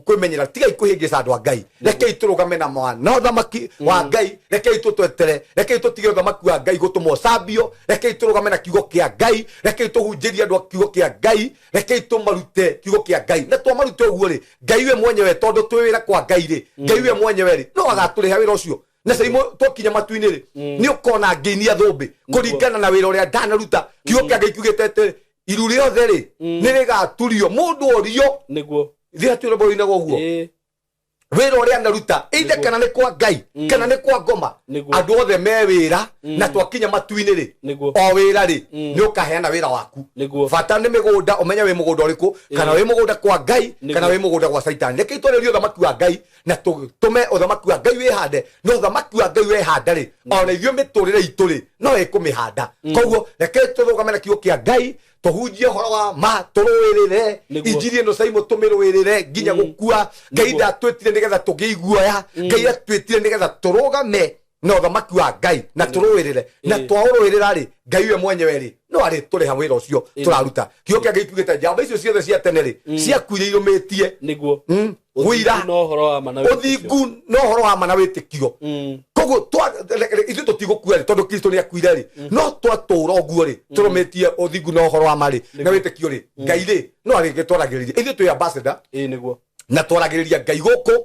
kwĩmenyerera tigai kũhĩngĩca andũ a Ngai rekei tũrũgame na mwana ũthamaki wa Ngai rekei tũtwetere rekei tũtige ũthamaki wa Ngai gũtũmwo cambio rekei tũrũgame na kiugo kĩa Ngai rekei tũhunjĩrie andũ a kiugo kĩa Ngai rekei tũmarute kiugo kĩa Ngai na twamarute ũguo rĩ Ngai we mwenyewe tondũ twĩ wĩra kwa Ngai rĩ Ngai we mwenyewe rĩ no agatũrĩha wĩra ũcio na saimo twakinya matu-inĩ rĩ nĩ ũkona ngĩinia thũmbĩ kũringana na wĩra ũrĩa ndanaruta kiugo kĩa Ngai kiugĩte atĩ iru rĩothe rĩ nĩ rĩgaturio mũndũ orio nĩguo thia twĩra bũrũri-inĩ ũguo wĩra ũrĩa anaruta eithe kana nĩ kwa Ngai kana nĩ kwa ngoma andũ othe me wĩra na twakinya matu-inĩ rĩ o wĩra rĩ nĩ ũkaheana wĩra waku bata nĩ mĩgũnda ũmenye wĩ mũgũnda ũrĩkũ kana wĩ mũgũnda kwa Ngai kana wĩ mũgũnda gwa caitani rekei twarĩrie ũthamaki wa Ngai na tũme ũthamaki wa Ngai wĩhande no ũthamaki wa Ngai wehanda rĩ ona ithuĩ mĩtũrĩre itũ rĩ no ĩkũmĩhanda koguo rekei tũrũgame na kiugo kĩa Ngai tuhunjie horo wa ma tũrũĩrĩre injiri ĩno caimo tũmĩrũĩrĩre nginya gũkua Ngai ndatwĩtire nĩgetha tũngĩiguoya Ngai atwĩtire nĩgetha tũrũgame na ũthamaki wa Ngai na tũrũĩrĩre na twaũrũĩrĩra rĩ Ngai we mwenyewe rĩ no arĩ tũrĩha wĩra ũcio tũraruta kiugo kĩa Ngai kiugĩte njamba icio ciothe cia tene rĩ ciakuire irũmĩtie nĩguo wĩra ũthingu no ũhoro wa ma na wĩtĩkio koguo ithuĩ tũtigũkua rĩ tondũ Kristo nĩ akuire rĩ no twatũũra ũguo rĩ tũrũmĩtie ũthingu na ũhoro wa ma rĩ na wĩtĩkio rĩ Ngai rĩ no arĩgĩtwaragĩrĩria ithuĩ twĩ ambassador na twaragĩrĩria Ngai gũkũ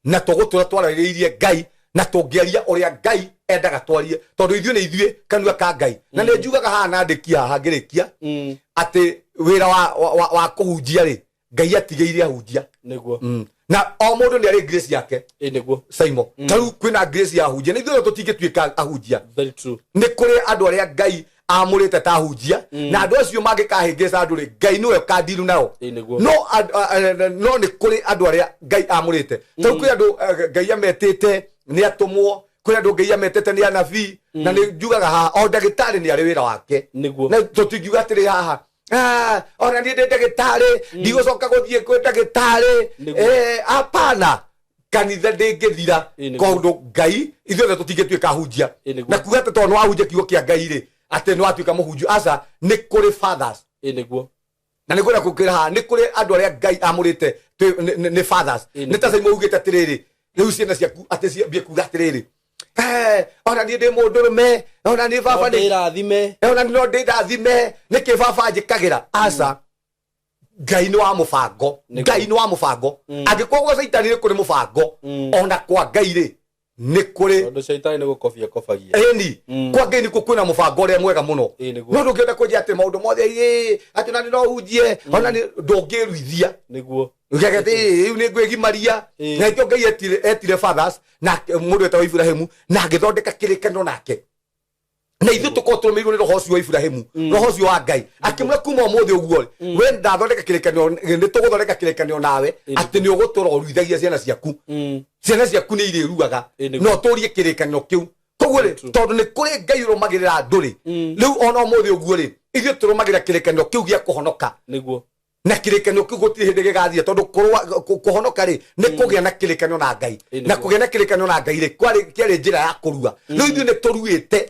na tũgũtũũra twaragĩrĩirie Ngai na tũngĩaria ũrĩa Ngai endaga twarie tondũ ithuĩ nĩ ithuĩ kanua ka Ngai na nĩ njugaga haha nandĩkia haha ngĩrĩkia atĩ wĩra wa kũhunjia rĩ Ngai atigĩire ahunjia nĩguo na o mũndũ nĩ arĩ grace yake nĩguo Saimo tarĩu kwĩna grace ya ahunjia na ithuĩ tũtingĩtuĩka ahunjia nĩ kũrĩ andũ arĩa Ngai amũrĩte ta ahunjia na andũ acio mangĩkahĩngĩca andũ rĩ Ngai nĩwe ũkandiru nao no nĩ kũrĩ andũ arĩa Ngai amũrĩte tarĩu kwĩ andũ Ngai ametĩte nĩ atũmwo kwĩ andũ Ngai ametĩte nĩ anabii na nĩ njugaga haha o ndagĩtarĩ nĩ arĩ wĩra wake na tũtingiuga atĩrĩ haha ona niĩ ndĩ ndagĩtarĩ ndigũcoka gũthiĩ kwĩ ndagĩtarĩ apana kanitha ndĩngĩthira tondũ Ngai ithuothe tũtingĩtuĩka ahunjia na kuga atĩ tondũ nĩ wahunjia kiugo kĩa Ngai rĩ atĩ nĩ watuĩka mũhunjia aca nĩ kũrĩ fathers na nĩ kwĩra kũkĩra haha nĩ kũrĩ andũ arĩa Ngai amũrĩte nĩ fathers nĩ ta Saimo ugĩte atĩrĩrĩ rĩu ciana ciaku atĩ ciambie kuga atĩrĩrĩ ona niĩ ndĩ mũndũrũme ona niĩ baba ona no ndĩrathime nĩkĩ baba njĩkagĩra aca Ngai nĩ wa mũbango Ngai nĩ wa mũbango angĩkorwo gwa caitani nĩ kũrĩ mũbango ona kwa Ngai rĩ nĩ kũrĩ tondũ caitani nĩ gũkobia kobagia ĩni kwa Ngai nĩkuo kwĩna mũbango ũrĩa mwega mũno no ndũngĩenda kwenja atĩ maũndũ mothe atĩ ona nĩ no hunjie ona ndũngĩruithia nĩguo ugagete rĩu nĩ ngwĩgimaria na ikĩo Ngai etire fathers na mũndũ wetagwo Ibrahimu na agĩthondeka kĩrĩkanĩro nake na ithuĩ tũkorwo tũrũmĩrĩirwo nĩ roho ũcio wa Ibrahimu roho ũcio wa Ngai akĩmwĩra kuma ũmũthĩ ũguo we ndathondeka kĩrĩkanĩro nĩ tũgũthondeka kĩrĩkanĩro nawe atĩ nĩ ũgũtũra ũruithagia ciana ciaku nĩ irĩruaga no tũrie kĩrĩkanĩro kĩu koguo rĩ tondũ nĩ kũrĩ Ngai ũrũmagĩrĩra andũ rĩ rĩu ona ũmũthĩ ũguo rĩ ithuĩ tũrũmagĩrĩra kĩrĩkanĩro kĩu gĩa kũhonoka na kĩrĩkanĩro kĩu gũtirĩ hĩndĩ gĩgathiĩ tondũ kũhonoka rĩ nĩ kũgĩa na kĩrĩkanĩro na Ngai na kũgĩa na kĩrĩkanĩro na Ngai rĩ kĩarĩ njĩra ya kũrua rĩu ithuĩ nĩ tũruĩte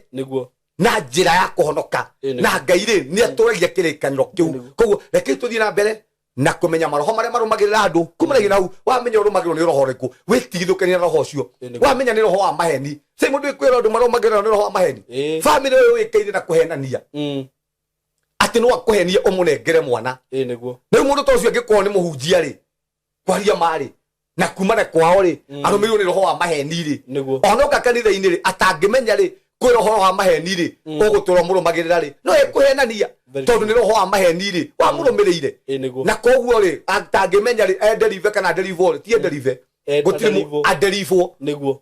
na njĩra ya kũhonoka na Ngai rĩ nĩ atũragia kĩrĩkanĩro kĩu koguo rekei tũthiĩ na mbere na kũmenya maroho marĩa marũmagĩrĩra andũ kumanagia na hau wamenya ũrũmagĩrĩrwo nĩ roho ũrĩkũ wĩtigithũkanie na roho ũcio wamenya nĩ roho wa maheni sai mũndũ wĩkwĩra ũndũ marũmagĩrĩrwo nĩ roho wa maheni bamĩrĩ ũyũ wĩkĩire na kũhenania atĩ no akũhenie ũmũnengere mwana rĩu mũndũ ta ũcio angĩkorwo nĩ mũhunjia rĩ kwaria marĩ na kumana kwao rĩ arũmĩrĩirwo nĩ roho wa maheni rĩ onoka kanitha-inĩ rĩ atangĩmenya rĩ kwĩ roho wa maheni rĩ ũgũtũra mũrũmagĩrĩra rĩ no ekũhenania tondũ nĩ roho wa maheni rĩ wamũrũmĩrĩire na koguo rĩ atangĩmenya rĩ enderive kana nderive rĩ ti enderive gutire aderifo niguo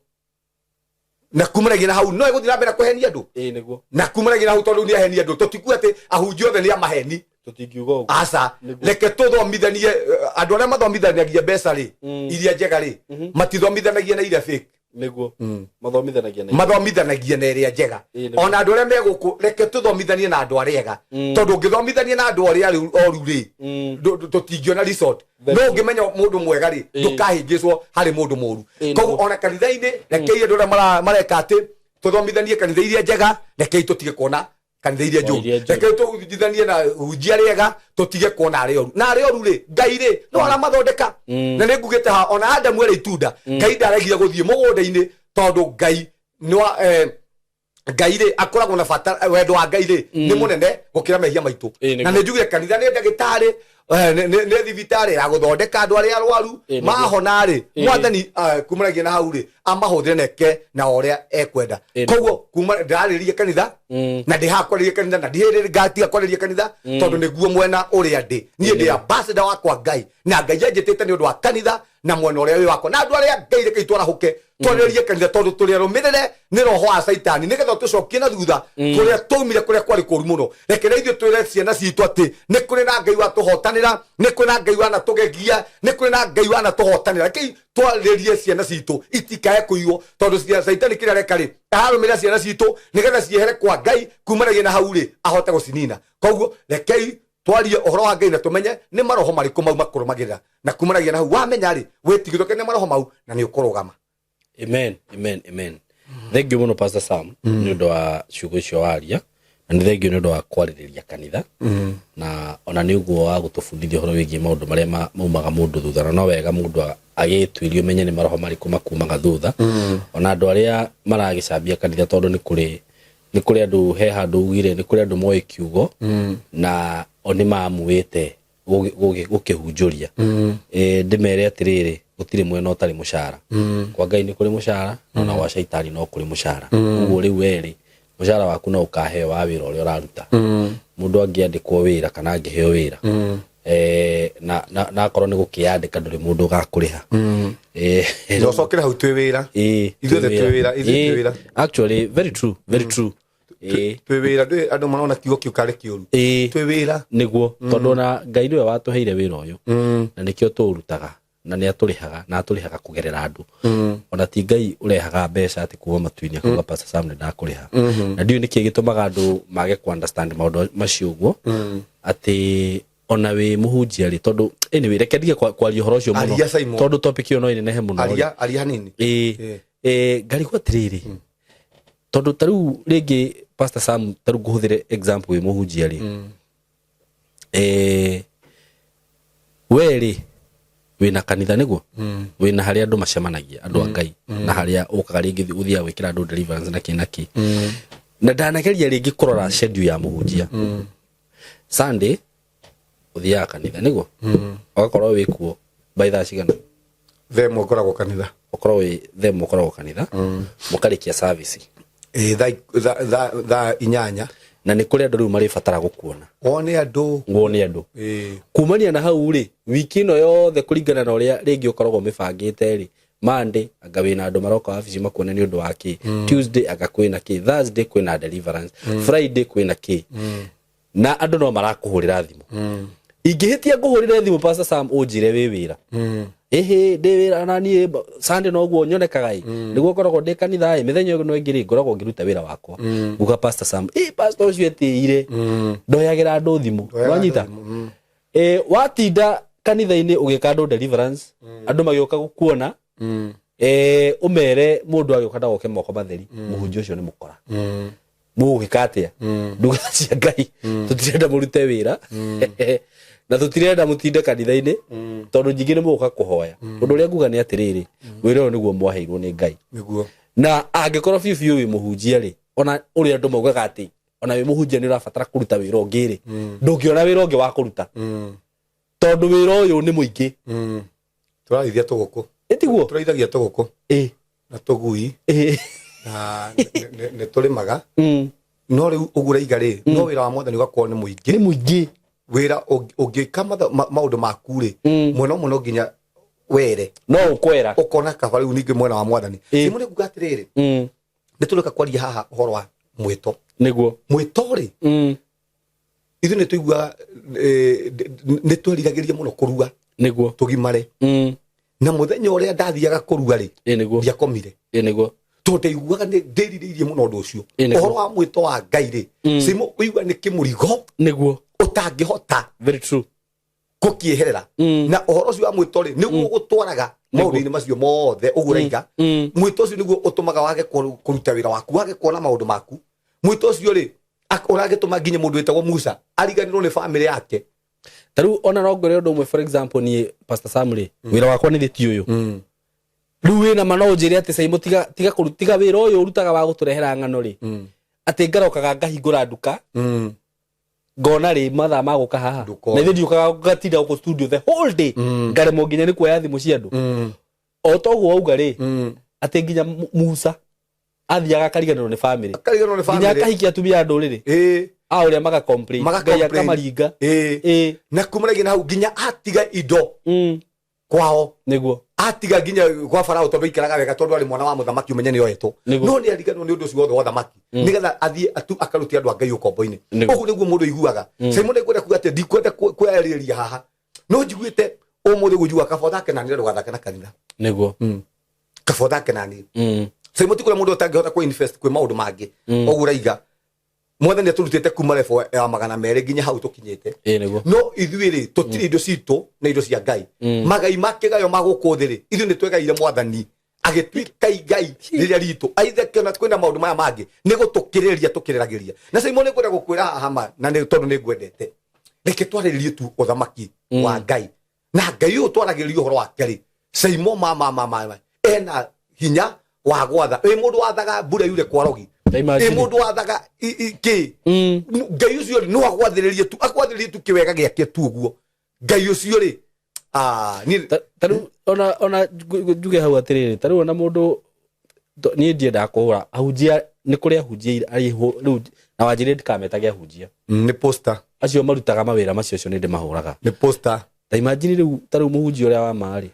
na kumaragia na hau no iguthira mbere kuhenia andu niguo na kumaragia na hau tondu ni ahenia andu tutiku ati ahunjio othe ni amaheni tutingiuga uguo asa reke tuthomithanie andu aria mathomithanagia mbeca ri iria njega ri matithomithanagia na iria fake niguo mathomithanagia na iria njega ona andu aria meguku reke tuthomithanie na andu aria ega tondu ngithomithania na andu aria oru ri tutingiona resort no ngimenya mundu mwega ri ndukahingicwo hari mundu moru koguo ona kanitha-ini reke andu aria mareka ati tuthomithanie kanitha iria njega reke tutige kuona kanitha iria njũru reke tũthithanie na hunjia rĩega tũtige kuona arĩa oru na arĩa oru rĩ Ngai rĩ no aramathondeka na nĩ ngugĩte ha ona Adamu erĩ itunda Ngai ndaregire gũthiĩ mũgũnda-inĩ tondũ Ngai Ngai rĩ akoragwo na bata wendo wa Ngai rĩ nĩ mũnene gũkĩra mehia maitũ na nĩ njugire kanitha nĩ ndagĩtarĩ nĩ thibitarĩ ya gũthondeka andũ arĩa arwaru mahona rĩ mwathani kumaragia na hau rĩ amahũthĩre neke na ũrĩa ekwenda koguo kuma ndarĩrĩria kanitha na ndĩhakwarĩria kanitha na ndĩhĩrĩria ngatiga kwarĩria kanitha tondũ nĩguo mwena ũrĩa ndĩ niĩ ndĩ ambassador wakwa Ngai na Ngai anjĩtĩte nĩ ũndũ wa kanitha na mwena ũrĩa wĩ wakwa na andũ arĩa Ngai reke itwarahũke twarĩrĩrie kanitha tondũ tũrĩa rũmĩrĩre nĩ roho wa Saitani nĩgetha tũcokie na thutha kũrĩa twaumire kũrĩa kwarĩ kũru mũno reke na ithuĩ twĩre ciana citũ atĩ nĩ kũrĩ na Ngai watũhotanĩra nĩ kũrĩ na Ngai wanatũgegia nĩ kũrĩ na Ngai wanatũhotanĩra reke twarĩrĩrie ciana citũ itikae kũiywo tondũ Saitani kĩrĩa areka rĩ ararũmĩrĩra ciana citũ nĩgetha ciehere kwa Ngai kumanagia na hau rĩ ahote gũcinina koguo rekei twarie ũhoro wa Ngai na tũmenye nĩ maroho marĩkũ mau makũrũmagĩrĩra na kumanagia na hau wamenya rĩ wĩtigithũke nĩ maroho mau na nĩ ũkũrũgama. Amen. Thank you muno Pastor Sam nĩ ũndũ wa ciugo icio waria na nĩ thengiũ nĩ ũndũ wa kwarĩrĩria kanitha na ona nĩ ũguo wa gũtũbundithia ũhoro wĩgiĩ maũndũ marĩa maumaga mũndũ thutha na no wega mũndũ agĩtuĩrio menye nĩ maroho marĩkũ makumaga thutha ona andũ arĩa maragĩcambia kanitha tondũ nĩ kũrĩ andũ he handũ ugire nĩ kũrĩ andũ moĩ kiugo na oni mamuĩte gũkĩhunjũria ndĩmere atĩrĩrĩ gũtirĩ mwena ũtarĩ mũcara kwa Ngai nĩ kũrĩ mũcara na gwa Saitani no kũrĩ mũcara ũguo rĩu werĩ mũcara waku no ũkaheo wa wĩra ũrĩa ũraruta mũndũ angĩandĩkwo wĩra kana angĩheo wĩra na akorwo nĩ gũkĩandĩka ndũrĩ mũndũ ũgakũrĩha nocokere hau twĩ wĩra ithuothe twĩ wĩra actually very true twĩ wĩra ndĩ andũ marona kiugo kĩu karĩ kĩũru twĩ wĩra nĩguo tondũ na Ngai nĩwe watũheire wĩra ũyũ na nĩkĩo tũũrutaga na nĩ atũrĩhaga na atũrĩhaga kũgerera andũ ona ti Ngai ũrehaga mbeca atĩ kuuma matu-inĩ akauga Pastor Sam nĩ ndakũrĩha na ndiũĩ nĩkĩĩ gĩtũmaga andũ mage ku understand maũndũ macio ũguo atĩ ona wĩ mũhunjia rĩ tondũ anyway reke ndige kwaria ũhoro ũcio mũno tondũ topic ĩyo no ĩnenehe mũno aria hanini ngarigwo atĩrĩrĩ tondũ tarĩu rĩngĩ Pastor Sam tarĩu ngũhũthĩre example wĩ mũhunjia rĩ werĩ wĩna kanitha nĩguo wĩna harĩa andũ macemanagia andũ a Ngai na harĩa ũkaga rĩngĩ ũthiaga gwĩkĩra andũ deliverance na kĩ na ndanageria rĩngĩ kũrora schedule ya mũhunjia Sunday ũthiaga kanitha nĩguo ũgakorwo wĩ kuo by thaa cigana themo ũkoragwo kanitha ũkoragwo kanitha mũkarĩkia service thaa inyanya na nĩ kũrĩ andũ rĩu marĩbatara gũkuona wone andũ kumania na hau rĩ wiki ĩno yothe kũringana na ũrĩa rĩngĩ ũkoragwo mĩbangĩte rĩ Monday anga wĩna andũ maroka wabici makuona nĩ ũndũ wa kĩ Tuesday anga kwĩna kĩ Thursday kwĩna deliverance Friday kwĩna kĩ na andũ no marakũhũrĩra thimũ ingĩhĩtia ngũhũrĩre thimũ Pastor Sam ũnjĩre wĩ wĩra ndĩ wĩra na niĩ Sunday noguo nyonekaga nĩguo ngoragwo ndĩ kanitha mĩthenya ĩno ĩngĩ rĩ ngoragwo ngĩruta wĩra wakwa uga Pastor Sam pastor ũcio etĩire ndoyagĩra andũ thimũ wanyita watinda kanitha-inĩ ũgĩka andũ deliverance andũ magĩũka gũkuona ũmere mũndũ agĩũka ndagoke moko matheri mũhunjia ũcio nĩ mũkora mũgĩka atĩa nduga cia Ngai tũtirenda mũrute wĩra na tũtirenda mũtinde kanitha-inĩ tondũ nyingĩ nĩ mũgũka kũhoya ũndũ ũrĩa nguga nĩ atĩrĩrĩ wĩra ũyũ nĩguo mwaheirwo nĩ Ngai na angĩkorwo biũ wĩ mũhunjia rĩ ona ũrĩa andũ maugaga atĩ ona wĩ mũhunjia nĩ ũrabatara kũruta wĩra ũngĩ rĩ ndũngĩona wĩra ũngĩ wa kũruta tondũ wĩra ũyũ nĩ mũingĩ tũrarĩithia tũgũkũ tiguo tũrĩithagia tũgũkũ na tũgui na nĩ tũrĩmaga no rĩu ũguo raiga rĩ no wĩra wa Mwathani ũgakorwo nĩ mũingĩ wĩra ũngĩka maũndũ maku rĩ mwena ũmwe no nginya were no ukwera ukona kaba riu ningi mwena wa mwathani simone kugatiriri nituleka kwaria haha horo wa mwito niguo mwito ri ithu nituigua nitweriragiria muno kurua niguo tugimare na muthenya uria ndathiaga kurua ri ndiakomire niguo tondeiguaga ndiririirie muno undu ucio uhoro wa mwito wa Ngai ri simo uigua ni kimurigo niguo utangihota very true kukieherera na uhoro ucio wa mwito ri niguo gutwaraga maundu-ini macio mothe uguraiga mwito ucio niguo utumaga wage kuruta wira waku wage kuona maundu maku mwito ucio ri uragituma nginya mundu wetagwo Musa ariganirwo ni family yake taru ona no ngore undu umwe for example ni Pastor Samri wira wakwa ni thiti uyu riu wina mano njire ati sai tiga wira uyu urutaga wa guturehera ng'ano ri ati ngarokaga ngahingura nduka ngona ri mathaa maguka haha na thithi ukaga gatinda ku studio the whole day ngare mo nginya ni kuoya thimu cia andu o toguo auga ri ati nginya Musa athiaga kariganirwo ni family nginya akahikia atumia andu riri uria maga complain ngai akamaringa na kumuragia na hau nginya atiga indo kwao niguo atiga nginya kwa Farao tondu ikaraga wega tondu ari mwana wa muthamaki umenya ni yoetwo no ni ariganirwo ni undu ucio wothe wa thamaki nigetha athie akaruti andu a Ngai ukombo-ini uguo niguo mundu iguaga Simon nĩkwenda kuga ati ndikwenda kweriria haha no njiguite umuthi gujua kabothake na nire rugathake na kanitha niguo kabothake na ni Simon tikura mundu utangihota ku invest kwi maundu mangi uguo raiga mwathani aturutite kuma level ya 200 nginya hau tukinyite niguo no ithuiri tutiri indo citu na indo cia Ngai magai make gayo magukuthiri ithu ni twegaire mwathani agitwika Ngai riria ritu aithe kiona kwenda maundu maya mangi ni gutukiriria tukiriragiria na Simon ni kwenda gukwira hama na ni tondu ni ngwendete reke twariririe tu uthamaki wa Ngai na Ngai utwaragiria uhoro wake ri Simon mama ena hinya wa gwatha mundu wathaga mbura yure kwarogi mundu wathaga ki Ngai ucio no agwathiririe tu kiwega giake tu uguo Ngai ucio ri ni taru ona njuge hau atiriri taru ona mundu ni ndienda kuhura ahunjia ni kuria ahunjia ari riu na wanjire ndikametage ahunjia ni poster acio marutaga mawira macio cio ni ndimahuraga ni poster ta imagine riu taru muhunjia uria wa mari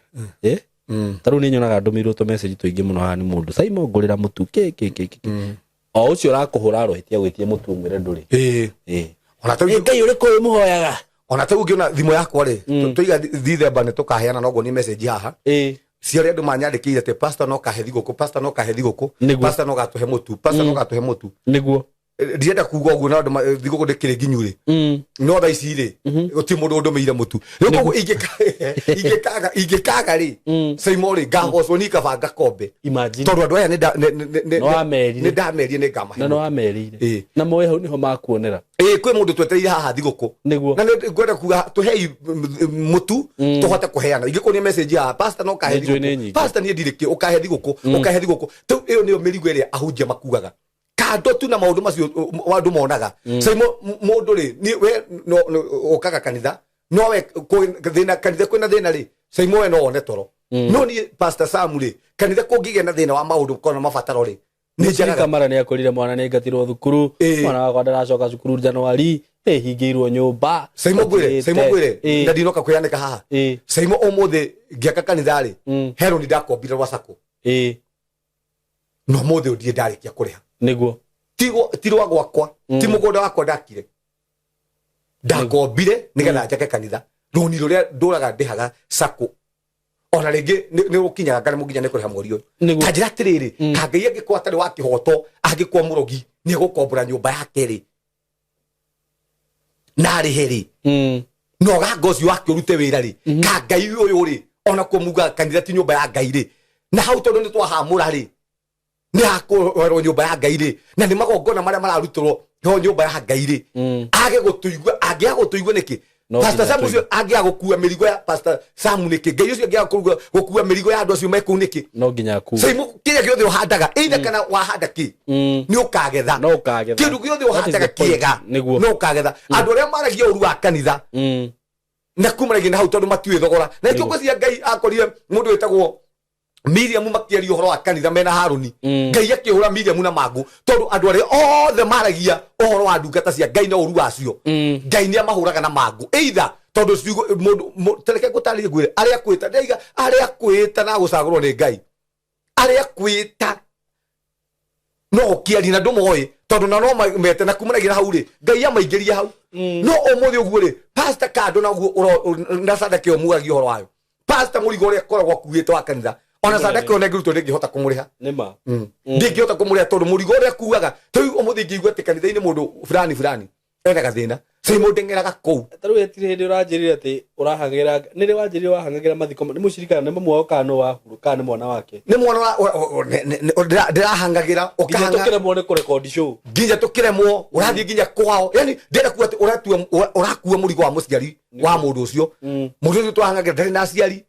taru ni nyonaga ndumirwo to message tuingi muno ha ni mundu Simon ngurira mutu o ucio rakuhura rohitia gwitie mutu mwire nduri ona tau Ngai uri kuyu muhoyaga ona tau ngiona thimu yakwa ri tuiga thithemba ni tukaheana nogo ni message haha ciari andu manyandikire te pastor no kahethi guku pastor no gatuhe mutu niguo ndienda kuga uguo na andu thiguku ndikire nginyuri no tha ici ri uti mundu ndumeire mutu riu ingikaga ri Simon ri ngagocwo ni kabanga kombe tondu andu aya ni ndamerire ni ngamahe no amerire na moe hau niho makuonera kwi mundu twetereire haha thiguku niguo na ngwenda kuga tuhei mutu tuhote kuheana ingikunia message ya pastor no kahethi pastor ni ndiriki ukahethi guku tu iyo niyo mirigo iria ahunjia makugaga kando tu na maundu macio wandu monaga Simon mundu ri ni we no ukaga kanitha no we thina kanitha kwina thina ri Simon we no one toro no ni Pastor Sam ri kanitha kungige na thina wa maundu kona mabataro ri ni njaraga kamara ni akorire mwana ni ngatirwo thukuru mwana wakwa ndaracoka cukuru Januari hingirwo nyumba Simon gwire na ndinoka kuyanika haha Simon umuthi ngiaka kanitha ri hero ni ndakombire rwa sako no muthi udie ndarikia kuriha niguo tirwa gwakwa ti mugunda wakwa ndakire ndakombire nigetha njake kanitha runi ruria nduraga ndihaga sako ona ringi ni ukinyaga ngare muginya ni kuriha mwori uyu kanjira atiriri kangai angikwata ri wa kihoto angikwa murogi ni gukombora nyumba yake ri na ri heri no ga ngozi wake urute wira ri kangai uyu ri ona kumuga kanitha ti nyumba ya Ngai ri na hau tondu ni twahamura ri ni akorwo nyumba ya Ngai ri na ni magongona maria mararutirwo ho nyumba ya Ngai ri age gutuigwa niki Pastor Sam ucio agia gukua mirigo ya Pastor Sam niki Ngai ucio agia gukua mirigo ya andu acio meku niki no nginya ku Simon kinya giothe uhandaga either kana wahanda ki ni ukagetha kindu giothe uhandaga kiega no ukagetha andu aria maragia uru wa kanitha na kumaragia na hau tondu matiwe thogora na ikio ngwiciria Ngai akorire mundu wetagwo Miriam makiaria uhoro wa kanitha mena Haruni Ngai akihura Miriam na Magu tondu andu aria othe maragia uhoro wa ndungata cia Ngai na uru wacio Ngai ni amahuraga na Magu either tondu ciugo mundu tereke gutari gwire aria kwita ndaiga aria kwita na gucagurwo ni Ngai aria kwita no kiari na ndumoi tondu na no mete na kumanagira hau ri Ngai amaingiria hau no umuthi uguo ri pastor kando na uguo na sadaka omugagia horo wayo pastor murigo ria koragwo kuite wa kanitha ona sadaka ona ngiruto ndingihota kumuriha nima ndingihota kumuriha tondu murigo ria kuaga tiu umuthi ngigwa te kanitha-ini mundu fulani ena gathina simo ndengeraga kou taru etire ndi uranjirira ati urahangira nire wanjirira wahangira mathiko ni mushirika ni mamwe okano wa huruka ni mwana wake ni mwana ndirahangagira ukahanga tukire muone ku record show nginya tukiremwo urathie nginya kwao yani ndira kuwa urakuwa murigo wa muciari wa mundu ucio mundu ucio twahangagira ndari na aciari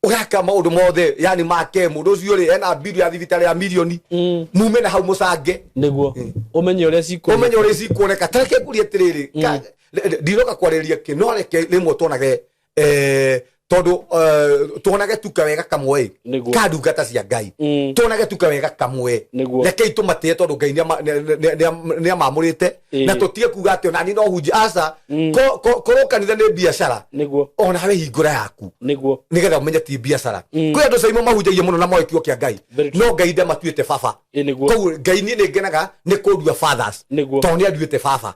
uraka maundu mothe yani make mundu ucio ri ena bill ya thibitari ya milioni mume na hau mucange niguo umenye uria cikuoneka tareke kuria tiriri ndiroka kwariria kinoreke rimwe tuonage tondu tuonage tuka wega kamwe kadungata cia Ngai tuonage tuka wega kamwe reke itumatie tondu Ngai ni amamurite na tutige kuga ati ona ni no hunji asa korwo kanitha ni biashara ona we hingura yaku nigetha umenye ti biashara kwi andu caimo mahunjagie muno na moe kiugo kia Ngai no Ngai ndamatuite baba kou Ngai ni ngenaga ni kundua fathers tondu ni anduite baba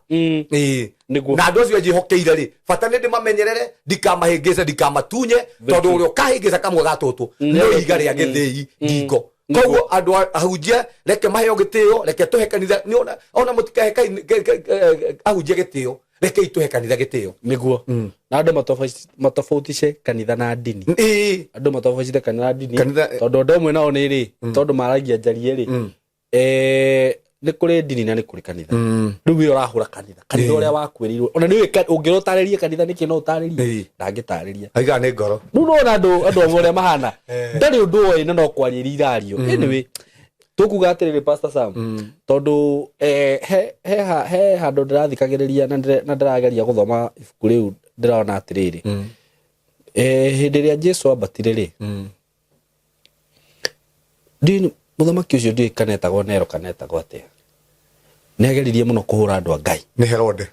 na andu acio njihokeire ri bata ni ndimamenyerere ndikamahingise ndikamatunye tondu uria ukahingisa kamwe gatutu no iga ria githii ngingo koguo andu ahunjia reke maheo gitio reke tuhe kanitha ni ona mutikahe ahunjia gitio reke ituhe kanitha gitio niguo na andu matofautishe kanitha na ndini andu matofautishe kanitha na ndini tondu ndo mwe nao ni ri tondu maragia njarie ri ni kuri ndini na ni kuri kanitha riu we urahura kanitha uria wakwirirwo ona niwe ungirotaririe kanitha niki no utaririe ndangitariria aiga ni ngoro riu no andu uria mahana ndari undu oi no kwariria irario anyway tukuga atiriri Pastor Sam tondu he handu ndirathikagiriria na ndirageria guthoma ibuku riu ndirona atiriri hindi ria Jesu ambatire ri ndini muthamaki ucio ndi kanetagwo Nero kanetagwo atia negeririe muno kuhura andu a Ngai ni Herode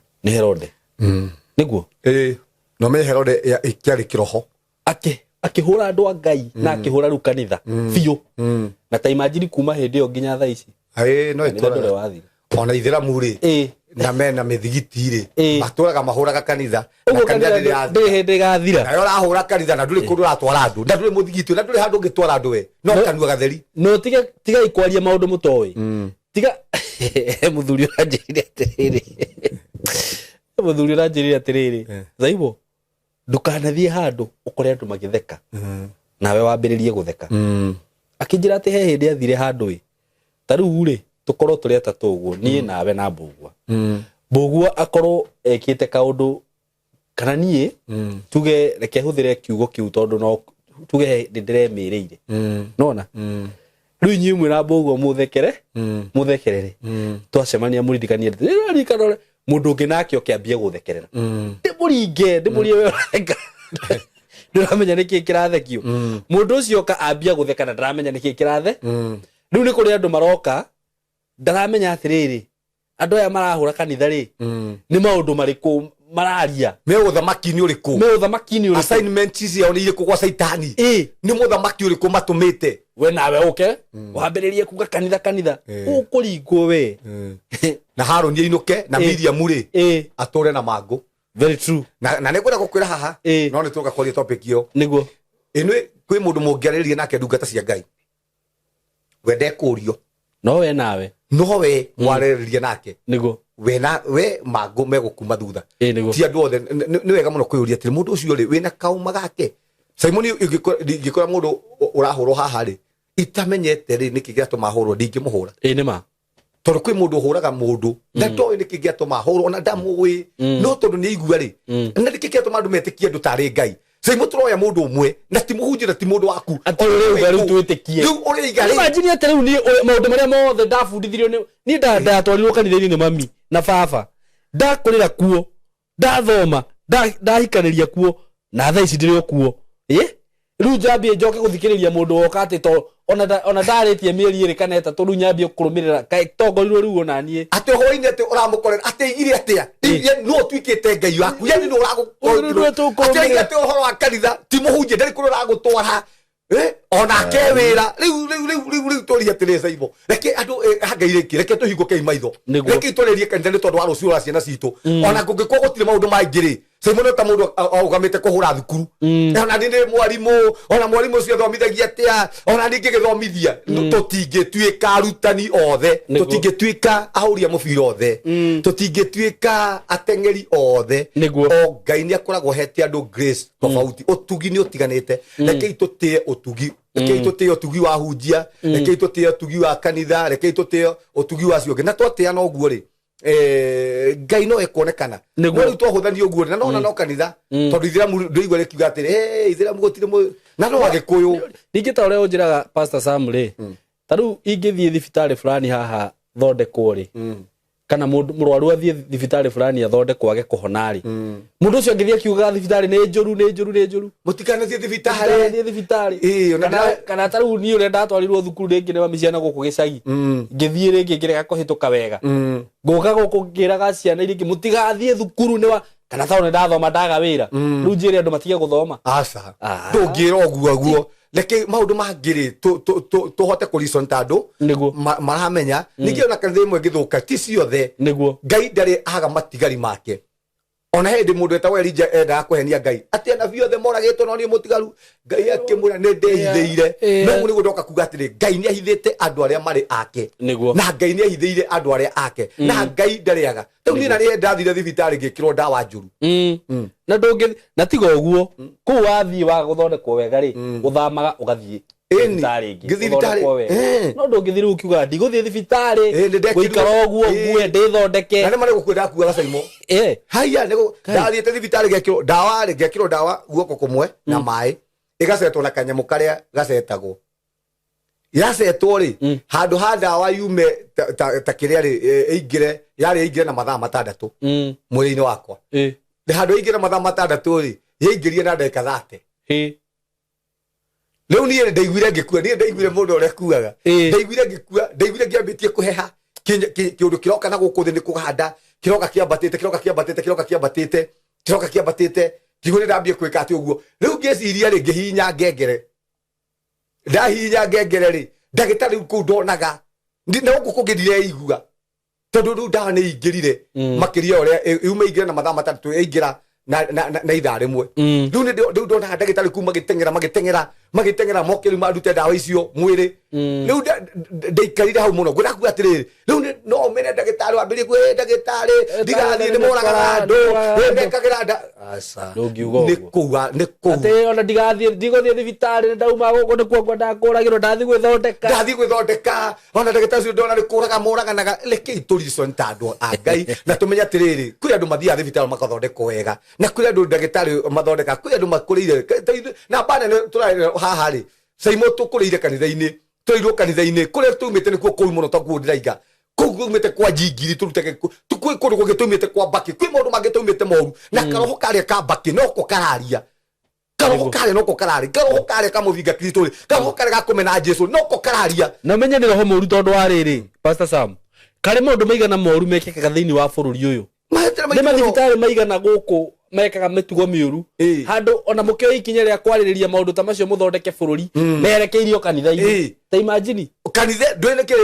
niguo no me Herode ikiari kiroho akihura andu a Ngai na akihura ru kanitha biu na ta imagine kuma hindi yo nginya tha ici no itora wathire ona ithiramu ri na mena mithigiti ri maturaga mahuraga kanitha na kanitha ndi hindi gathira na urahura kanitha na nduri kundu ratwara andu na nduri muthigiti na nduri handu ngitwara andu we no kanua gatheri no tiga ikwaria maundu mutoi tiga muthuri uranjirira atiriri zaibo ndukanathie handu ukore andu magitheka nawe wambiririe gutheka akinjira ati he hindi athire handu wi tariu ri tukorwo turi atatu uguo nie nawe na Mbugua Mbugua akorwo ekite kaundu kana nie tuge reke huthire kiugo kiu tondu no tuge ndiremirire nona riu inyi mwira Mbugua muthekerere twacemania muridikanie ririkana mundu ungi nake okiambia guthekerera ndimurie we reka ndiramenya niki kirathekio mundu ucio ka ambia guthekana ndiramenya niki kirathe riu ni kuri andu maroka ndaramenya atiriri andu aya marahura kanitha ri ni maundu mariku mararia me uthamaki ni uriku assignment icio ni iriku kwa saitani ni muthamaki uriku matumite we nawe uke wambiririe kuga kanitha ukuringwo we na Haroni inuke na Miriam ri ature na mangu very true na ne kwenda gukwira haha no ni tuka kwaria topic yo niguo inwe kwi mundu mungiaririe nake ndungata cia Ngai wende kurio no we nawe wareririe nake niguo we mangu megukuma thutha ti andu othe ni wega muno kwiuria ati mundu ucio ri wina kauma gake Simon ingikora mundu urahurwo haha ri itamenyete ri niki giatuma hurwo ndingimuhura nima tondu kwi mundu huraga mundu na ndoi niki giatuma hurwo na ndamui no tondu ni igua ri na niki giatuma andu metikie andu tari Ngai Simon turoya mundu umwe na ti muhunjira ti mundu waku riu twitikie riu uri igari imagine ati riu ni maundu maria mothe ndabundithirio ni ndatwarirwo kanitha-ini ni mami na baba ndakurira kuo ndathoma ndahikaniria kuo na tha ici ndiri kuo riu njambie njoke guthikiriria mundu woka ati to ona ndaritie mieri iri kana etatu riu nyambie kurumirira kai tongorirwo riu ona nie ate hoine ate uramukorera ate igire atia ye no twikite ngai waku ye no uragukorera ate uhoro wa kanitha ti muhunjia ndari kurora gutwara ona kewira riu tori atire saibo reke andu hangaire ki reke tuhinguke maitho reke itorerie kanitha ni tondu wa rucio wa ciana citu ona ngukiko gutire maundu maingiri Simono ta mundu augamite kuhura thukuru ona ndine mwarimu ona mwarimu cio thomithagia atia ona ningi githomithia tutingituika arutani othe tutingituika ahuria mubira othe tutingituika atengeri othe o Ngai ni akoragwo hete andu grace tofauti utugi ni utiganite reke itutie utugi reke itutie utugi wa hunjia reke itutie utugi wa kanitha reke itutie utugi wa cio na twatia no guo ri Ngai no ekonekana no riu twahuthanio guo na no kanitha tondu Ithiramu ndoigwa rekiuga atiri Ithiramu gutire na no agikuyu ningi ta ore unjiraga Pastor Sam ri taru ingithie thibitari fulani haha thondekwo ri kana murwaru athie thibitari fulani athondekwo age kuhonari mundu ucio ngithie kiuga thibitari ni njuru mutikana thie thibitari kana taru ni ure ndatwarirwo thukuru ringi ni mamiciana guku gicagi ngithie ringi ngirega kuhituka wega ngoka guku ngiraga ciana iringi mutigathie thukuru ni wa kana taone ndathoma ndaga wira riu njire andu matige guthoma aca ndungira oguo leke maundu mangiri tuhote ku reason tando maramenya ningi ona kanitha imwe ngithuka ti ciothe Ngai ndari aga matigari make ona hindi mundu etagwo Elijah enda kuhenia Ngai ati ana biothe moragitwo no ni mutigaru Ngai akimura ne ndehithiire no ni gudoka kuga atiri Ngai ni ahithite andu aria mari ake na Ngai ni ahithiire andu aria ake na Ngai ndariaga tu ni na ni ndathire thibitari ngikirwo ndawa njuru na ndungi na tiga uguo ku wathii wa guthondekwo wega ri uthamaga ugathii thibitari no ndungithiru ukiuga ndiguthii thibitari guikara uguo ngue ndithondeke na ni mari gukwenda kuga gacaimo haya nego ndathiite thibitari ngekirwo ndawa guoko kumwe na mai igacetwo na kanyamu karia gacetagwo yacetwo ri handu ha ndawa yume ta kiria ri ingire ingire na mathaa matandatu mwiri-ini wakwa handu ingire mathaa matandatu ri yaingirie na ndagika 30 riu ni ndaiguire ngikua ni ndaiguire mundu uria kuaga ndaiguire ngikua ndaiguire ngiambitie kuheha kiundu kiroka na guku thi ni kuhanda kiroka kiambatite kigure ndambie kwika ati uguo riu ngeciria ri ngihinya ngengere ndahinya ngengere ri ndagitari ku ndonaga na guku ngidireigua tondu riu ndawa ni ingirire makiria uria yume ingire na mathaa matatu ingira na ithaa rimwe riu riu ndona ndagitari ku magitengera mokeri marute ndawa icio mwiri riu ndaikarire hau muno ngirakuga atiriri riu no mene ndagitari wambirie kwe ndagitari ndigathie ni moraga andu ndekagira ni kuga ati ona ndigathie thibitari ndauma guku ni kuo ndakuragirwo ndathi gwithondeka ona ndagitari ucio ndona ni kuraga moraganaga reke iturico ntandu a Ngai na tumenya atiriri kwi andu mathia thibitari makathondekwo wega na kwi andu ndagitari mathondeka kwi andu makurire na bana turare haha ri Saimo tukurire kanitha-ini tuirwo kanitha-ini kuria tumite ni kuo kuu muno takuo ndiraiga kuu tumite kwa jingiri turuteke tukui kundu gugitumite kwa baki kwi maundu mangitumite moru na karoho karia ka baki no ko kararia karoho karia no ko kararia karoho karia ka muthinga Kristo ri karoho karia ga kumena Jesu no ko kararia na menya ni roho moru tondu wa riri Pastor Sam kare maundu maigana moru mekekaga thiini wa bururi uyu ni mathibitari maigana guku mekaga mitugo miuru handu ona mukio ikinya ria kwaririria maundu ta macio muthondeke bururi merekeirio kanitha-ini ta imagine kanitha ndweneke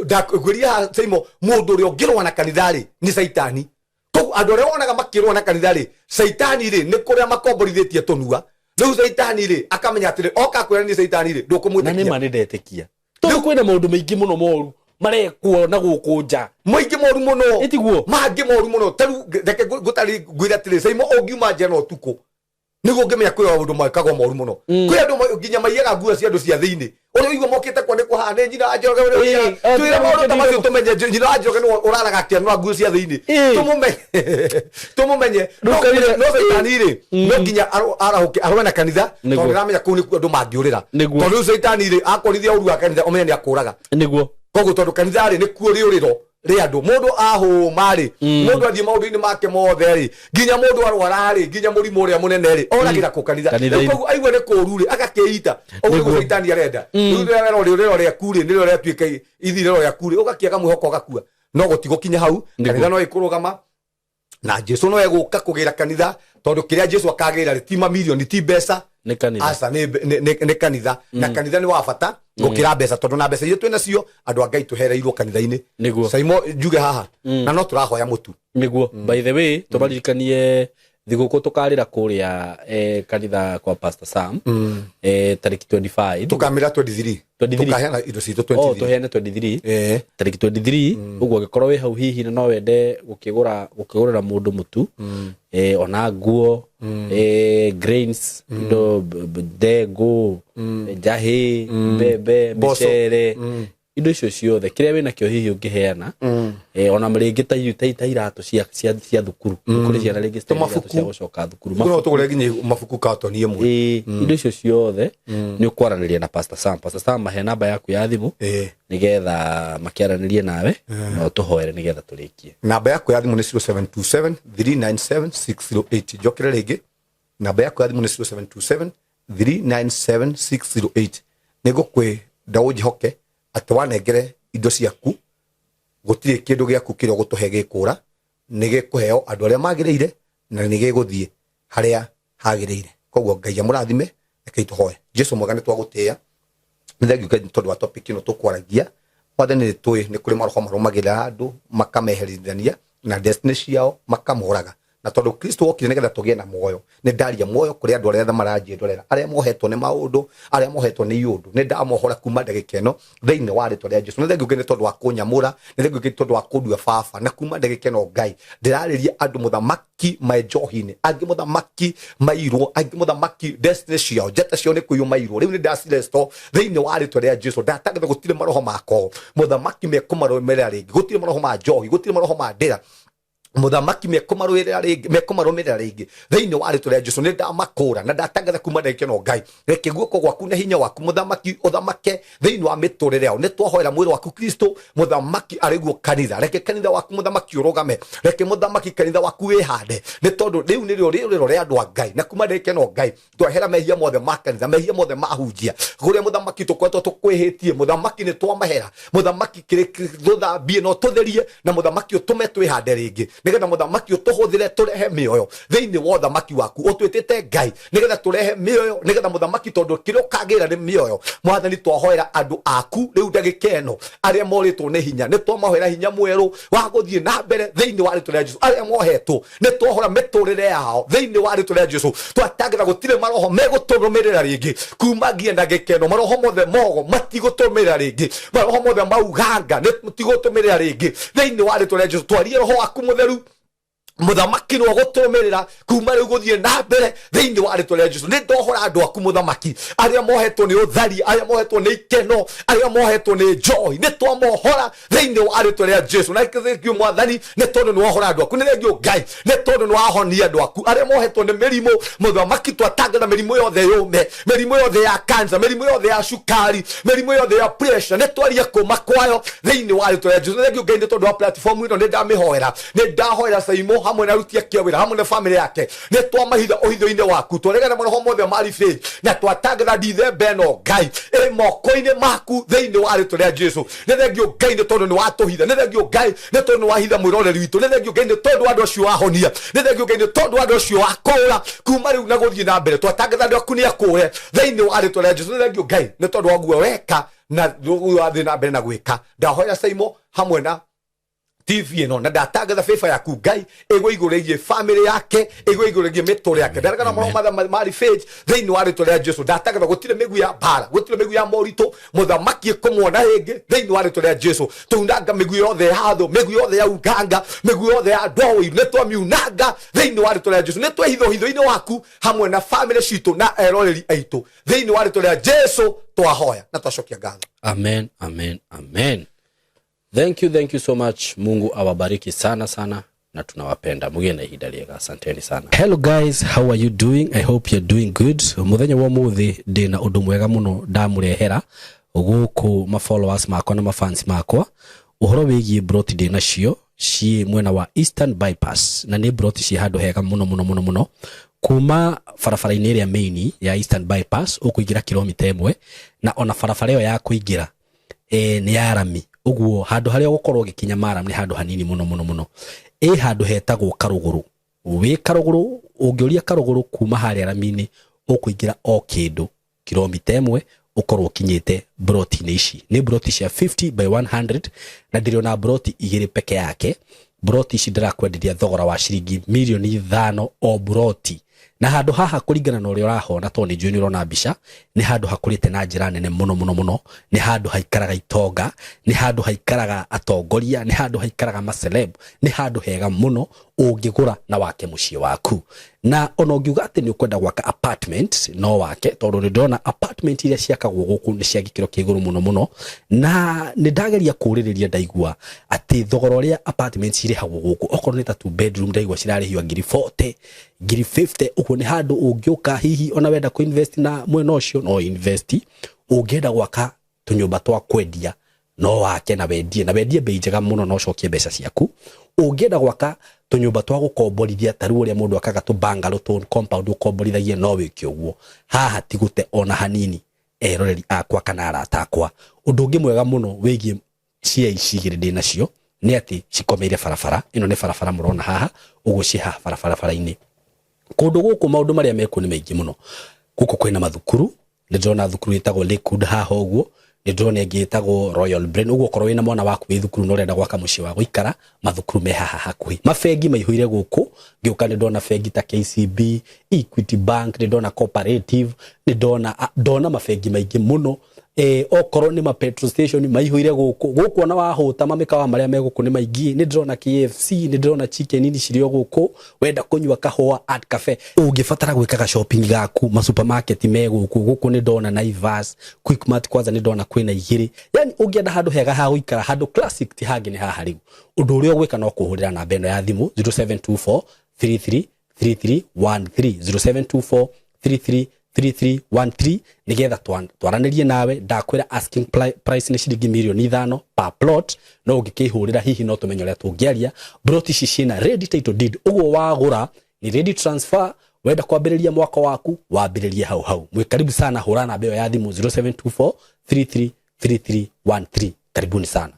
ndakugwiria Saimo mundu uri ongirwa na kanithari ni saitani tu andu ria wonaga makirwa na kanithari saitani ri ni kuria makomborithitie tunua riu saitani ri akamenya atiri oka kwira ni saitani ri ndukumwitikia na ni mani ndetekia tu kwina maundu maingi muno moru marekuo na guku nja moingi moru muno itiguo mangi moru muno taru reke gutari gwira tiri Saimo ongiuma nja no tuko niguo ngimenya kwi maundu makago moru muno kwi andu nginya maiyaga nguo cia andu cia thiini uri igua mokite kwa ni kuhana njira njoga twira maundu ta macio tumenye njira njoga no uraraga atia no nguo cia thiini tumumenye no saitani ri no nginya arahuke arwe na kanitha tondu ramenya kuu ni andu mangiurira tondu saitani ri akorithia uru wa kanitha omenya ni akuraga niguo koguo tondu kanitha ri ni kuo riuriro ri andu mundu ahuma ri mundu athie maundu-ini make mothe ri nginya mundu arwara ri nginya murimu uria munene ri oragira ku kanitha koguo aigua ni kuru ri agakeita uguo shaitani arenda rero ria kuri ni rero ria tuika ithirero ria kuri ugakiaga mwihoko gakua no gutigukinya hau kanitha no ikurugama na Jesu no eguka kugira kanitha tondu kiria Jesu akagira ri ti mamilioni ti mbeca ni kanitha asa ni kanitha na kanitha ni wa bata gukira mbeca tondu na mbeca iria twina cio andu angai tuhereirwo kanitha-ini saimo njuge haha na no turahoya mutu niguo by the way tumaririkanie thiguku tukarira kuria kanitha kwa Pastor Sam tariki 25 tukamira 23 tukahena indo citu 23 tuhene 23 tariki 23 uguo gikorwo wi hau hihi no wende gukigurira mundu mutu ona nguo grains indo ndego jahi bebe micere indo icio ciothe kiria wina kio hihi ungiheana ona mringi ta iratu cia thukuru kuri ciana ringi cia gucoka thukuru no tugure nginya mabuku katoni imwe indo icio ciothe ni ukwaraniria na Pastor Sam mahe namba yaku ya thimu nigetha makiaranirie nawe no tuhoere nigetha turikie namba yaku ya thimu ni 0727 397 608 jokere ringi namba yaku ya thimu ni 0727 397 608 nigukwe ndaujihoke ati wanengere indo ciaku gutire kindu giaku kiria gutuhe gikura nigikuheo andu aria magiriire na nigiguthie haria hagiriire koguo Ngai amurathime rekei tuhoe Jesu mwagane twagutia nithengiu Ngai tondu wa topic ino tukwaragia wathani tui ni kuri maroho marumagira andu makameherithania na destiny ciao makamuraga na tondu Kristo wokire nigetha tugie na moyo ni ndaria moyo kuri andu aria maranjie ndorera aria mohetwo ni maundu aria mohetwo ni yundu ni ndamohora kuma ndagika ino thiini wa ritwa ria Jesu nithengiu Ngai tondu wa kunyamura nithengiu Ngai tondu wa kundua baba na kuma ndagika ino Ngai ndirariria andu muthamaki majohini angi muthamaki mairwo angi muthamaki destiny ciao njata ciao ni kuyu mairwo riu ni ndasiresto thiini wa ritwa ria Jesu ndatangatha gutire maroho mako muthamaki mekumarumirira ringi gutire maroho ma njohi gutire maroho ma ndira muthamaki mekumarumirira ringi thiini wa ritwa ria Jesu ni ndamakura na ndatangatha kuma ndagika ino Ngai reke guoko gwaku na hinya waku muthamaki uthamake thiini wa miturire yao ni twahoera mwiri waku Kristo muthamaki ariguo kanitha reke kanitha waku muthamaki urugame reke muthamaki kanitha waku wihande ni tondu riu ni riro ria andu a Ngai na kuma ndagika ino Ngai twahera mehia mothe ma kanitha mehia mothe mahunjia guria muthamaki tukwetwo tukwihitie muthamaki ni twamahera muthamaki kiri thuthambie no tutherie na muthamaki utume twihande ringi nigetha muthamaki utuhuthire turehe mioyo thiini wa uthamaki waku utwitite Ngai nigetha turehe mioyo nigetha muthamaki tondu kiria ukagira ni mioyo mwathani twahoera andu aku riu ndagika ino aria moritwo ni hinya ni twamahoera hinya mweru wa guthie na mbere thiini wa ritwa ria Jesu aria mohetwo ni twahora miturire yao thiini wa ritwa ria Jesu twatangatha gutire maroho meguturumirira ringi kuma ngia ndagika ino maroho mothe mogo matiguturumirira ringi maroho mothe mauganga ni matiguturumirira ringi thiini wa ritwa ria Jesu twarie roho waku mutheru muthamaki no gutumirira kuma riu guthie na mbere thiini wa ritwa ria Jesu ni ndohora andu aku muthamaki aria mohetwo ni uthari aria mohetwo ni ikeno aria mohetwo ni joy ni twamohora thiini wa ritwa ria Jesu na ikithikio mwathani ni tondu ni wahora andu aku ni thengio Ngai ni tondu ni wahonia andu aku aria mohetwo ni mirimu muthamaki twatangatha mirimu yothe yume mirimu yothe ya cancer mirimu yothe ya shukari mirimu yothe ya pressure ni twaria kuma kwayo thiini wa ritwa ria Jesu ni thengio Ngai ni tondu wa platform ino ni ndamihoera ni ndahoera Saimo hamwe na ruti akia wira hamwe na family yake ni twamahitha uhitho-ini waku twaregana maroho mothe mari faith na twatangatha ndithembe ino Ngai moko-ini maku thiini wa ritwa ria Jesu ni thengio Ngai ni tondu ni watuhitha ni thengio Ngai ni tondu ni wahitha mwiroreri witu ni thengio Ngai ni tondu andu acio wahonia ni thengio Ngai ni tondu andu acio wakura kuma riu na guthie na mbere twatangatha andu aku ni akure thiini wa ritwa ria Jesu ni thengio Ngai ni tondu waguo weka na wathie na mbere na gwika ndahoya Saimo hamwe na TV ino na ndatangatha favor yaku Ngai igwe igurigie family yake igwe igurigie miture yake ndaragana maroho mari faith thiini wa ritwa ria Jesu ndatangatha gutire migu ya bara gutire migu ya morito muthamaki kumwona ringi thiini wa ritwa ria Jesu tunanga migu yothe ya hatho migu yothe ya uganga migu yothe ya ndoi ni twamiunanga thiini wa ritwa ria Jesu ni twehitho-ini waku hamwe na family citu na eroreri aitu thiini wa ritwa ria Jesu twahoya na twacokia ngatho amen amen amen. Thank you so much. Mungu awabariki sana sana na tunawapenda. Mugene hidaliega. Asanteni sana. Hello guys, how are you doing? I hope you're doing good. Muthenya wa muthi ndina undu mwega muno ndamurehera guku ma followers makwa na ma fans makwa uhoro wigie broti de nacio ci mwena wa Eastern Bypass na ni broti ci handu hega muno kuma farafara-ini iria main ya Eastern Bypass ukuingira kilomita 1 na ona farafara iyo ya kuingira ni ya rami uguo handu haria gukorwo gikinya Maram ni handu hanini muno handu hetagwo Karuguru wi Karuguru ungiuria Karuguru kuma haria rami-ini ukuingira o kindu kilomita 1 ukorwo kinyite broti ni ici ni broti cia 50 by 100 na ndiriona broti igiri peke yake broti ici ndirakwenderia thogora wa ciringi milioni 5 o broti na handu haha kuringana na uria urahona to ni njui ni urona mbica ni handu hakurite na njira nene muno ni handu haikaraga itonga ni handu haikaraga atongoria ni handu haikaraga maceleb ni handu hega muno ungigura na wake mucii waku na ona ungiuga ati ni ukwenda gwaka apartment no wake tondu ni ndona apartment iria ciakagwo guku ni cia gikiro kiguru muno na ni ndageria kuririria ndaigua ati thogora uria apartments irihagwo guku okorwo ni ta 2 bedroom ndaigua cirarihio ngiri 40 ngiri 50 uko ni handu ungiuka hihi ona wenda ku invest na mwena ucio no invest ungenda gwaka tunyumba twa kwendia no wake na wendie bei njega muno no cokie mbeca ciaku ungenda gwaka tunyumba twa gukomborithia taru uria mundu akaga tu bungalow to compound ukomborithagie no wiki uguo haha tigute ona hanini eroreri akwa kana arata akwa undu ungi mwega muno wigie cia icigire ndi nacio ni ati cikomeire farafara ino ni farafara murona haha uguo ci haha farafara-ini kundu guku maundu maria meku ni maingi muno guku kwina mathukuru ni ndona thukuru itagwo Lakewood haha uguo ni ndona ingi itagwo Royal Brain uguo korwo wina mwana waku wi thukuru no renda gwaka mucii wa guikara mathukuru me haha hakuhi mafengi maihuire guku ngiuka ni ndona fengi ta KCB Equity Bank ni ndona Cooperative ni ndona mafengi maingi muno okorwo ni ma petrol station maihuire guku ona wahuta mamikawa maria me guku ni maingi ni ndona KFC ni ndona chicken ni cirio guku wenda kunywa kahua at cafe ungifatara gwikaga shopping gaku ma supermarket me guku ni ndona Naivas Quickmart kwanza ni ndona kwina igiri yani ungienda handu hega ha guikara handu classic ti hangi ni haha riu undu uria gwika no kuhurira na beno ya thimu 0724 33 3313 0724 33 3313 nigetha twaranirie nawe ndakwira asking price ni ciringi milioni 5 per plot no ungikihurira hihi no tumenyo ria tungiaria broti cicina ready title deed uguo wagura ni ready transfer wenda kwambiriria mwaka waku wambiririe hau mwikaribu sana hurana beo ya thimu 0724 33 3313 karibuni sana.